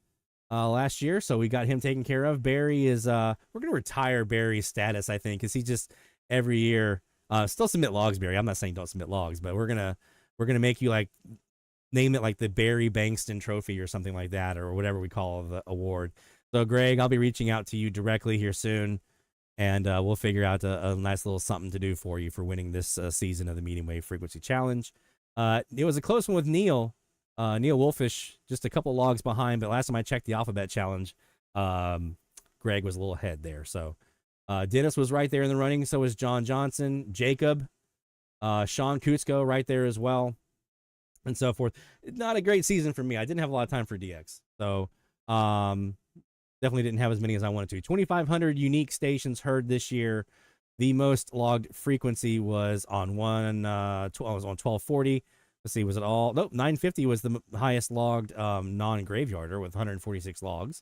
last year, so we got him taken care of. Barry is, we're going to retire Barry's status, I think, because he just every year, still submit logs, Barry. I'm not saying don't submit logs, but we're going to make you like, name it like the Barry Bankston Trophy or something like that, or whatever we call the award. So, Greg, I'll be reaching out to you directly here soon, and we'll figure out a nice little something to do for you for winning this season of the Medium Wave Frequency Challenge. It was a close one with Neil. Neil Wolfish, just a couple logs behind, but last time I checked the Alphabet Challenge, Greg was a little ahead there. So, Dennis was right there in the running. So was John Johnson, Jacob, Sean Kutsko right there as well, and so forth. Not a great season for me. I didn't have a lot of time for DX. So, definitely didn't have as many as I wanted to. 2,500 unique stations heard this year. The most logged frequency was on 1240. Let's see, was it all? Nope, 950 was the highest logged non-graveyarder with 146 logs.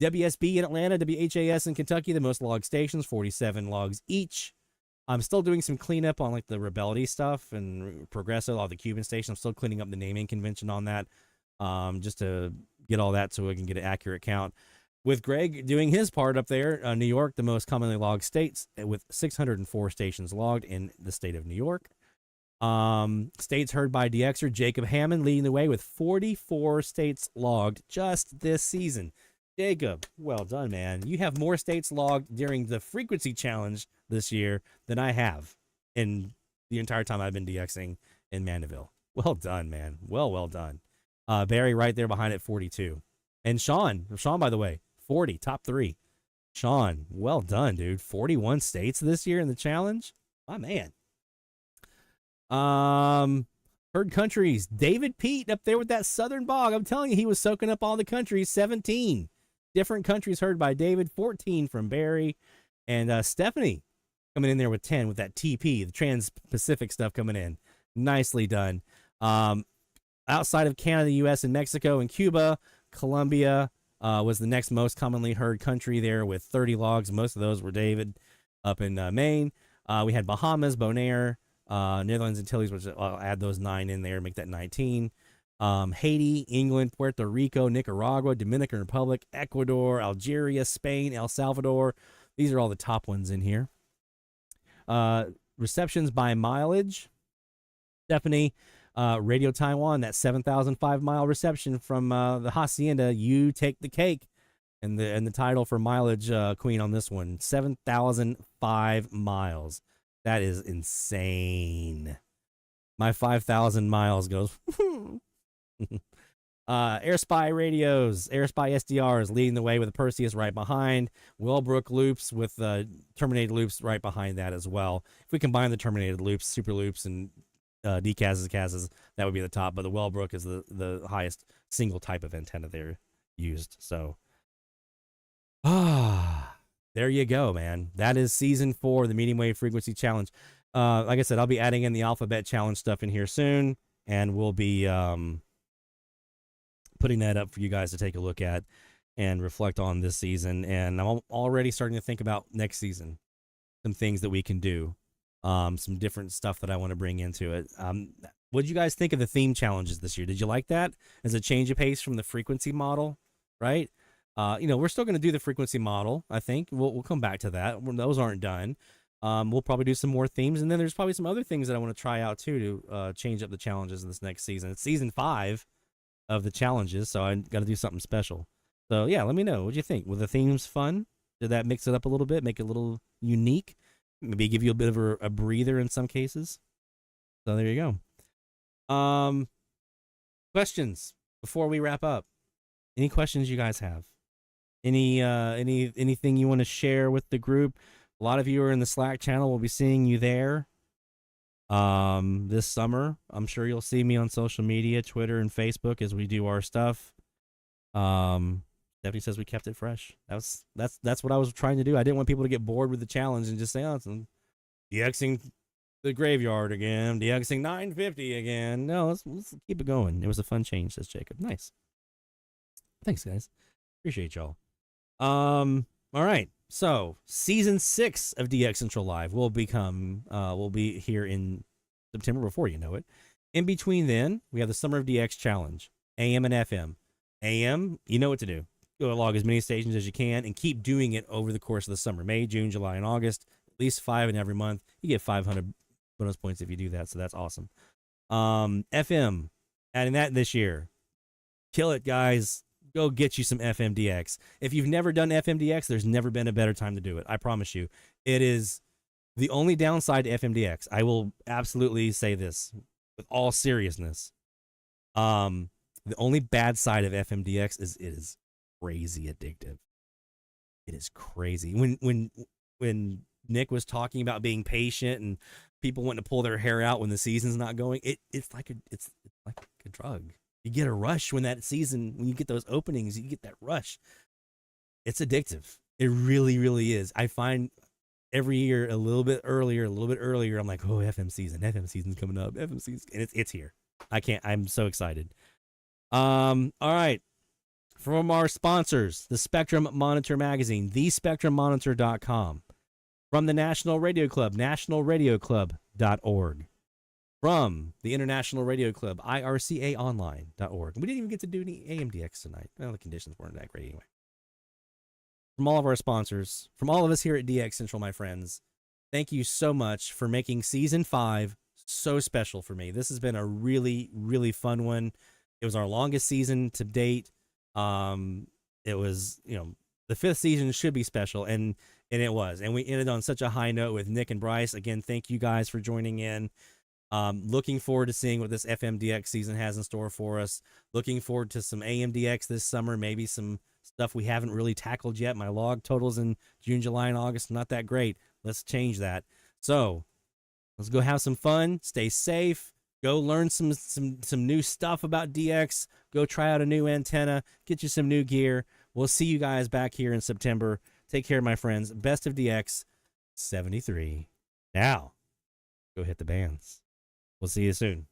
WSB in Atlanta, WHAS in Kentucky, the most logged stations, 47 logs each. I'm still doing some cleanup on like the Rebellion stuff and Progresso, all the Cuban stations. I'm still cleaning up the naming convention on that, just to get all that so we can get an accurate count. With Greg doing his part up there, New York, the most commonly logged states, with 604 stations logged in the state of New York. States heard by DXer Jacob Hammond leading the way with 44 states logged just this season. Jacob, well done, man. You have more states logged during the frequency challenge this year than I have in the entire time I've been DXing in Mandeville. Well done, man. Well done. Barry right there behind at 42. And Sean, by the way, 40, top 3. Sean, well done, dude. 41 states this year in the challenge. My man. Heard countries. David Pete up there with that Southern Bog. I'm telling you, he was soaking up all the countries. 17 different countries heard by David. 14 from Barry. And Stephanie coming in there with 10 with that TP, the Trans-Pacific stuff coming in. Nicely done. Outside of Canada, U.S., and Mexico and Cuba, Colombia was the next most commonly heard country there with 30 logs. Most of those were David up in Maine. We had Bahamas, Bonaire, Netherlands, Antilles, which I'll add those 9 in there, make that 19. Haiti, England, Puerto Rico, Nicaragua, Dominican Republic, Ecuador, Algeria, Spain, El Salvador. These are all the top ones in here. Receptions by mileage. Stephanie, Radio Taiwan, that 7,005 mile reception from the Hacienda. You take the cake. And the title for mileage queen on this one, 7,005 miles. That is insane. My 5,000 miles goes. Airspy radios, Airspy SDRs leading the way with Perseus right behind. Wellbrook loops with terminated loops right behind that as well. If we combine the terminated loops, super loops, and decasses, that would be the top. But the Wellbrook is the highest single type of antenna there used. So, there you go, man. That is season 4, the medium wave frequency challenge. Like I said, I'll be adding in the alphabet challenge stuff in here soon, and we'll be putting that up for you guys to take a look at and reflect on this season. And I'm already starting to think about next season, some things that we can do, some different stuff that I want to bring into it. What did you guys think of the theme challenges this year? Did you like that as a change of pace from the frequency model, right? We're still going to do the frequency model. I think we'll come back to that. Those aren't done. We'll probably do some more themes, and then there's probably some other things that I want to try out too to change up the challenges in this next season. It's season 5 of the challenges, so I got to do something special. So yeah, let me know what you think. Were the themes fun? Did that mix it up a little bit, make it a little unique? Maybe give you a bit of a breather in some cases. So there you go. Questions before we wrap up. Any questions you guys have? Anything you want to share with the group? A lot of you are in the Slack channel. We'll be seeing you there this summer. I'm sure you'll see me on social media, Twitter and Facebook, as we do our stuff. Stephanie says we kept it fresh. That's what I was trying to do. I didn't want people to get bored with the challenge and just say, "Oh, I'm DXing the graveyard again, DXing 950 again." No, let's keep it going. It was a fun change, says Jacob. Nice. Thanks, guys. Appreciate y'all. All right. So season 6 of DX Central Live will be here in September, before you know it. In between then, we have the Summer of DX Challenge, AM and FM. AM, you know what to do. Go log as many stations as you can and keep doing it over the course of the summer. May, June, July, and August. At least 5 in every month. You get 500 bonus points if you do that, so that's awesome. FM, adding that this year. Kill it, guys. Go get you some FMDX. If you've never done FMDX, there's never been a better time to do it. I promise you. It is the only downside to FMDX. I will absolutely say this with all seriousness. The only bad side of FMDX is it is crazy addictive. It is crazy. When Nick was talking about being patient and people wanting to pull their hair out when the season's not going, it's like a drug. You get a rush when you get those openings, you get that rush. It's addictive. It really, really is. I find every year a little bit earlier, I'm like, oh, FM season's coming up. FM season, and it's here. I'm so excited. All right. From our sponsors, the Spectrum Monitor magazine, thespectrummonitor.com. From the National Radio Club, nationalradioclub.org. From the International Radio Club, ircaonline.org. We didn't even get to do any AMDX tonight. Well, the conditions weren't that great anyway. From all of our sponsors, from all of us here at DX Central, my friends, thank you so much for making Season 5 so special for me. This has been a really, really fun one. It was our longest season to date. It was, the 5th season should be special, and it was. And we ended on such a high note with Nick and Bryce. Again, thank you guys for joining in. Looking forward to seeing what this FMDX season has in store for us. Looking forward to some AMDX this summer, maybe some stuff we haven't really tackled yet. My log totals in June, July, and August, not that great. Let's change that. So let's go have some fun. Stay safe. Go learn some new stuff about DX. Go try out a new antenna. Get you some new gear. We'll see you guys back here in September. Take care, my friends. Best of DX 73. Now, go hit the bands. We'll see you soon.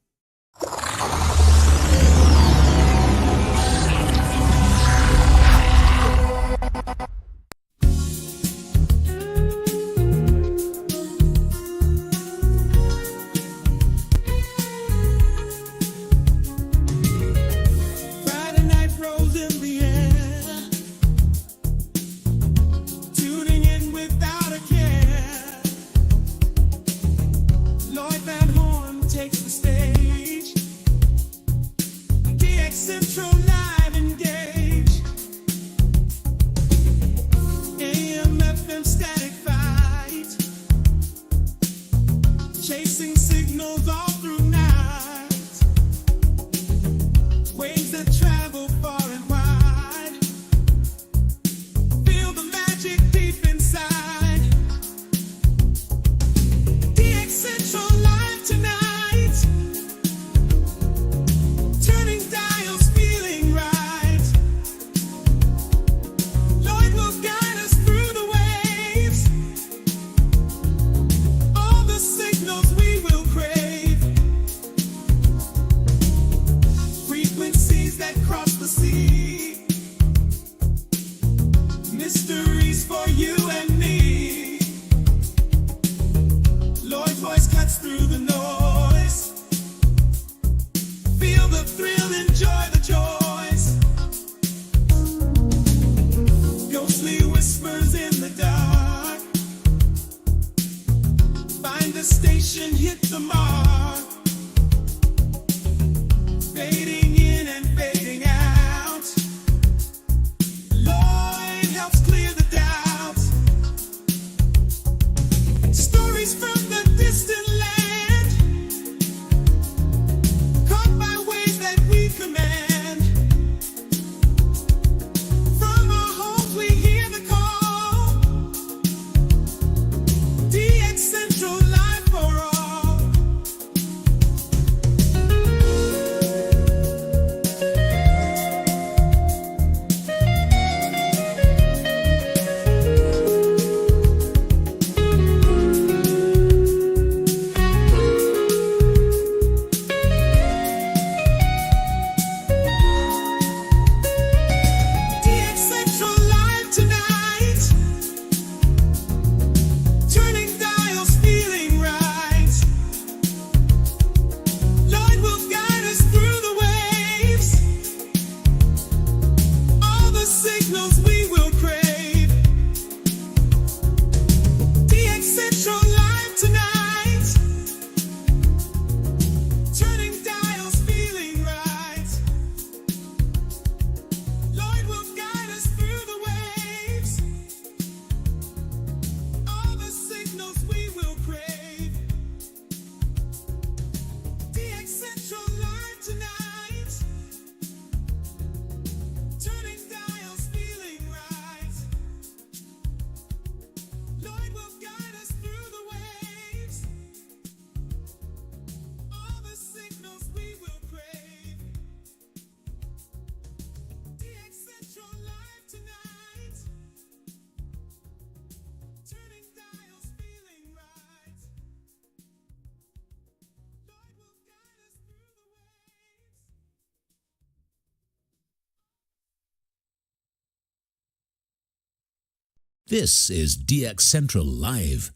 This is DX Central Live.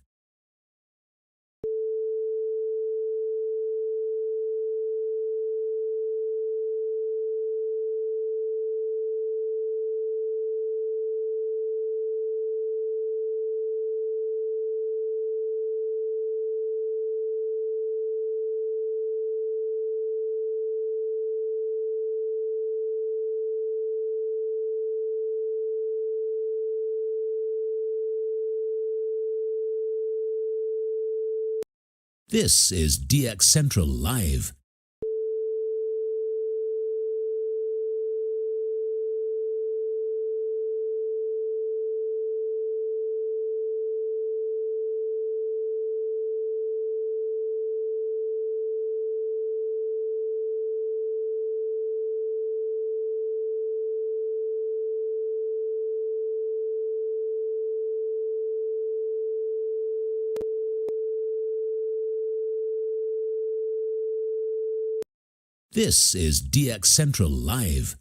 This is DX Central Live. This is DX Central Live.